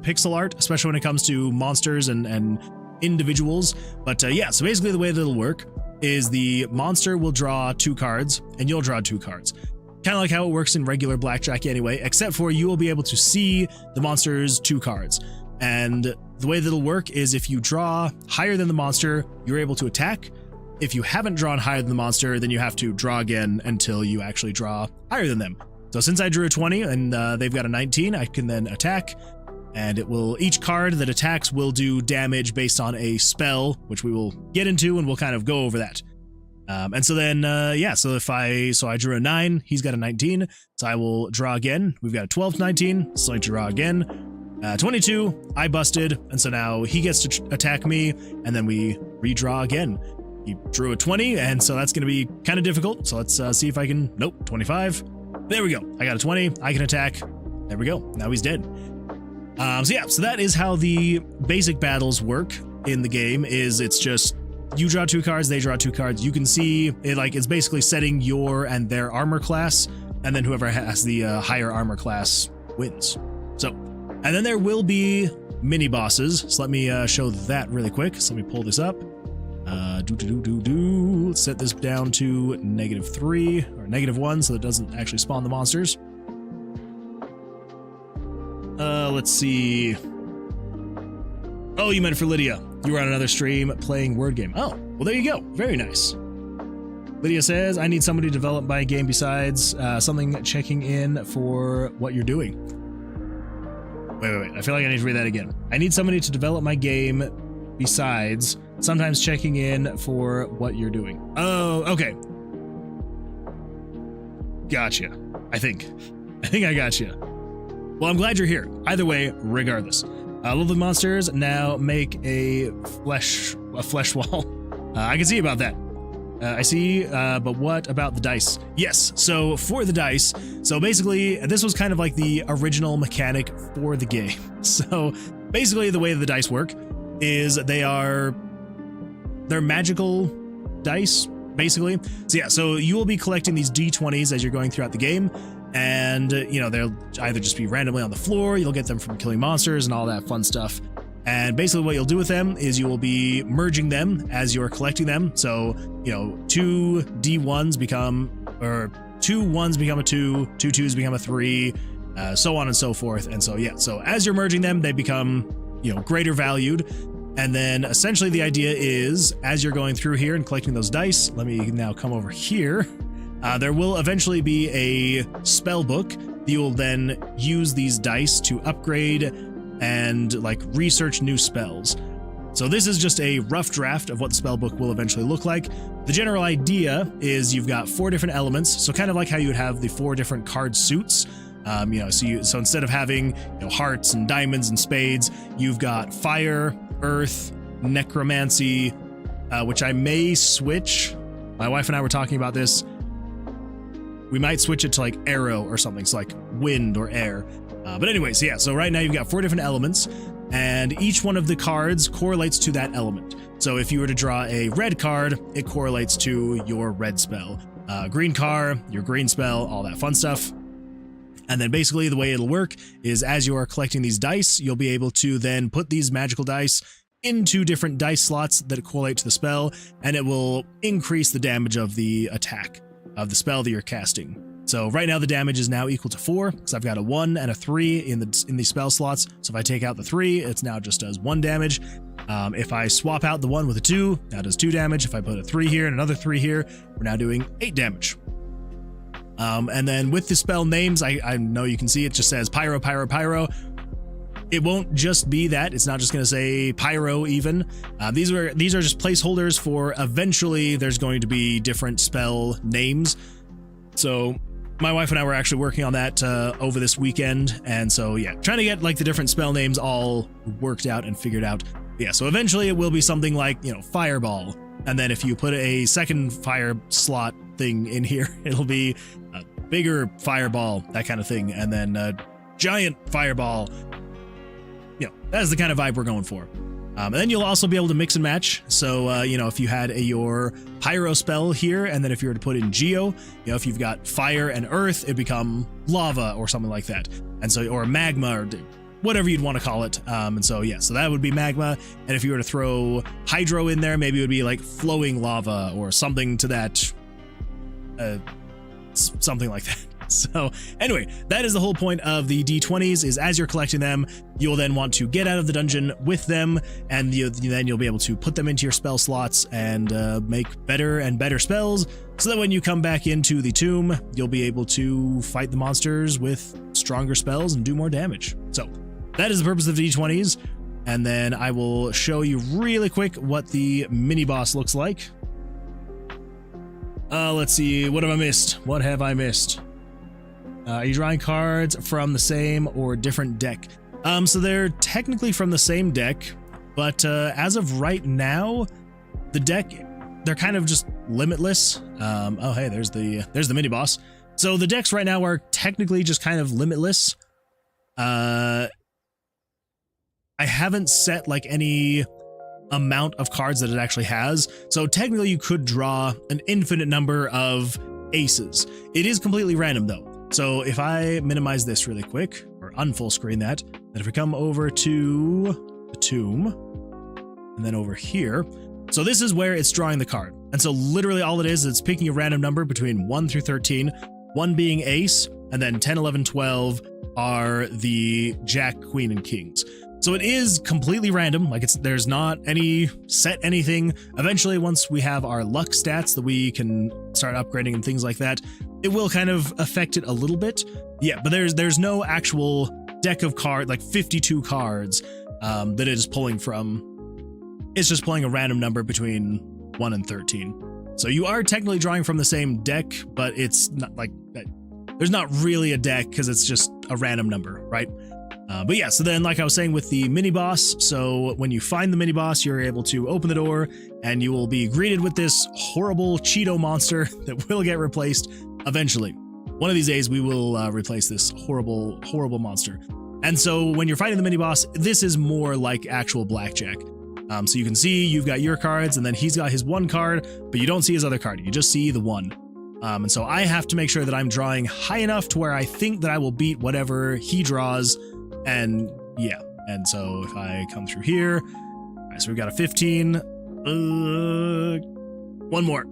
pixel art, especially when it comes to monsters and individuals. But yeah, so basically the way that it'll work is the monster will draw 2 cards and you'll draw 2 cards. Kind of like how it works in regular blackjack anyway, except for you will be able to see the monster's 2 cards. And the way that it'll work is if you draw higher than the monster, you're able to attack. If you haven't drawn higher than the monster, then you have to draw again until you actually draw higher than them. So since I drew a 20 and they've got a 19, I can then attack, and each card that attacks will do damage based on a spell, which we will get into and we'll kind of go over that. And so then, yeah, so I drew a 9, he's got a 19, so I will draw again. We've got a 12 to 19, so I draw again. 22, I busted, and so now he gets to attack me, and then we redraw again. He drew a 20, and so that's going to be kind of difficult. So let's see if I can. Nope, 25. There we go. I got a 20. I can attack. There we go. Now he's dead. So yeah, so that is how the basic battles work in the game. It's just you draw 2 cards, they draw 2 cards. You can see it, like it's basically setting your and their armor class, and then whoever has the higher armor class wins. So, and then there will be mini bosses. So let me show that really quick. So let me pull this up. Let's set this down to -3 or -1 so that it doesn't actually spawn the monsters. Let's see. Oh, you meant for Lydia. You were on another stream playing word game. Oh, well, there you go. Very nice. Lydia says, I need somebody to develop my game besides something checking in for what you're doing. Wait. I feel like I need to read that again. I need somebody to develop my game besides sometimes checking in for what you're doing. Oh, okay. Gotcha. I think I gotcha. Well, I'm glad you're here. Either way, regardless. Lovely monsters now make a flesh wall. I can see about that. I see, but what about the dice? Yes, so for the dice, so basically this was kind of like the original mechanic for the game. So basically the way the dice work is they're magical dice, basically. So yeah, so you will be collecting these D20s as you're going throughout the game. And, you know, they'll either just be randomly on the floor, you'll get them from killing monsters and all that fun stuff. And basically what you'll do with them is you will be merging them as you're collecting them. So, you know, 2 D1s become, or 2 1s become a 2, 2 2s become a 3, so on and so forth. And so, yeah, so as you're merging them, they become, you know, greater valued. And then essentially the idea is as you're going through here and collecting those dice, let me now come over here. There will eventually be a spell book. You will then use these dice to upgrade and like research new spells. So this is just a rough draft of what the spell book will eventually look like. The general idea is you've got 4 different elements. So kind of like how you would have the 4 different card suits. You know, so instead of having, you know, hearts and diamonds and spades, you've got fire, earth, necromancy, which I may switch. My wife and I were talking about this. We might switch it to like arrow or something, so like wind or air. But anyways, yeah, so right now you've got 4 different elements, and each one of the cards correlates to that element. So if you were to draw a red card, it correlates to your red spell. Green card, your green spell, all that fun stuff. And then basically the way it'll work is as you are collecting these dice, you'll be able to then put these magical dice into different dice slots that correlate to the spell, and it will increase the damage of the attack of the spell that you're casting. So right now the damage is now equal to 4, because I've got a 1 and a 3 in the spell slots. So if I take out the 3, it's now just does 1 damage. If I swap out the 1 with a 2, now does 2 damage. If I put a 3 here and another 3 here, we're now doing 8 damage. And then with the spell names, I know you can see it just says Pyro, Pyro, Pyro. It won't just be that. It's not just going to say Pyro even. These are just placeholders for eventually there's going to be different spell names. So my wife and I were actually working on that over this weekend. And so, yeah, trying to get like the different spell names all worked out and figured out. Yeah, so eventually it will be something like, you know, Fireball. And then if you put a second fire slot thing in here, it'll be a bigger Fireball, that kind of thing. And then a giant Fireball. You know, that's the kind of vibe we're going for. And then you'll also be able to mix and match. So, you know, if you had your pyro spell here, and then if you were to put in geo, you know, if you've got fire and earth, it'd become lava or something like that. And so, or magma, or whatever you'd want to call it. And so, yeah, so that would be magma. And if you were to throw hydro in there, maybe it would be like flowing lava or something to that, something like that. So anyway, that is the whole point of the D20s, is as you're collecting them, you'll then want to get out of the dungeon with them, and then you'll be able to put them into your spell slots and make better and better spells, so that when you come back into the tomb, you'll be able to fight the monsters with stronger spells and do more damage. So that is the purpose of the D20s, and then I will show you really quick what the mini boss looks like. Let's see, what have I missed? What have I missed? Are you drawing cards from the same or different deck? So they're technically from the same deck, but as of right now, the deck, they're kind of just limitless. Oh, hey, there's the mini boss. So the decks right now are technically just kind of limitless. I haven't set like any amount of cards that it actually has. So technically you could draw an infinite number of aces. It is completely random though. So if I minimize this really quick, or unfull screen that, then if we come over to the tomb, and then over here, so this is where it's drawing the card. And so literally all it is, it's picking a random number between 1 through 13, 1 being ace, and then 10, 11, 12 are the jack, queen, and kings. So it is completely random, like there's not any set anything. Eventually, once we have our luck stats that we can start upgrading and things like that, it will kind of affect it a little bit. Yeah, but there's no actual deck of cards, like 52 cards that it is pulling from. It's just pulling a random number between 1 and 13. So you are technically drawing from the same deck, but it's not like, there's not really a deck because it's just a random number, right? But yeah, so then like I was saying with the mini boss, so when you find the mini boss, you're able to open the door and you will be greeted with this horrible Cheeto monster that will get replaced eventually. One of these days we will replace this horrible, horrible monster. And so when you're fighting the mini boss, this is more like actual Blackjack. So you can see you've got your cards and then he's got his one card, but you don't see his other card. You just see the one. And so I have to make sure that I'm drawing high enough to where I think that I will beat whatever he draws. And yeah, and so if I come through here, all right, so we've got a 15, one more.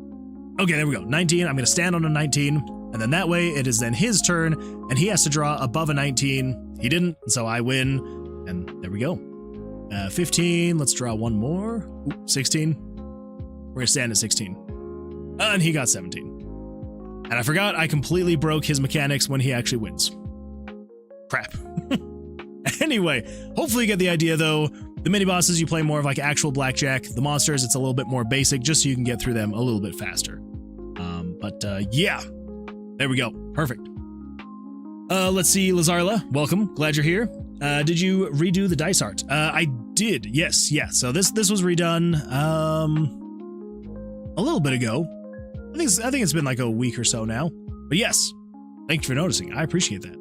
Okay, there we go, 19. I'm going to stand on a 19, and then that way it is then his turn, and he has to draw above a 19. He didn't, so I win, and there we go. 15, let's draw one more. Ooh, 16. We're going to stand at 16. And he got 17. And I forgot I completely broke his mechanics when he actually wins. Crap. Anyway, hopefully you get the idea though. The mini bosses, you play more of like actual Blackjack. The monsters, it's a little bit more basic just so you can get through them a little bit faster. Yeah, there we go. Perfect. Let's see, Lazarla, welcome. Glad you're here. Did you redo the dice art? I did. Yes. Yeah. So this was redone a little bit ago. I think it's been like a week or so now. But yes, thank you for noticing. I appreciate that.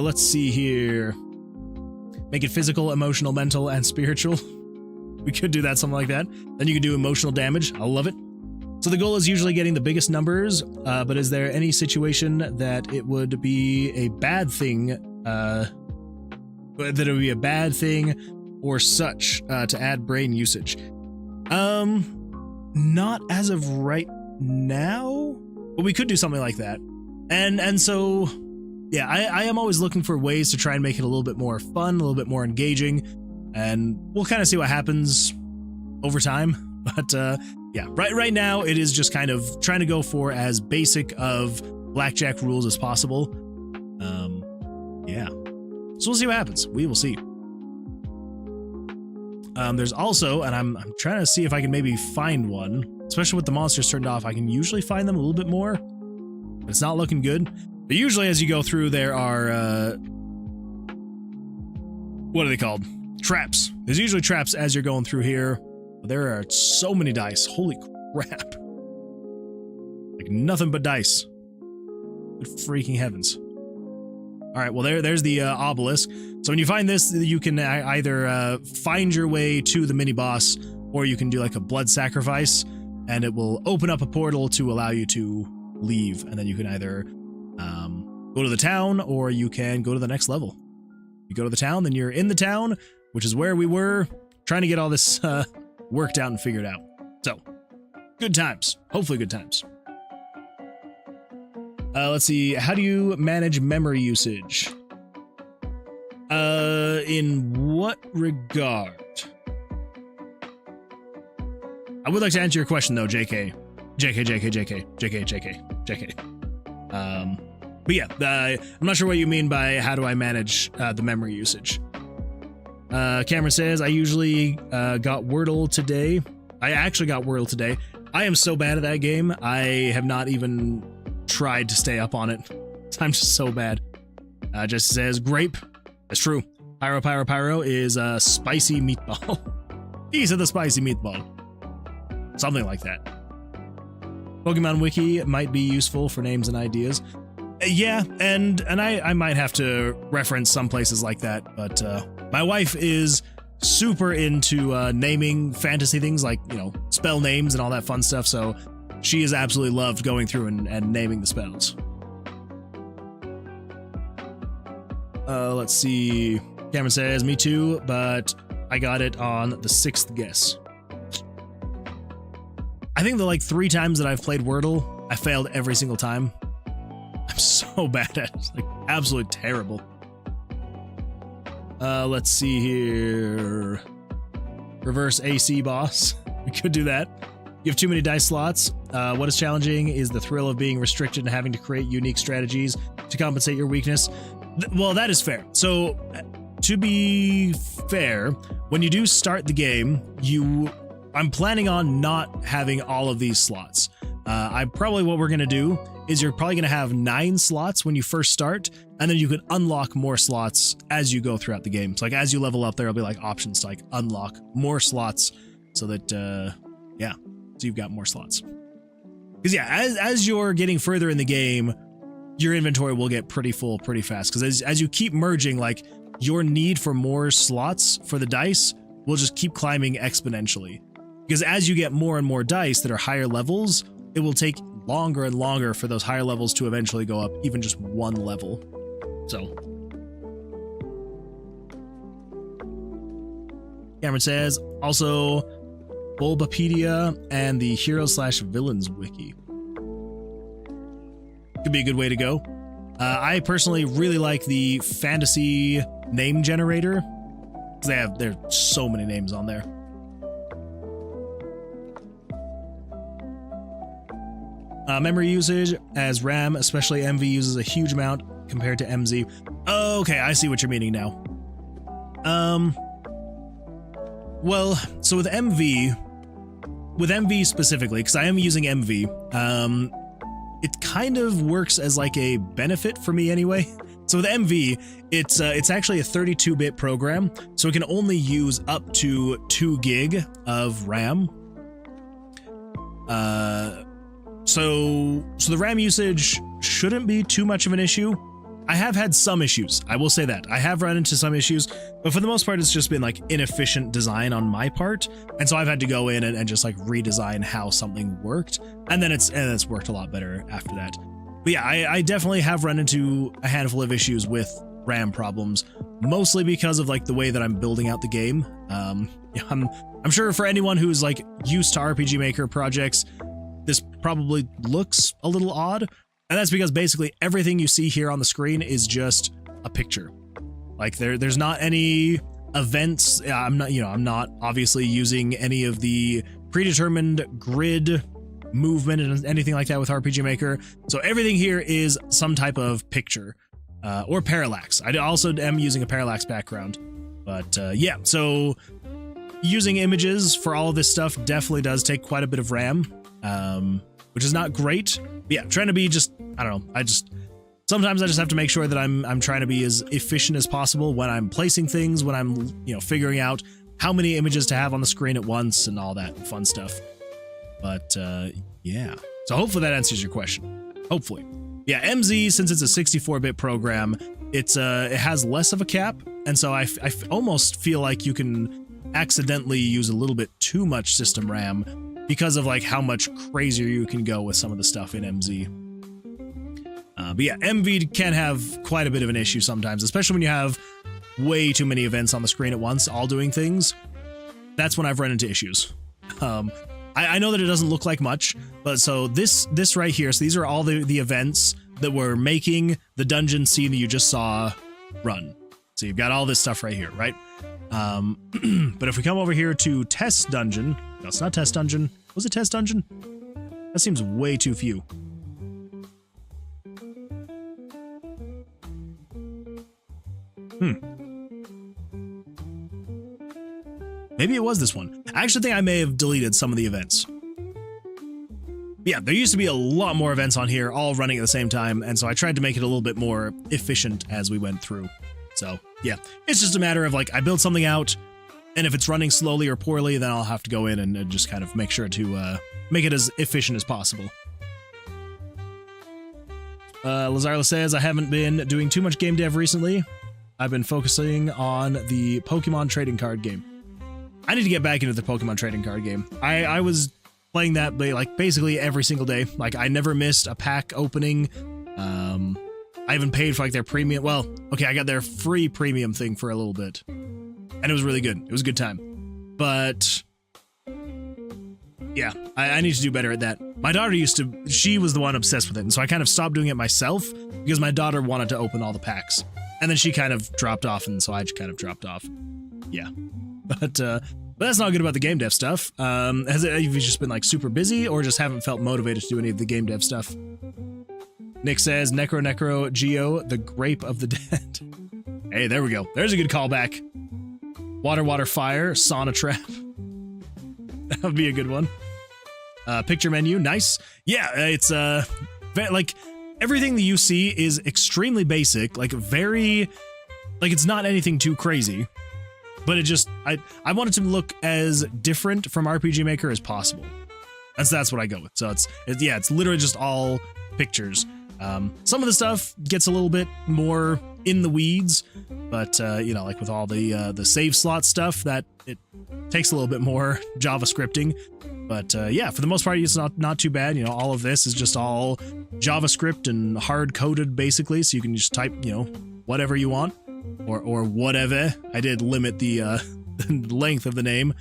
Let's see here. Make it physical, emotional, mental, and spiritual. We could do that, something like that. Then you could do emotional damage. I love it. So the goal is usually getting the biggest numbers, but is there any situation that it would be a bad thing, that it would be a bad thing or such to add brain usage? Not as of right now, but we could do something like that. And so, yeah, I am always looking for ways to try and make it a little bit more fun, a little bit more engaging, and we'll kind of see what happens over time. But yeah, right now it is just kind of trying to go for as basic of Blackjack rules as possible. Yeah, so we'll see what happens. We will see. There's also, and I'm trying to see if I can maybe find one, especially with the monsters turned off. I can usually find them a little bit more, but it's not looking good. But usually as you go through, there are, what are they called? Traps. There's usually traps as you're going through here. There are so many dice. Holy crap. Like nothing but dice. Good freaking heavens. All right, well, there's the obelisk. So when you find this, you can either find your way to the mini-boss, or you can do like a blood sacrifice, and it will open up a portal to allow you to leave. And then you can either go to the town, or you can go to the next level. You go to the town, then you're in the town, which is where we were trying to get all this worked out and figured out. So, good times. Hopefully good times. Let's see. How do you manage memory usage? In what regard? I would like to answer your question though, JK. But yeah, I'm not sure what you mean by how do I manage the memory usage. Cameron says, I usually got Wordle today. I actually got Wordle today. I am so bad at that game. I have not even tried to stay up on it. I'm just so bad. Just says, grape. That's true. Pyro is a spicy meatball. He said the spicy meatball. Something like that. Pokemon Wiki might be useful for names and ideas. Yeah, and I might have to reference some places like that, but my wife is super into naming fantasy things like, you know, spell names and all that fun stuff, so she has absolutely loved going through and naming the spells. Let's see. Cameron says, me too, but I got it on the 6th guess. I think the like 3 times that I've played Wordle, I failed every single time. I'm so bad at it. It's like absolutely terrible. Let's see here. Reverse AC boss. We could do that. You have too many dice slots. What is challenging is the thrill of being restricted and having to create unique strategies to compensate your weakness. Well, that is fair. So, to be fair, when you do start the game, I'm planning on not having all of these slots. What we're going to do is you're probably going to have 9 slots when you first start, and then you can unlock more slots as you go throughout the game. So like as you level up, there'll be like options to like unlock more slots so that, yeah, so you've got more slots. Because yeah, as you're getting further in the game, your inventory will get pretty full pretty fast. Because as you keep merging, like your need for more slots for the dice will just keep climbing exponentially. Because as you get more and more dice that are higher levels, it will take longer and longer for those higher levels to eventually go up even just 1 level. So. Cameron says, also Bulbapedia and the Hero/Villains wiki. Could be a good way to go. I personally really like the fantasy name generator. Because there's so many names on there. Memory usage as RAM, especially MV, uses a huge amount compared to MZ. Okay, I see what you're meaning now. Well, so with MV specifically, because I am using MV, it kind of works as like a benefit for me anyway. So with MV, it's actually a 32-bit program, so it can only use up to 2 gig of RAM. so the RAM usage shouldn't be too much of an issue. I have had some issues, I will say that. I have run into some issues, but for the most part, it's just been like inefficient design on my part. And so I've had to go in and just like redesign how something worked. And then it's worked a lot better after that. But yeah, I definitely have run into a handful of issues with RAM problems, mostly because of like the way that I'm building out the game. I'm sure for anyone who's like used to RPG Maker projects, this probably looks a little odd. And that's because basically everything you see here on the screen is just a picture. Like there's not any events. I'm not obviously using any of the predetermined grid movement and anything like that with RPG Maker. So everything here is some type of picture or parallax. I also am using a parallax background, but yeah, so using images for all of this stuff definitely does take quite a bit of RAM, which is not great. But yeah, trying to be just, I don't know, sometimes I just have to make sure that I'm trying to be as efficient as possible when I'm placing things, when I'm, figuring out how many images to have on the screen at once and all that fun stuff. But yeah, so hopefully that answers your question. Hopefully. Yeah, MZ, since it's a 64-bit program, it has less of a cap, and so I almost feel like you can accidentally use a little bit too much system RAM because of like how much crazier you can go with some of the stuff in MZ. But yeah, MV can have quite a bit of an issue sometimes, especially when you have way too many events on the screen at once, all doing things. That's when I've run into issues. I know that it doesn't look like much, but so this right here, so these are all the events that were making the dungeon scene that you just saw run. So you've got all this stuff right here, right? But if we come over here to test dungeon, no, it's not test dungeon. Was it test dungeon? That seems way too few. Maybe it was this one. I actually think I may have deleted some of the events. Yeah, there used to be a lot more events on here, all running at the same time, and so I tried to make it a little bit more efficient as we went through. So, yeah, it's just a matter of, like, I build something out, and if it's running slowly or poorly, then I'll have to go in and just kind of make sure to make it as efficient as possible. Lazarla says, I haven't been doing too much game dev recently. I've been focusing on the Pokemon trading card game. I need to get back into the Pokemon trading card game. I was playing that like basically every single day. Like I never missed a pack opening. I even paid for like their premium. Well, okay, I got their free premium thing for a little bit, and it was really good. It was a good time. But yeah, I need to do better at that. My daughter she was the one obsessed with it, and so I kind of stopped doing it myself because my daughter wanted to open all the packs, and then she kind of dropped off, and so I just kind of dropped off. Yeah. But that's not good about the game dev stuff. Have you just been like super busy or just haven't felt motivated to do any of the game dev stuff? Nick says, Necro Geo, the grape of the dead. Hey, there we go. There's a good callback. Water, fire, sauna trap. That would be a good one. Picture menu, nice. Yeah, it's like everything that you see is extremely basic, like very, like it's not anything too crazy. But it just, I want it to look as different from RPG Maker as possible. And so that's what I go with. So it's literally just all pictures. Some of the stuff gets a little bit more in the weeds, but like with all the save slot stuff, that it takes a little bit more JavaScripting. But yeah, for the most part, it's not too bad. All of this is just all JavaScript and hard coded basically, so you can just type, whatever you want. Or whatever. I did limit the length of the name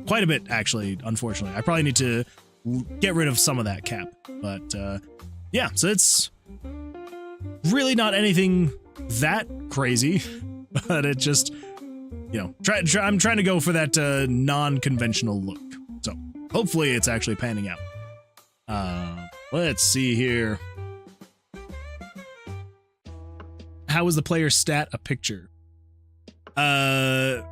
quite a bit, actually, unfortunately. I probably need to get rid of some of that cap. But yeah, so it's really not anything that crazy, but it just, I'm trying to go for that non-conventional look. So hopefully it's actually panning out. Let's see here. How is the player's stat a picture? Are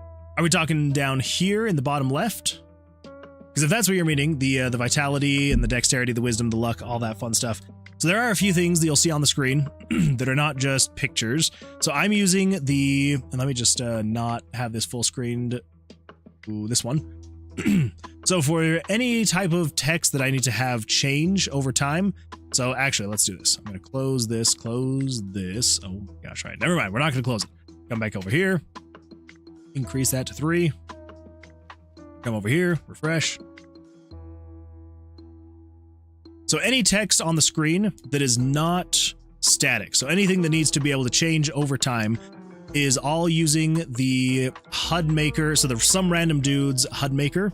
we talking down here in the bottom left? Because if that's what you're meaning, the vitality and the dexterity, the wisdom, the luck, all that fun stuff. So there are a few things that you'll see on the screen that are not just pictures. So I'm using and let me just not have this full screened. Ooh, this one. So for any type of text that I need to have change over time, so actually let's do this. I'm going to close this. Oh gosh, right. Never mind. We're not going to close it. Come back over here. Increase that to 3. Come over here, refresh. So any text on the screen that is not static, so anything that needs to be able to change over time, is all using the HUD maker. So there's some random dude's HUD maker.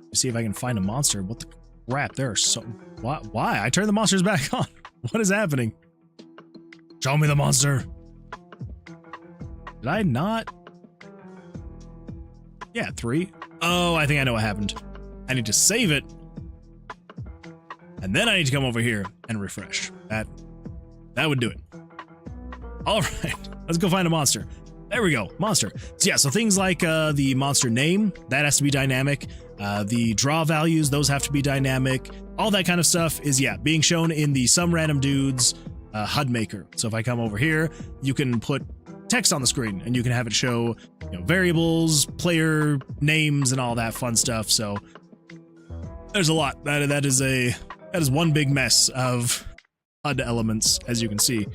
Let's see if I can find a monster. What the crap? There are so... Why? I turned the monsters back on. What is happening? Show me the monster. Did I not? Yeah, 3. Oh, I think I know what happened. I need to save it. And then I need to come over here and refresh. That would do it. All right, let's go find a monster. There we go, monster. So yeah, so things like the monster name, that has to be dynamic. The draw values, those have to be dynamic. All that kind of stuff is, yeah, being shown in the some random dude's HUD maker. So if I come over here, you can put text on the screen and you can have it show, you know, variables, player names, and all that fun stuff. So there's a lot. That is one big mess of HUD elements, as you can see.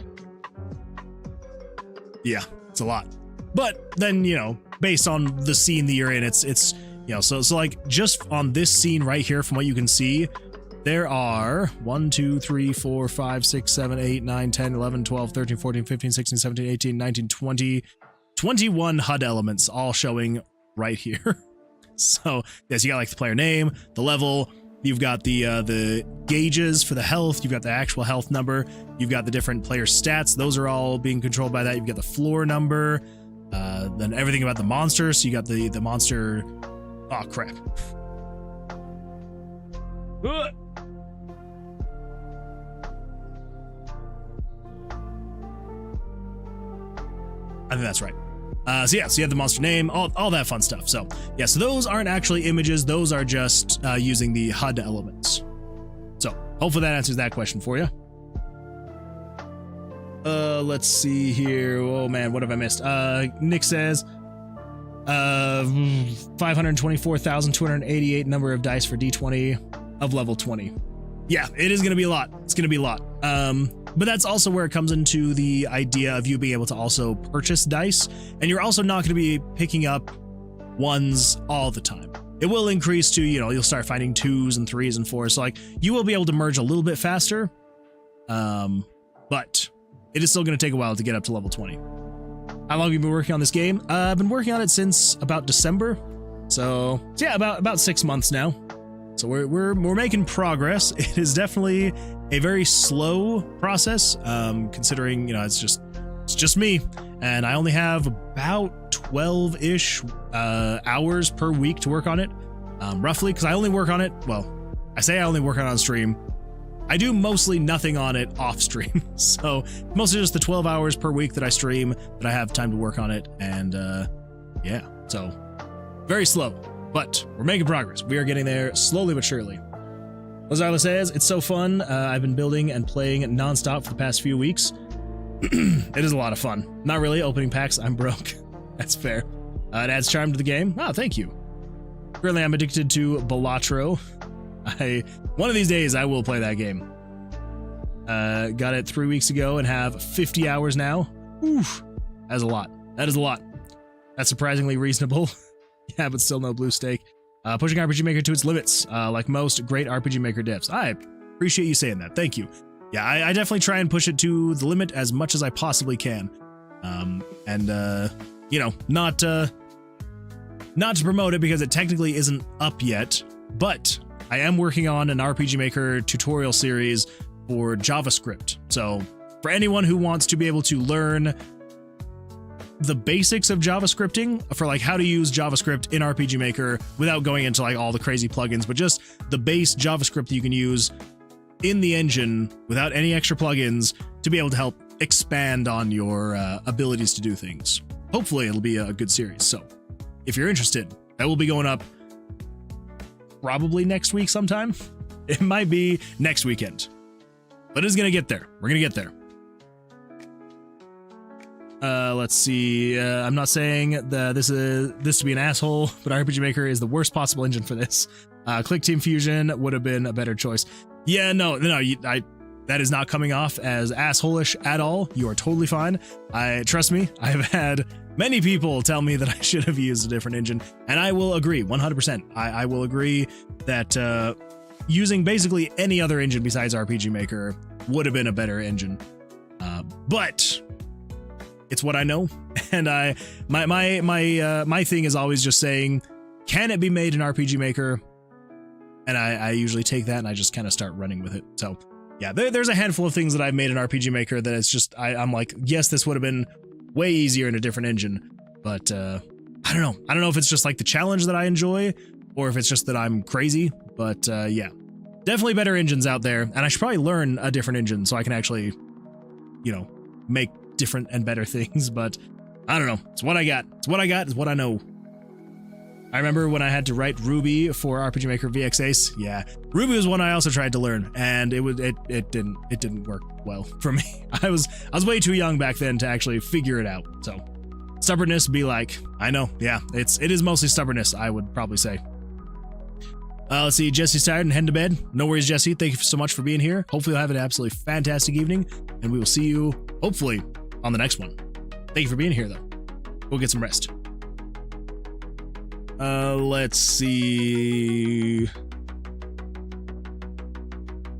Yeah, it's a lot. But then, you know, based on the scene that you're in, it's you know, so like just on this scene right here, from what you can see, there are 1, 2, 3, 4, 5, 6, 7, 8, 9, 10, 11, 12, 13, 14, 15, 16, 17, 18, 19, 20, 21 HUD elements all showing right here. So yes, you got like the player name, the level, you've got the gauges for the health, you've got the actual health number, you've got the different player stats, those are all being controlled by that. You've got the floor number, then everything about the monster, so you got the monster. Oh crap. I think that's right. So yeah, so you have the monster name, all that fun stuff. So yeah, so those aren't actually images, those are just using the HUD elements. So hopefully that answers that question for you. Let's see here. Oh man, what have I missed? Nick says 524,288 number of dice for D20 of level 20. Yeah, it is going to be a lot. It's going to be a lot. But that's also where it comes into the idea of you being able to also purchase dice, and you're also not going to be picking up ones all the time. It will increase to, you know, you'll start finding 2s and 3s and 4s, so like you will be able to merge a little bit faster, but it is still going to take a while to get up to level 20. How long have you been working on this game? I've been working on it since about December, so yeah, about 6 months now. So we're making progress. It is definitely a very slow process, considering, you know, it's just me, and I only have about 12-ish hours per week to work on it, roughly, because I only work on it, well, I say I only work on stream. I do mostly nothing on it off stream, so mostly just the 12 hours per week that I stream that I have time to work on it, and yeah, so very slow. But we're making progress. We are getting there slowly but surely. Lazarla says, it's so fun. I've been building and playing nonstop for the past few weeks. It is a lot of fun. Not really opening packs. I'm broke. That's fair. It adds charm to the game. Oh, thank you. Currently, I'm addicted to Balatro. One of these days, I will play that game. Got it 3 weeks ago and have 50 hours now. Oof. That is a lot. That is a lot. That's surprisingly reasonable. Yeah, but still no blue stake. Pushing RPG Maker to its limits, like most great RPG Maker devs. I appreciate you saying that. Thank you. Yeah, I definitely try and push it to the limit as much as I possibly can. You know, not to promote it because it technically isn't up yet, but I am working on an RPG Maker tutorial series for JavaScript. So for anyone who wants to be able to learn the basics of JavaScripting, for like how to use JavaScript in RPG Maker without going into like all the crazy plugins, but just the base JavaScript that you can use in the engine without any extra plugins to be able to help expand on your abilities to do things. Hopefully it'll be a good series. So if you're interested, that will be going up probably next week sometime. It might be next weekend, but it's going to get there. We're going to get there. Let's see. I'm not saying this to be an asshole, but RPG Maker is the worst possible engine for this. Click Team Fusion would have been a better choice. Yeah, no, that is not coming off as asshole-ish at all. You are totally fine. Trust me, I have had many people tell me that I should have used a different engine, and I will agree 100%. I will agree that using basically any other engine besides RPG Maker would have been a better engine. But it's what I know, and my thing is always just saying, can it be made in RPG Maker? And I usually take that and I just kind of start running with it. So yeah, there's a handful of things that I've made in RPG Maker that it's just I'm like, yes, this would have been way easier in a different engine, but I don't know. I don't know if it's just like the challenge that I enjoy, or if it's just that I'm crazy. But yeah, definitely better engines out there, and I should probably learn a different engine so I can actually, you know, make different and better things. But I don't know. It's what I got. It's what I got. It's what I know. I remember when I had to write Ruby for RPG Maker VX Ace. Yeah, Ruby was one I also tried to learn, and it didn't work well for me. I was way too young back then to actually figure it out. So stubbornness be like, I know, yeah, it is mostly stubbornness, I would probably say. Let's see, Jesse's tired and heading to bed. No worries, Jesse. Thank you so much for being here. Hopefully you'll have an absolutely fantastic evening, and we will see you hopefully on the next one. Thank you for being here, though. Go get some rest. Let's see.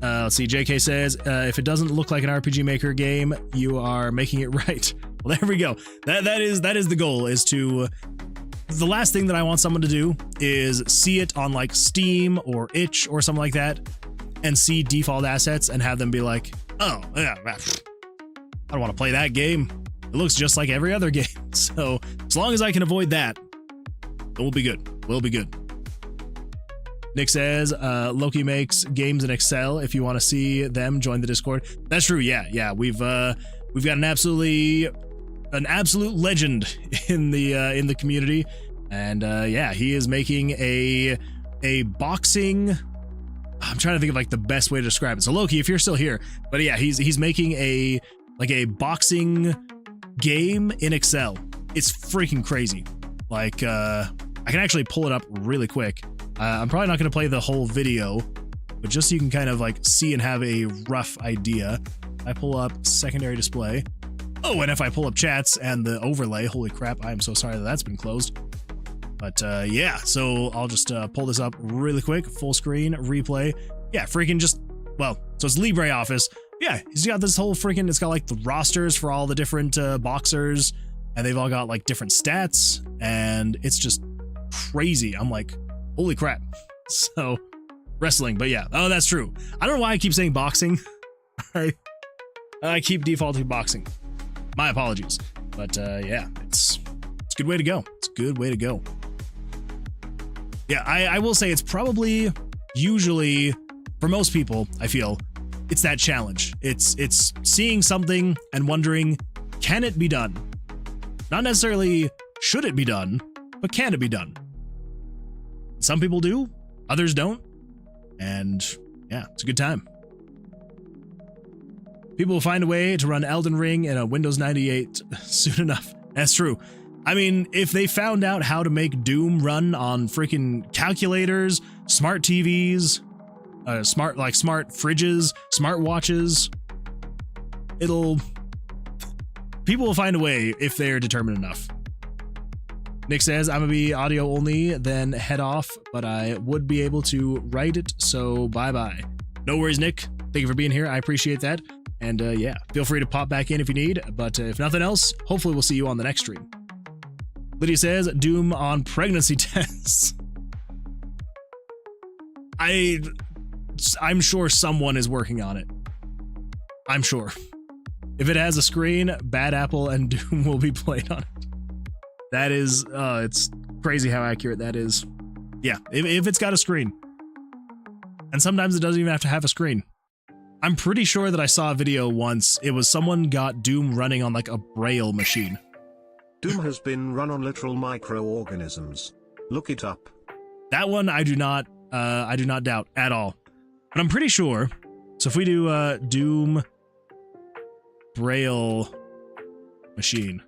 JK says, if it doesn't look like an RPG Maker game, you are making it right. Well, there we go. That is the goal, is to, the last thing that I want someone to do is see it on like Steam or Itch or something like that, and see default assets and have them be like, oh yeah, I don't want to play that game. It looks just like every other game. So as long as I can avoid that, we'll be good. We'll be good. Nick says, Loki makes games in Excel. If you want to see them, join the Discord. That's true. Yeah. We've got an absolute legend in the community, and yeah, he is making a boxing. I'm trying to think of like the best way to describe it. So Loki, if you're still here, but yeah, he's making a boxing game in Excel. It's freaking crazy. Like, I can actually pull it up really quick. I'm probably not going to play the whole video, but just so you can kind of like see and have a rough idea. I pull up secondary display. Oh, and if I pull up chats and the overlay, holy crap, I am so sorry that that's been closed. But yeah, so I'll just pull this up really quick. Full screen, replay. Yeah, freaking just, well, so it's LibreOffice. Yeah, he's got this whole freaking, it's got like the rosters for all the different boxers, and they've all got like different stats, and it's just crazy. I'm like, holy crap. So wrestling, but yeah, oh, that's true. I don't know why I keep saying boxing. I keep defaulting boxing. My apologies. But yeah, it's a good way to go. It's a good way to go. Yeah, I will say it's probably, usually for most people, I feel it's that challenge. It's seeing something and wondering, can it be done? Not necessarily should it be done, but can it be done? Some people do, others don't, and yeah, it's a good time. People will find a way to run Elden Ring in a Windows 98 soon enough. That's true. I mean, if they found out how to make Doom run on freaking calculators, smart TVs, smart fridges, smart watches, people will find a way if they're determined enough. Nick says, I'm gonna be audio only, then head off, but I would be able to write it, so bye-bye. No worries, Nick. Thank you for being here. I appreciate that. And yeah, feel free to pop back in if you need, but if nothing else, hopefully we'll see you on the next stream. Lydia says, Doom on pregnancy tests. I'm sure someone is working on it. I'm sure. If it has a screen, Bad Apple and Doom will be played on it. That is, it's crazy how accurate that is. Yeah, if it's got a screen. And sometimes it doesn't even have to have a screen. I'm pretty sure that I saw a video once. It was someone got Doom running on like a Braille machine. Doom has been run on literal microorganisms. Look it up. That one I do not doubt at all. But I'm pretty sure. So if we do Doom Braille machine.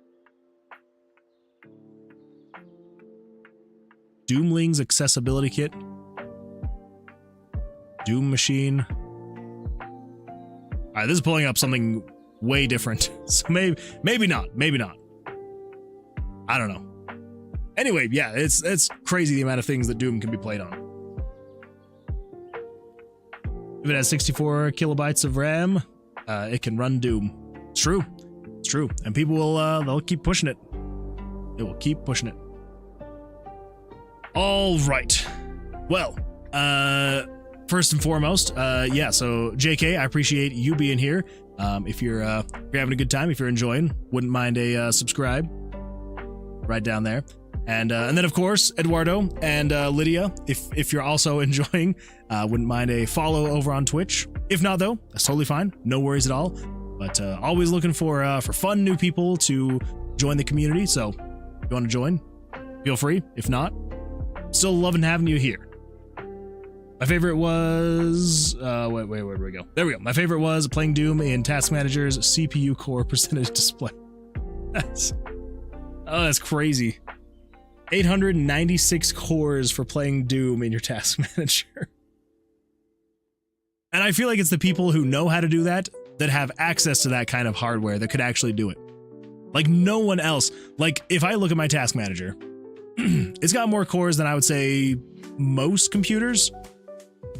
Doomling's accessibility kit. Doom machine. All right, this is pulling up something way different. So maybe not. Maybe not. I don't know. Anyway, yeah, it's crazy the amount of things that Doom can be played on. If it has 64 kilobytes of RAM, it can run Doom. It's true. It's true. And people will, they'll keep pushing it. It will keep pushing it. All right. Well, first and foremost, yeah, so JK, I appreciate you being here. If you're having a good time, if you're enjoying, wouldn't mind a subscribe right down there. And then of course, Eduardo and Lydia, if you're also enjoying, wouldn't mind a follow over on Twitch. If not though, that's totally fine. No worries at all. But always looking for fun new people to join the community. So if you want to join, feel free. If not, still loving having you here. My favorite was wait, where do we go? There we go. My favorite was playing Doom in Task Manager's CPU core percentage display. That's crazy. 896 cores for playing Doom in your Task Manager. And I feel like it's the people who know how to do that have access to that kind of hardware that could actually do it. Like no one else. Like if I look at my Task Manager, it's got more cores than I would say most computers.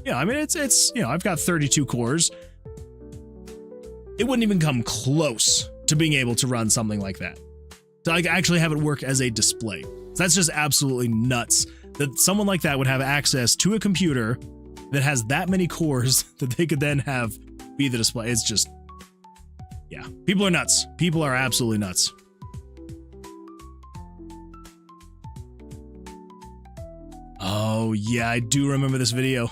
Yeah, I mean it's you know, I've got 32 cores. It wouldn't even come close to being able to run something like that. To like actually have it work as a display. So that's just absolutely nuts that someone like that would have access to a computer that has that many cores that they could then have be the display. It's just, yeah, people are nuts. People are absolutely nuts. Oh yeah, I do remember this video.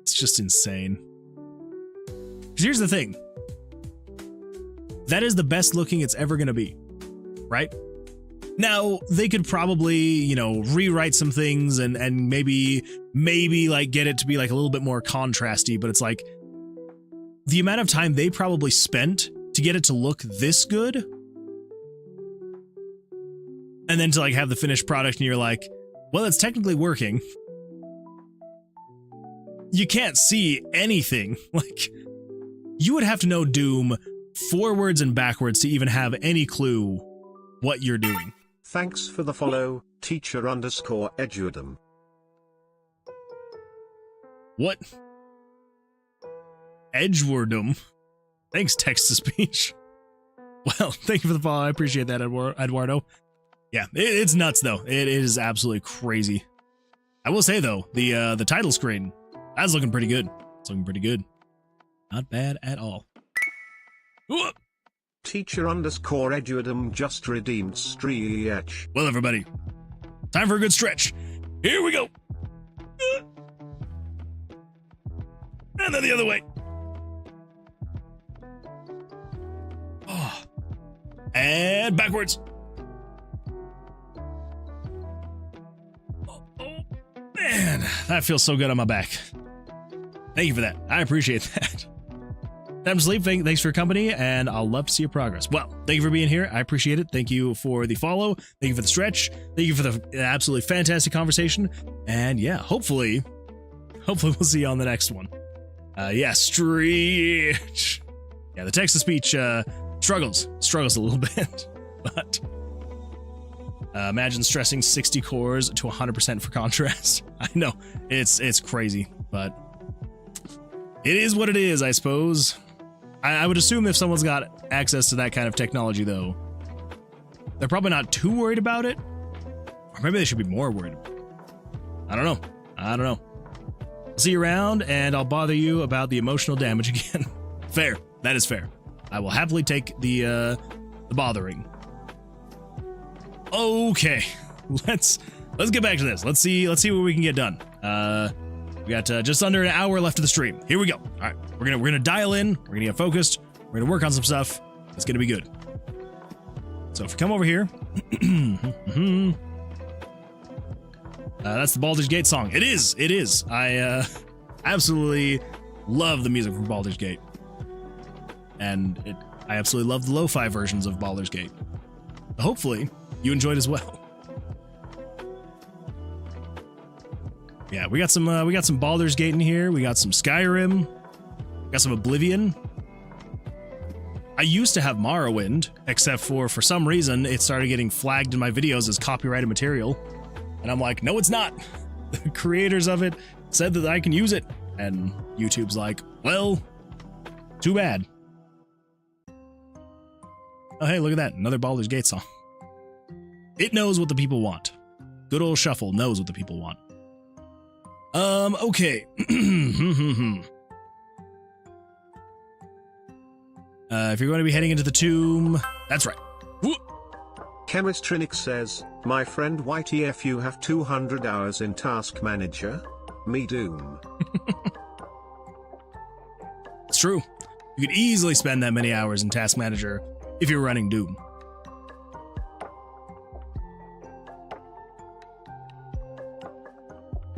Just insane. Because here's the thing. That is the best looking it's ever going to be, right? Now, they could probably, you know, rewrite some things and maybe like get it to be like a little bit more contrasty, but it's like the amount of time they probably spent to get it to look this good and then to like have the finished product and you're like, well, it's technically working. You can't see anything. Like, you would have to know Doom forwards and backwards to even have any clue what you're doing. Thanks for the follow, teacher_Eduardum. What? Edgewortham? Thanks, text-to-speech. Well, thank you for the follow. I appreciate that, Eduardo. Yeah, it's nuts, though. It is absolutely crazy. I will say, though, the title screen, that's looking pretty good. It's looking pretty good. Not bad at all. Ooh. Teacher_Eduardum just redeemed Stretch. Well, everybody, time for a good stretch. Here we go. And then the other way. Oh. And backwards. Oh, man, that feels so good on my back. Thank you for that. I appreciate that. Time to sleep. Thanks for your company, and I'll love to see your progress. Well, thank you for being here. I appreciate it. Thank you for the follow. Thank you for the stretch. Thank you for the absolutely fantastic conversation. And yeah, hopefully we'll see you on the next one. Yeah, stretch. Yeah, the text-to-speech struggles a little bit, but imagine stressing 60 cores to 100% for contrast. I know it's crazy, but it is what it is, I suppose. I would assume if someone's got access to that kind of technology, though, they're probably not too worried about it. Or maybe they should be more worried about it. I don't know. I'll see you around, and I'll bother you about the emotional damage again. Fair. That is fair. I will happily take the bothering. Okay. Let's get back to this. Let's see what we can get done. We got just under an hour left of the stream. Here we go. All right, we're gonna dial in. We're gonna get focused. We're gonna work on some stuff. It's gonna be good. So if we come over here, that's the Baldur's Gate song. It is. I Absolutely love the music from Baldur's Gate. And I absolutely love the lo-fi versions of Baldur's Gate. Hopefully, you enjoyed as well. Yeah, we got some Baldur's Gate in here. We got some Skyrim. Got some Oblivion. I used to have Morrowind, except for some reason, it started getting flagged in my videos as copyrighted material. And I'm like, no, it's not. The creators of it said that I can use it. And YouTube's like, well, too bad. Oh, hey, look at that. Another Baldur's Gate song. It knows what the people want. Good old Shuffle knows what the people want. Okay. If you're going to be heading into the tomb, that's right. Chemist Trinix says, my friend YTF, you have 200 hours in Task Manager? Me doom. It's true. You could easily spend that many hours in Task Manager if you're running Doom.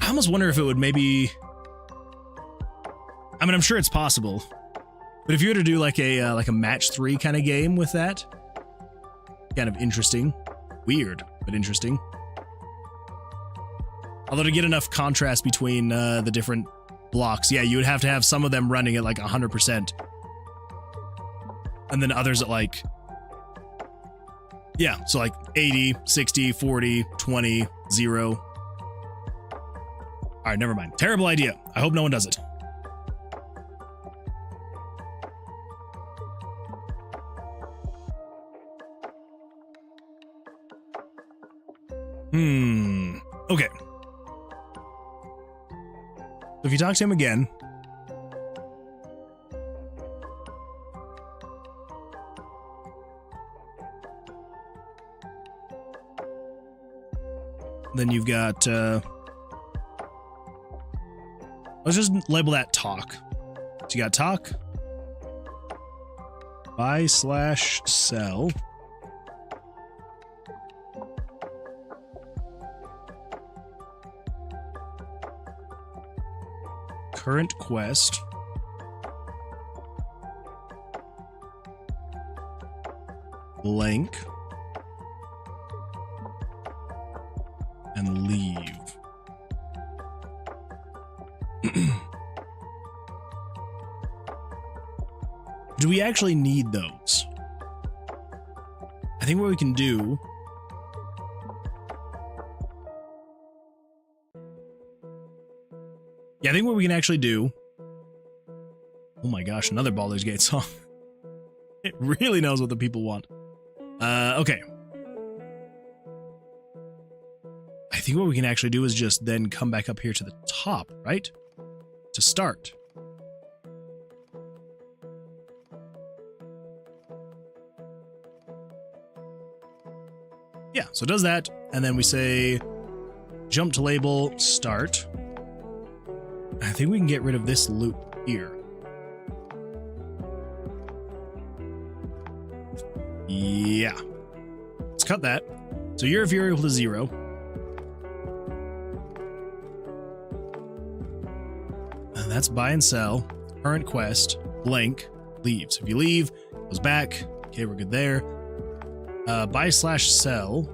I almost wonder if it would maybe... I mean, I'm sure it's possible. But if you were to do like a match 3 kind of game with that, kind of interesting. Weird, but interesting. Although to get enough contrast between the different blocks, yeah, you would have to have some of them running at like 100%. And then others at like, yeah, so like 80, 60, 40, 20, 0. All right, never mind. Terrible idea. I hope no one does it. Okay. So if you talk to him again, then you've got, let's just label that talk. So you got talk, buy/sell. Current quest. Blank. And leave. Do we actually need those? I think what we can do... Yeah, I think what we can actually do... Oh my gosh, another Baldur's Gate song. It really knows what the people want. Okay. I think what we can actually do is just then come back up here to the top, right? To start. Yeah, so it does that, and then we say jump to label, start. I think we can get rid of this loop here. Yeah. Let's cut that. So you're if you're equal to 0. And that's buy and sell. Current quest, blank, leave. So if you leave, it goes back. Okay, we're good there. Buy/sell.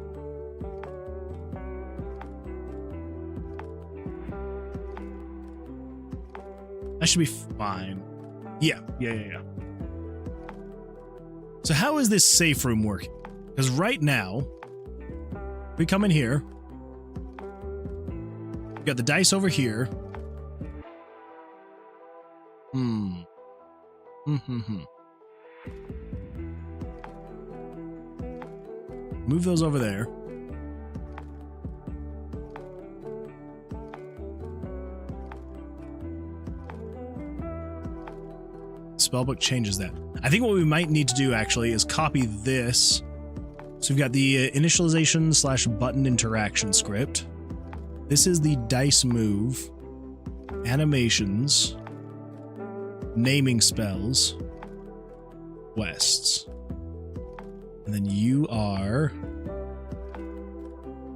That should be fine. Yeah. So how is this safe room working? Because right now, we come in here. We got the dice over here. Move those over there. Spellbook changes that. I think what we might need to do actually is copy this. So we've got the initialization/button interaction script. This is the dice move, animations, naming spells, quests. And then you are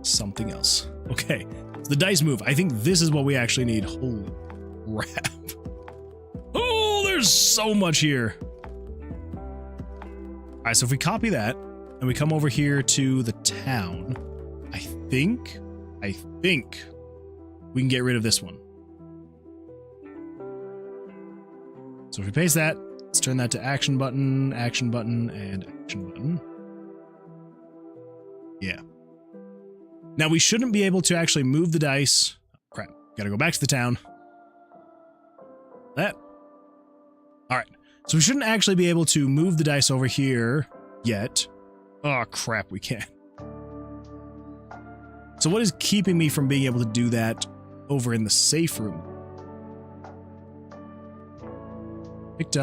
something else. Okay, so the dice move. I think this is what we actually need. Holy crap. Oh, there's so much here. All right, so if we copy that and we come over here to the town, I think we can get rid of this one. So if we paste that, let's turn that to action button, and action button. Yeah. Now we shouldn't be able to actually move the dice. Oh, crap. Gotta go back to the town. That. All right. So we shouldn't actually be able to move the dice over here yet. Oh, crap. We can't. So what is keeping me from being able to do that over in the safe room? Picked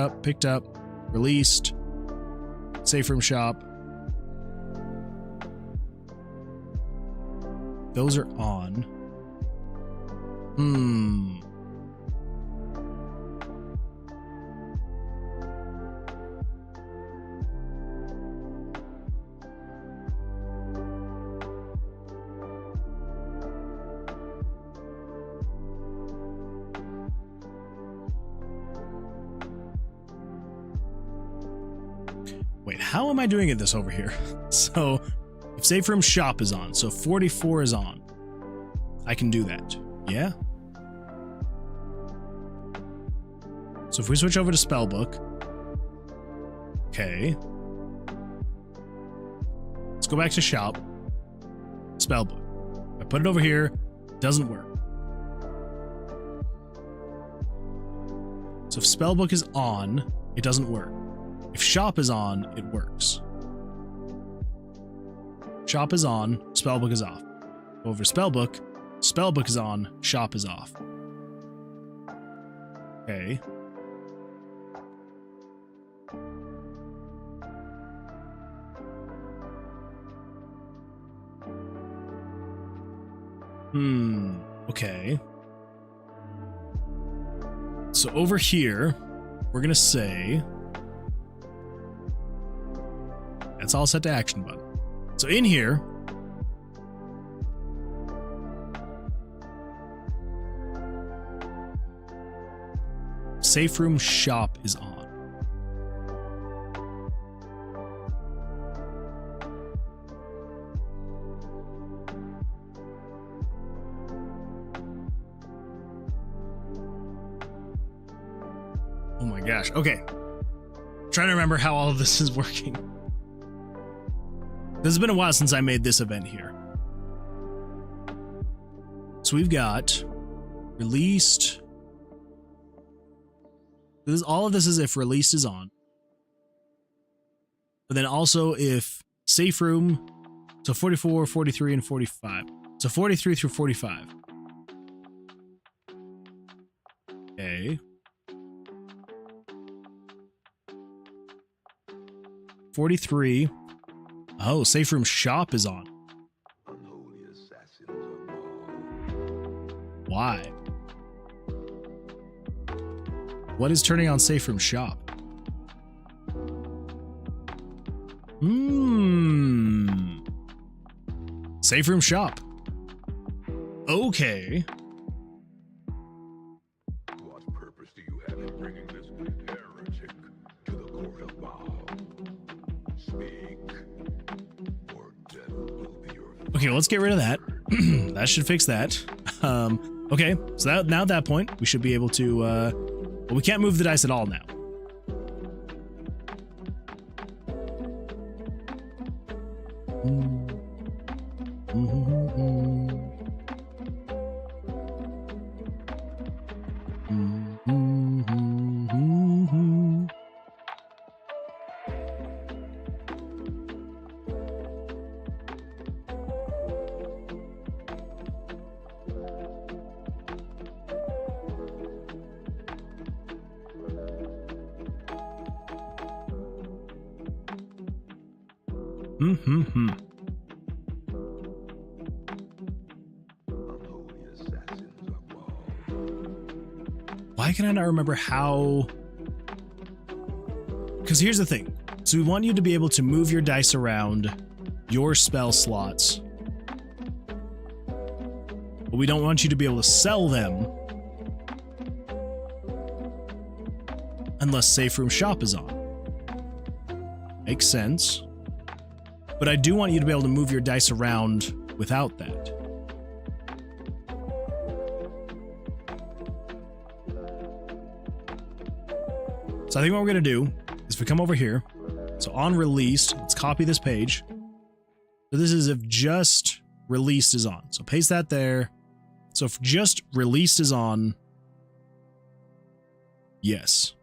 up, released, safe room shop. Those are on. Wait, how am I doing it this over here? So, if safe room shop is on, so 44 is on, I can do that. Yeah? So if we switch over to spellbook, okay. Let's go back to shop, spellbook. I put it over here, doesn't work. So if spellbook is on, it doesn't work. If shop is on, it works. Shop is on, spellbook is off. Over spellbook, spellbook is on, shop is off. Okay. Okay. So over here, we're gonna say that's all set to action button. So in here, safe room shop is on. Oh my gosh. Okay. Trying to remember how all of this is working. This has been a while since I made this event here. So we've got released. All of this is if released is on. But then also if safe room, so 44, 43, and 45. So 43 through 45. Okay. 43. Oh, safe room shop is on. Why? What is turning on safe room shop? Safe room shop. Okay. What purpose do you have in bringing this heretic to the court of Baal? Speak, or death will be your fate. Okay, let's get rid of that. That should fix that. Okay, so now at that point, we should be able to, well, we can't move the dice at all now. Why can I not remember how? Because here's the thing. So we want you to be able to move your dice around your spell slots. But we don't want you to be able to sell them unless safe room shop is on. Makes sense. But I do want you to be able to move your dice around without that. So I think what we're going to do is if we come over here, so on released, let's copy this page. So this is if just released is on. So paste that there. So if just released is on, yes.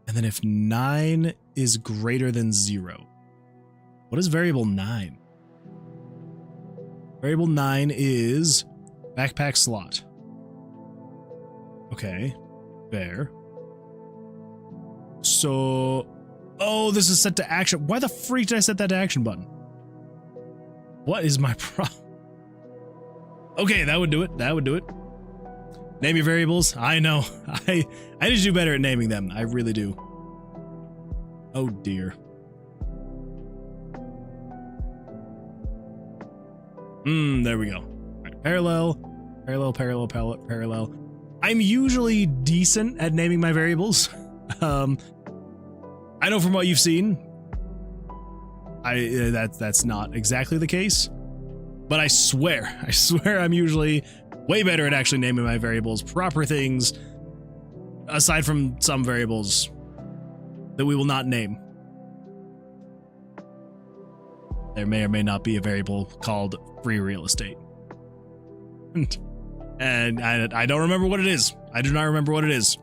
And then if 9 is greater than 0, what is variable 9? Variable 9 is backpack slot. Okay, there. So, oh, this is set to action. Why the freak did I set that to action button? What is my problem? Okay, that would do it. That would do it. Name your variables. I know. I need to do better at naming them. I really do. Oh dear. There we go. All right, parallel. I'm usually decent at naming my variables. I know from what you've seen, that's not exactly the case. But I swear I'm usually way better at actually naming my variables proper things, aside from some variables that we will not name. There may or may not be a variable called free real estate. And I don't remember what it is. I do not remember what it is.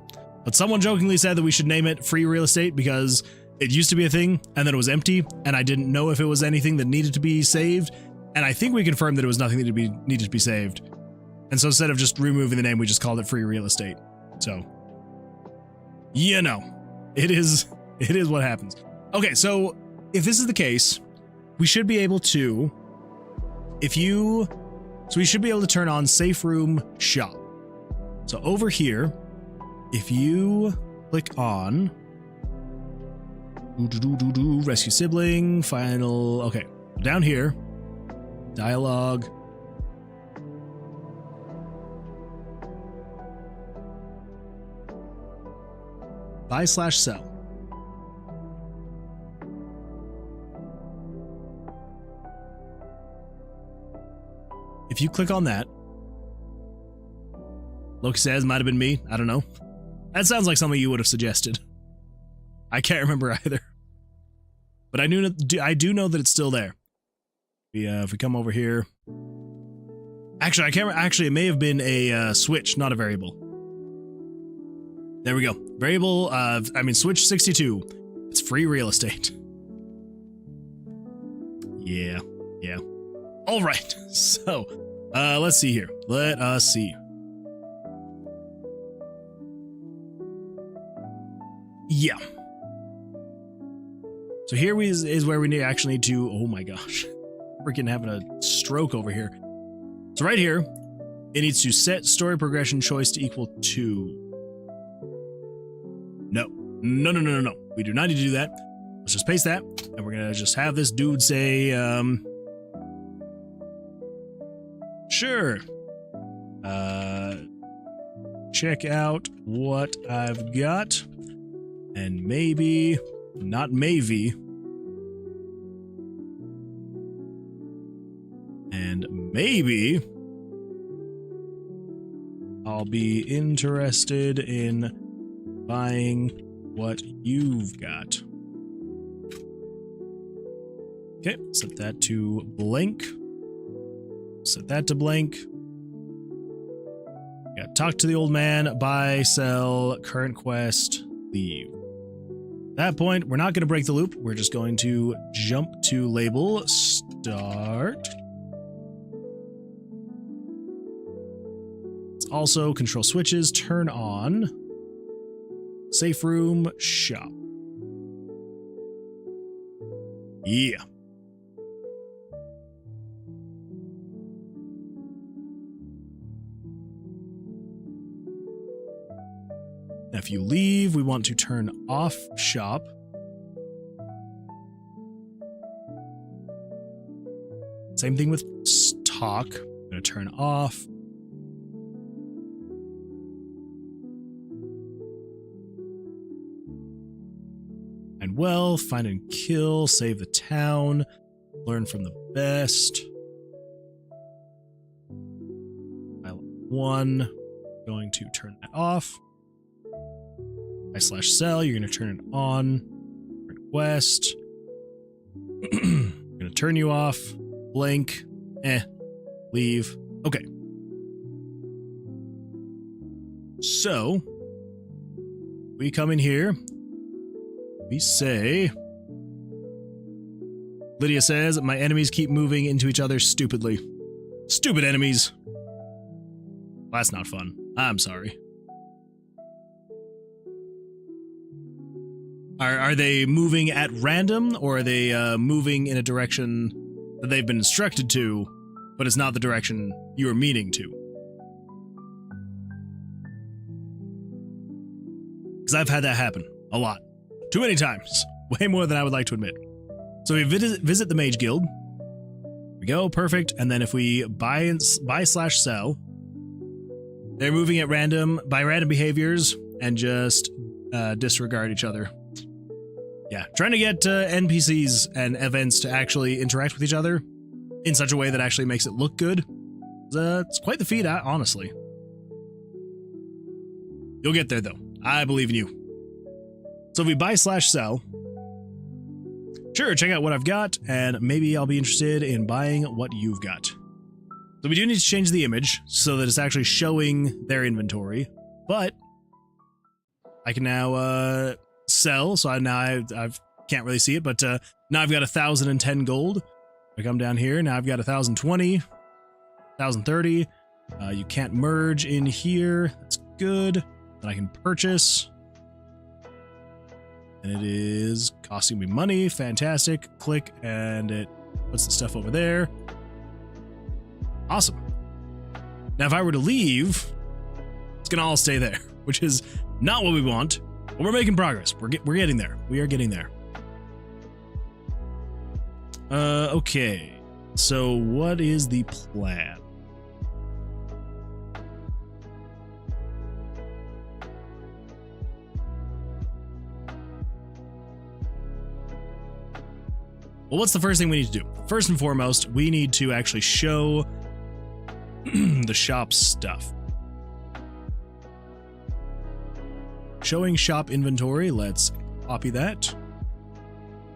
But someone jokingly said that we should name it free real estate because it used to be a thing and then it was empty and I didn't know if it was anything that needed to be saved. And I think we confirmed that it was nothing that needed to be saved. And so instead of just removing the name, we just called it free real estate. So, you know, it is what happens. Okay, so if this is the case, we should be able to, so we should be able to turn on safe room shop. So over here, if you click on rescue sibling, final, okay, down here, dialogue, buy/sell. If you click on that, Loki says might have been me. I don't know. That sounds like something you would have suggested. I can't remember either. But I do know that it's still there. If we come over here. Actually, I can't remember. Actually, it may have been a switch, not a variable. There we go. Variable, switch 62. It's free real estate. Yeah. All right. So, let's see here. Let us see. Yeah. So here is where we actually need to, oh my gosh. Freaking having a stroke over here. So right here, it needs to set story progression choice to equal 2. No. We do not need to do that. Let's just paste that, and we're gonna just have this dude say, sure. Check out what I've got, and maybe, not maybe, and maybe I'll be interested in buying what you've got. Okay, set that to blank. Set that to blank. Got talk to the old man, buy, sell, current quest, leave. At that point, we're not going to break the loop. We're just going to jump to label, start. Let's also control switches, turn on safe room shop. Yeah. Now, if you leave, we want to turn off shop. Same thing with talk. I'm going to turn off. wealth, find and kill, save the town, learn from the best. Pile 1, going to turn that off. /sell, you're going to turn it on. Request. Going to turn you off. Blink. Leave. Okay. So, we come in here. We say... Lydia says, my enemies keep moving into each other stupidly. Stupid enemies. Well, that's not fun. I'm sorry. Are they moving at random, or are they moving in a direction that they've been instructed to, but it's not the direction you are meaning to? Because I've had that happen a lot. Too many times. Way more than I would like to admit. So we visit the Mage Guild. We go, perfect. And then if we buy/sell, they're moving at random, by random behaviors, and just disregard each other. Yeah, trying to get NPCs and events to actually interact with each other in such a way that actually makes it look good. It's quite the feat, honestly. You'll get there, though. I believe in you. So if we buy/sell, sure, check out what I've got, and maybe I'll be interested in buying what you've got. So we do need to change the image so that it's actually showing their inventory, but I can now sell, so I can't really see it, but now I've got 1,010 gold. I come down here, now I've got 1,020, 1,030. You can't merge in here. That's good. Then I can purchase. And it is costing me money. Fantastic. Click, and it puts the stuff over there. Awesome. Now, if I were to leave, it's going to all stay there, which is not what we want. But we're making progress. We're getting there. We are getting there. Okay. So what is the plan? Well, what's the first thing we need to do? First and foremost, we need to actually show the shop stuff. Showing shop inventory. Let's copy that.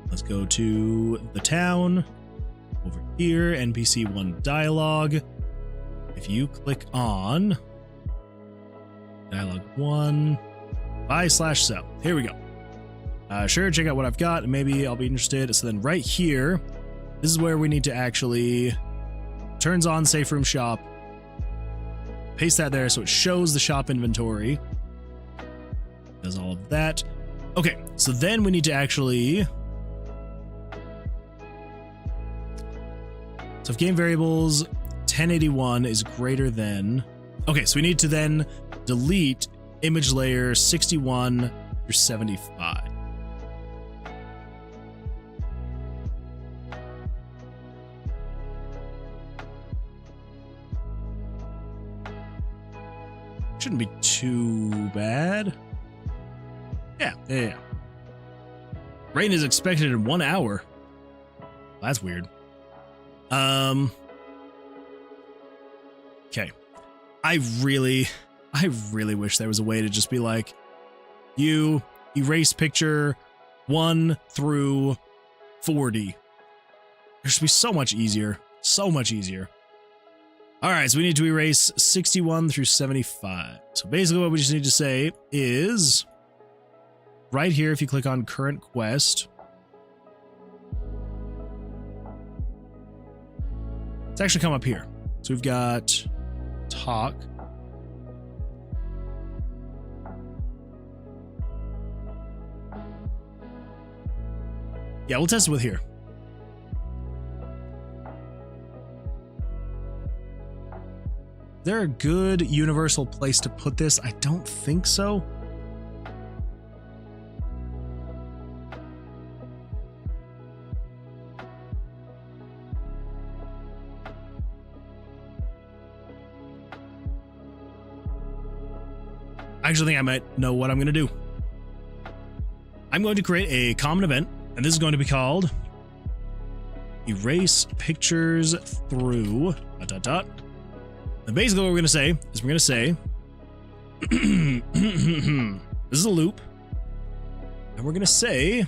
Let's go to the town. Over here, NPC 1 dialogue. If you click on dialogue 1, buy/sell. Here we go. Sure, check out what I've got, and maybe I'll be interested. So then right here, this is where we need to actually turns on safe room shop. Paste that there so it shows the shop inventory. Does all of that. Okay, so then we need to actually... So if game variables 1081 is greater than... Okay, so we need to then delete image layer 61 through 75. Shouldn't be too bad. Yeah. Rain is expected in 1 hour. That's weird. Okay. I really wish there was a way to just be like, you erase picture 1 through 40. It should be so much easier. So much easier. All right, so we need to erase 61 through 75. So basically what we just need to say is right here, if you click on current quest, it's actually come up here. So we've got talk. Yeah, we'll test it with here. Is there a good universal place to put this? I don't think so. I actually think I might know what I'm going to do. I'm going to create a common event, and this is going to be called erase pictures through ... And basically what we're going to say is we're going to say this is a loop, and we're going to say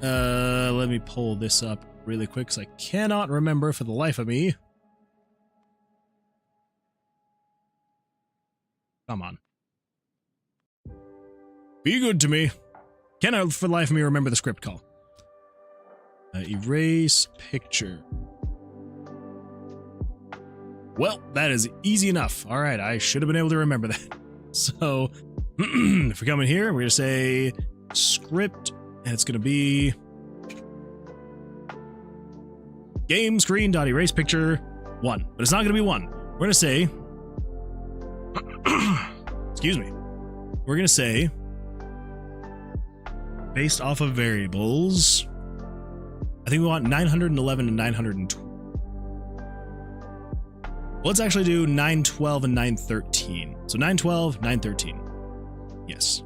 let me pull this up really quick because I cannot remember for the life of me. Come on. Be good to me. Cannot for the life of me remember the script call. Erase picture. Well, that is easy enough. All right, I should have been able to remember that. So, if we come in here, we're going to say script, and it's going to be game screen dot erase picture 1. But it's not going to be 1. We're going to say, excuse me, we're going to say, based off of variables, I think we want 911 and 912. Let's actually do 912 and 913. So 912, 913. Yes.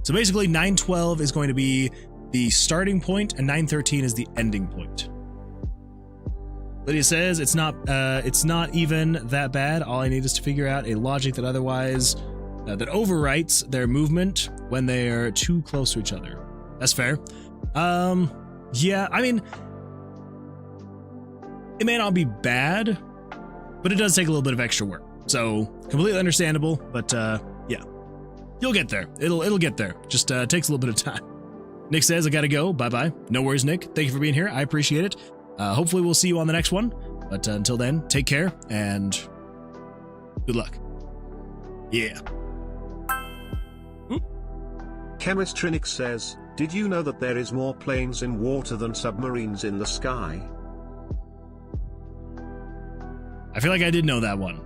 So basically 912 is going to be the starting point and 913 is the ending point. Lydia says it's not even that bad. All I need is to figure out a logic that otherwise that overwrites their movement when they are too close to each other. That's fair. Yeah, I mean, it may not be bad, but it does take a little bit of extra work. So completely understandable, but yeah, you'll get there. It'll get there. Just takes a little bit of time. Nick says I gotta go. Bye-bye. No worries, Nick. Thank you for being here. I appreciate it. Hopefully we'll see you on the next one. But until then, take care and good luck. Yeah. Chemistrinic says, did you know that there is more planes in water than submarines in the sky? I feel like I did know that one.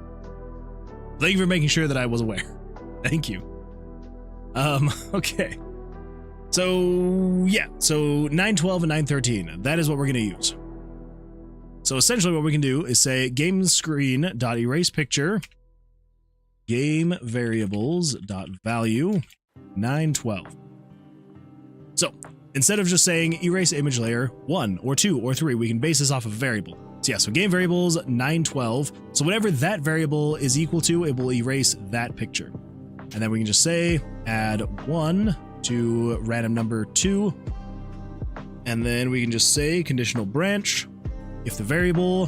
Thank you for making sure that I was aware. Thank you. Okay. So, yeah. So, 912 and 913. That is what we're going to use. So, essentially what we can do is say game screen dot erase picture game variables dot value 912. So, instead of just saying erase image layer 1 or 2 or 3, we can base this off of a variable. So yeah, so game variables 912. So whatever that variable is equal to, it will erase that picture. And then we can just say add 1 to random number 2. And then we can just say conditional branch. If the variable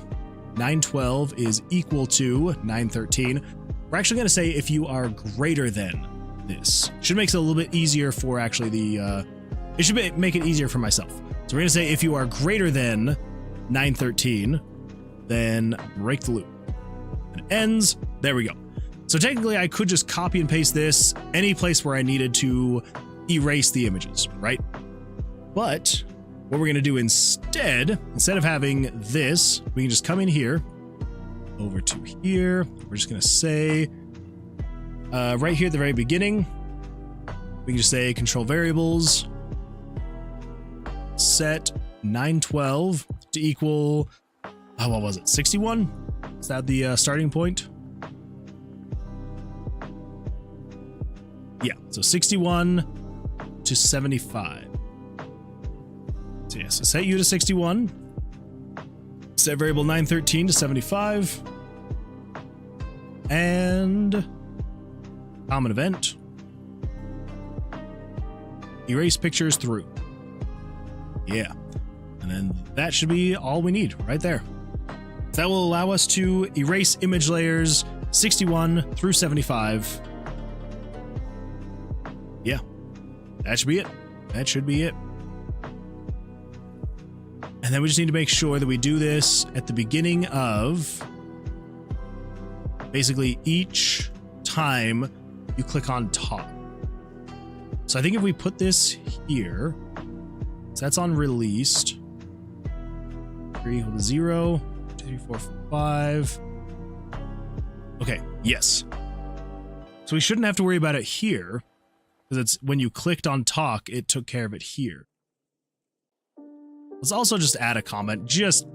912 is equal to 913, we're actually going to say if you are greater than this. Should make it a little bit easier for actually the, it should make it easier for myself. So we're going to say if you are greater than 913, then break the loop. It ends. There we go. So technically I could just copy and paste this any place where I needed to erase the images, right? But what we're going to do instead of having this, we can just come in here, over to here. We're just going to say, right here at the very beginning, we can just say control variables, set 912 to equal, what was it, 61? Is that the starting point? Yeah, so 61 to 75. So yeah, so set U to 61, set variable 913 to 75, and common event, erase pictures through. Yeah. And then that should be all we need right there. That will allow us to erase image layers 61 through 75. Yeah, that should be it. That should be it. And then we just need to make sure that we do this at the beginning of basically each time you click on top. So I think if we put this here, so that's on released. 3 equal to 0, 2, 3, 4, 5. Okay, yes. So we shouldn't have to worry about it here, because it's when you clicked on talk, it took care of it here. Let's also just add a comment. Just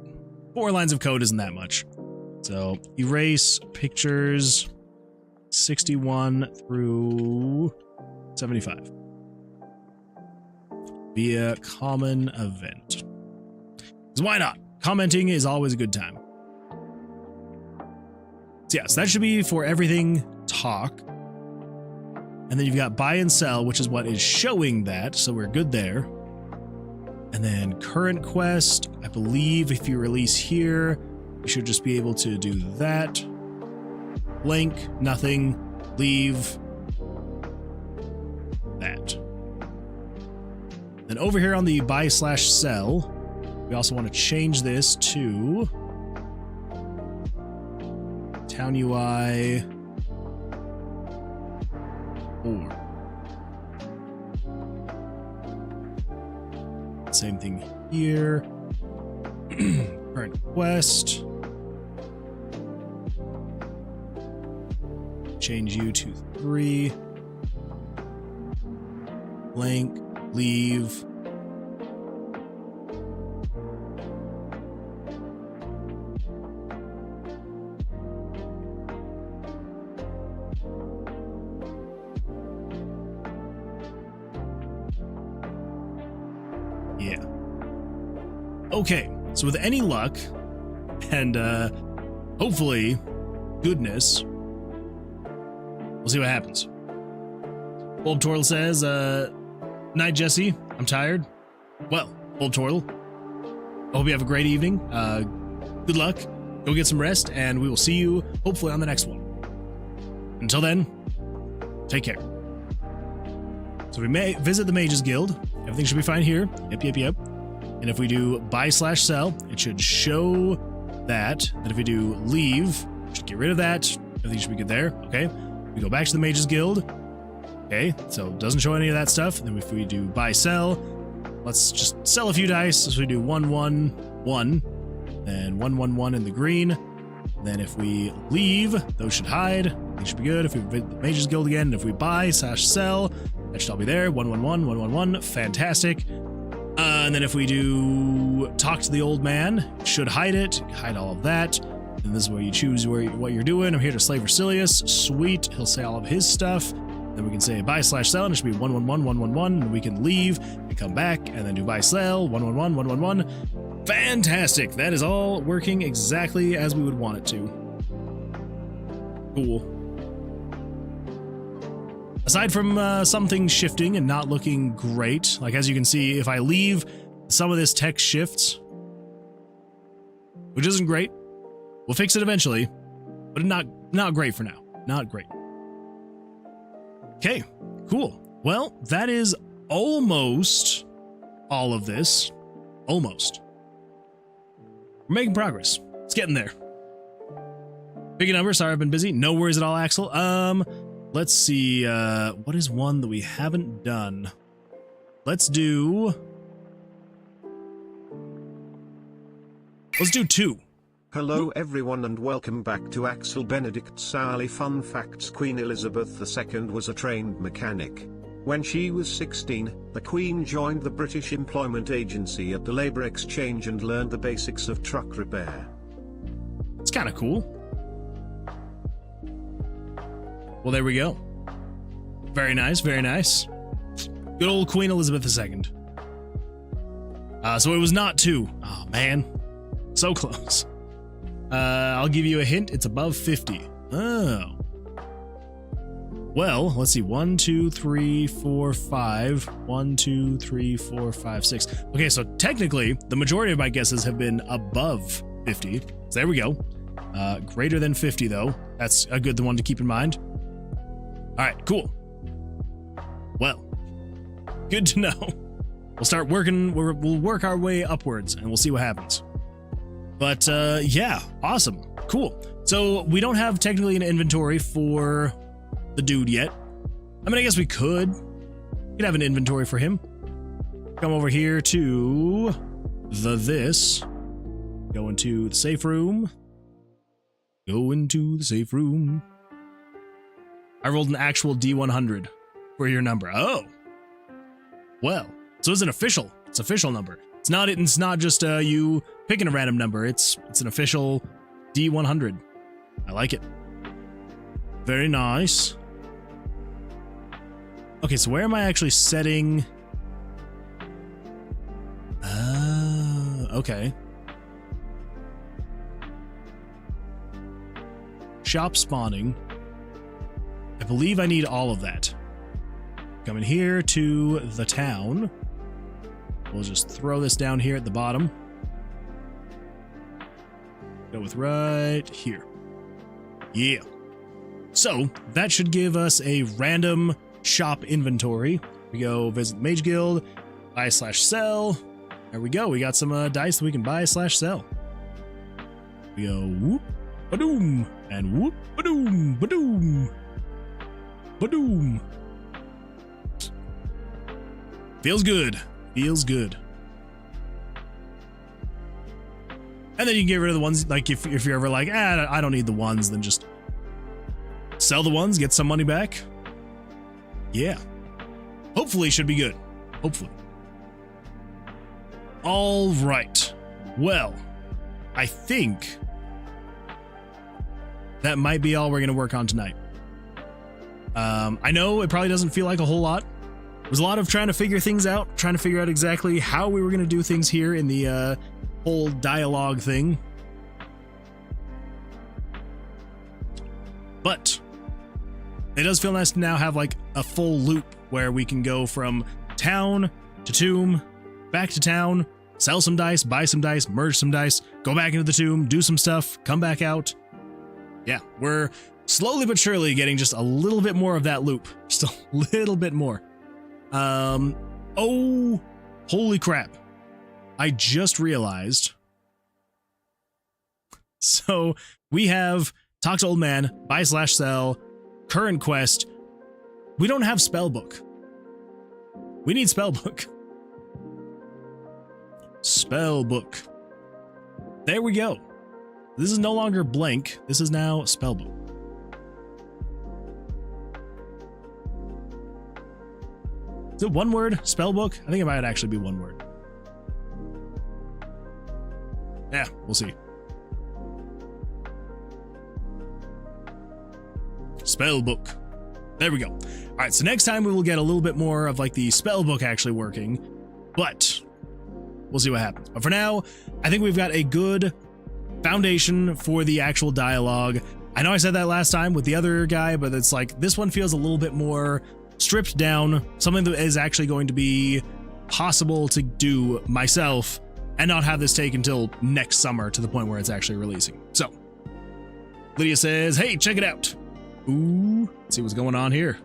4 lines of code isn't that much. So erase pictures 61 through 75. via common event. 'Cause why not? Commenting is always a good time. So yeah, so that should be for everything talk. And then you've got buy and sell, which is what is showing that, so we're good there. And then current quest, I believe if you release here, you should just be able to do that. Blank, nothing, leave, that. Then over here on the buy/sell, we also want to change this to town UI 4. Same thing here. Current quest. Change you to 3. Blank, leave. Yeah. Okay, so with any luck, and hopefully goodness, we'll see what happens. Bulb Tortle says, night, Jesse. I'm tired. Well, Bulb Tortle, I hope you have a great evening. Good luck. Go get some rest, and we will see you hopefully on the next one. Until then, take care. So we may visit the Mages Guild. Everything should be fine here. Yep. And if we do buy/sell, it should show that. And if we do leave, should get rid of that. Everything should be good there. Okay. We go back to the Mages Guild. Okay. So it doesn't show any of that stuff. And then if we do buy/sell, let's just sell a few dice. So we do 1, 1, 1, and 1, 1, 1 in the green. And then if we leave, those should hide. They should be good. If we visit the Mages Guild again, if we buy/sell, that should all be there. 1, 1, 1, 1, 1, 1. Fantastic. And then if we do talk to the old man, it should hide it. Hide all of that. And this is where you choose what you're doing. I'm here to slay Vercilias. Sweet. He'll say all of his stuff. Then we can say buy/sell, and it should be 1, 1, 1, 1, 1, 1. And we can leave and come back and then do buy/sell. 1, 1, 1, 1, 1, 1. Fantastic. That is all working exactly as we would want it to. Cool. Aside from some things shifting and not looking great, like as you can see, if I leave, some of this text shifts, which isn't great. We'll fix it eventually, but not great for now. Not great. Okay, cool. Well, that is almost all of this. Almost. We're making progress. It's getting there. Big number. Sorry, I've been busy. No worries at all, Axel. Let's see, what is one that we haven't done? Let's do 2. Hello everyone and welcome back to Axel Benedict's Hourly Fun Facts. Queen Elizabeth II was a trained mechanic. When she was 16, the Queen joined the British Employment Agency at the Labour Exchange and learned the basics of truck repair. It's kind of cool. Well, there we go. Very nice, very nice. Good old Queen Elizabeth II. So it was not 2. Oh, man. So close. I'll give you a hint. It's above 50. Oh. Well, let's see. 1, 2, 3, 4, 5. 1, 2, 3, 4, 5, 6. Okay, so technically, the majority of my guesses have been above 50. So there we go. Greater than 50, though. That's a good one to keep in mind. All right, cool. Well, good to know. We'll start working. We'll work our way upwards, and we'll see what happens. But yeah, awesome, cool. So we don't have technically an inventory for the dude yet. I mean, I guess we could. We'd have an inventory for him. Come over here to this. Go into the safe room. Go into the safe room. I rolled an actual D100 for your number. Oh, well, so it's an official. It's official number. It's not just you picking a random number. It's an official D100. I like it. Very nice. Okay, so where am I actually setting Okay. Shop spawning. I believe I need all of that. Coming here to the town. We'll just throw this down here at the bottom. Go with right here. Yeah. So that should give us a random shop inventory. We go visit the Mage Guild, buy/sell. There we go. We got some dice that we can buy/sell. We go whoop, ba-doom, and whoop, ba-doom, ba-doom, ba-doom. Feels good. Feels good. And then you can get rid of the ones, like if you're ever like, I don't need the ones, then just sell the ones, get some money back. Yeah. Hopefully should be good. Hopefully. All right. Well, I think that might be all we're going to work on tonight. I know it probably doesn't feel like a whole lot. There was a lot of trying to figure things out, trying to figure out exactly how we were going to do things here in the whole dialogue thing. But it does feel nice to now have like a full loop where we can go from town to tomb, back to town, sell some dice, buy some dice, merge some dice, go back into the tomb, do some stuff, come back out. Yeah, we're slowly but surely getting just a little bit more of that loop. Just a little bit more. Oh, holy crap. I just realized. So we have talk to old man, buy/sell, current quest. We don't have spellbook. We need spellbook. Spellbook. There we go. This is no longer blank. This is now spellbook. Is it one word? Spellbook? I think it might actually be one word. Yeah, we'll see. Spellbook. There we go. All right, so next time we will get a little bit more of like the spellbook actually working, but we'll see what happens. But for now, I think we've got a good foundation for the actual dialogue. I know I said that last time with the other guy, but it's like this one feels a little bit more stripped down, something that is actually going to be possible to do myself and not have this take until next summer to the point where it's actually releasing. So Lydia says, hey, check it out. Ooh, let's see what's going on here.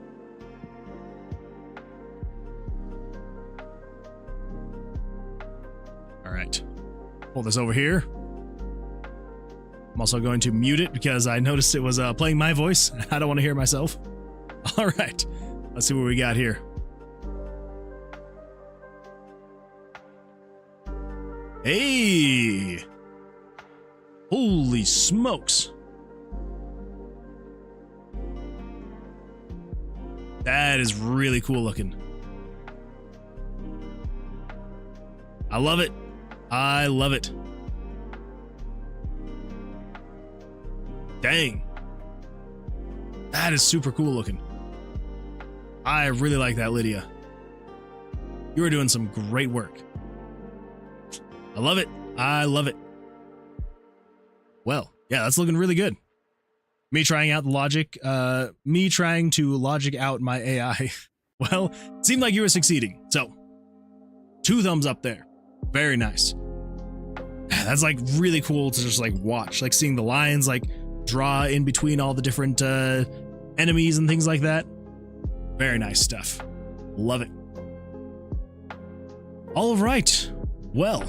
All right, pull this over here. I'm also going to mute it because I noticed it was playing my voice. I don't want to hear myself. All right, let's see what we got here. Hey! Holy smokes. That is really cool looking. I love it. I love it. Dang. That is super cool looking. I really like that, Lydia. You are doing some great work. I love it. I love it. Well, yeah, that's looking really good. Me trying out the logic, me trying to logic out my AI. Well, it seemed like you were succeeding. So, 2 thumbs up there. Very nice. That's like really cool to just like watch, like seeing the lines like draw in between all the different enemies and things like that. Very nice stuff. Love it. All right. Well,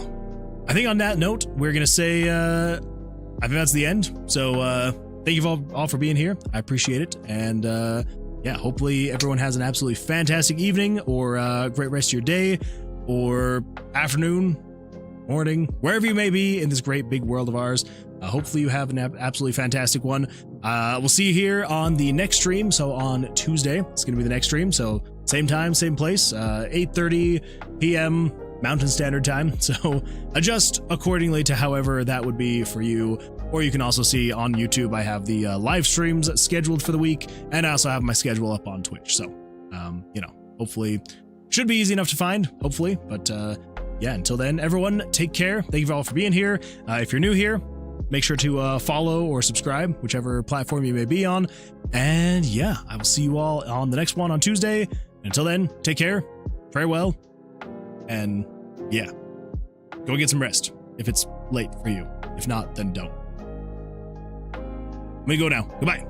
I think on that note, we're going to say, I think that's the end. So, thank you all for being here. I appreciate it. And, yeah, hopefully everyone has an absolutely fantastic evening or a great rest of your day or afternoon, morning, wherever you may be in this great big world of ours. Hopefully you have an absolutely fantastic one. We'll see you here on the next stream. So on Tuesday, it's going to be the next stream. So same time, same place, 8:30 p.m. Mountain Standard Time. So adjust accordingly to however that would be for you. Or you can also see on YouTube, I have the live streams scheduled for the week. And I also have my schedule up on Twitch. So, you know, hopefully should be easy enough to find, hopefully. But yeah, until then, everyone, take care. Thank you all for being here. If you're new here, make sure to follow or subscribe, whichever platform you may be on. And yeah, I will see you all on the next one on Tuesday. Until then, take care, farewell, and yeah, go get some rest if it's late for you. If not, then don't. Let me go now. Goodbye.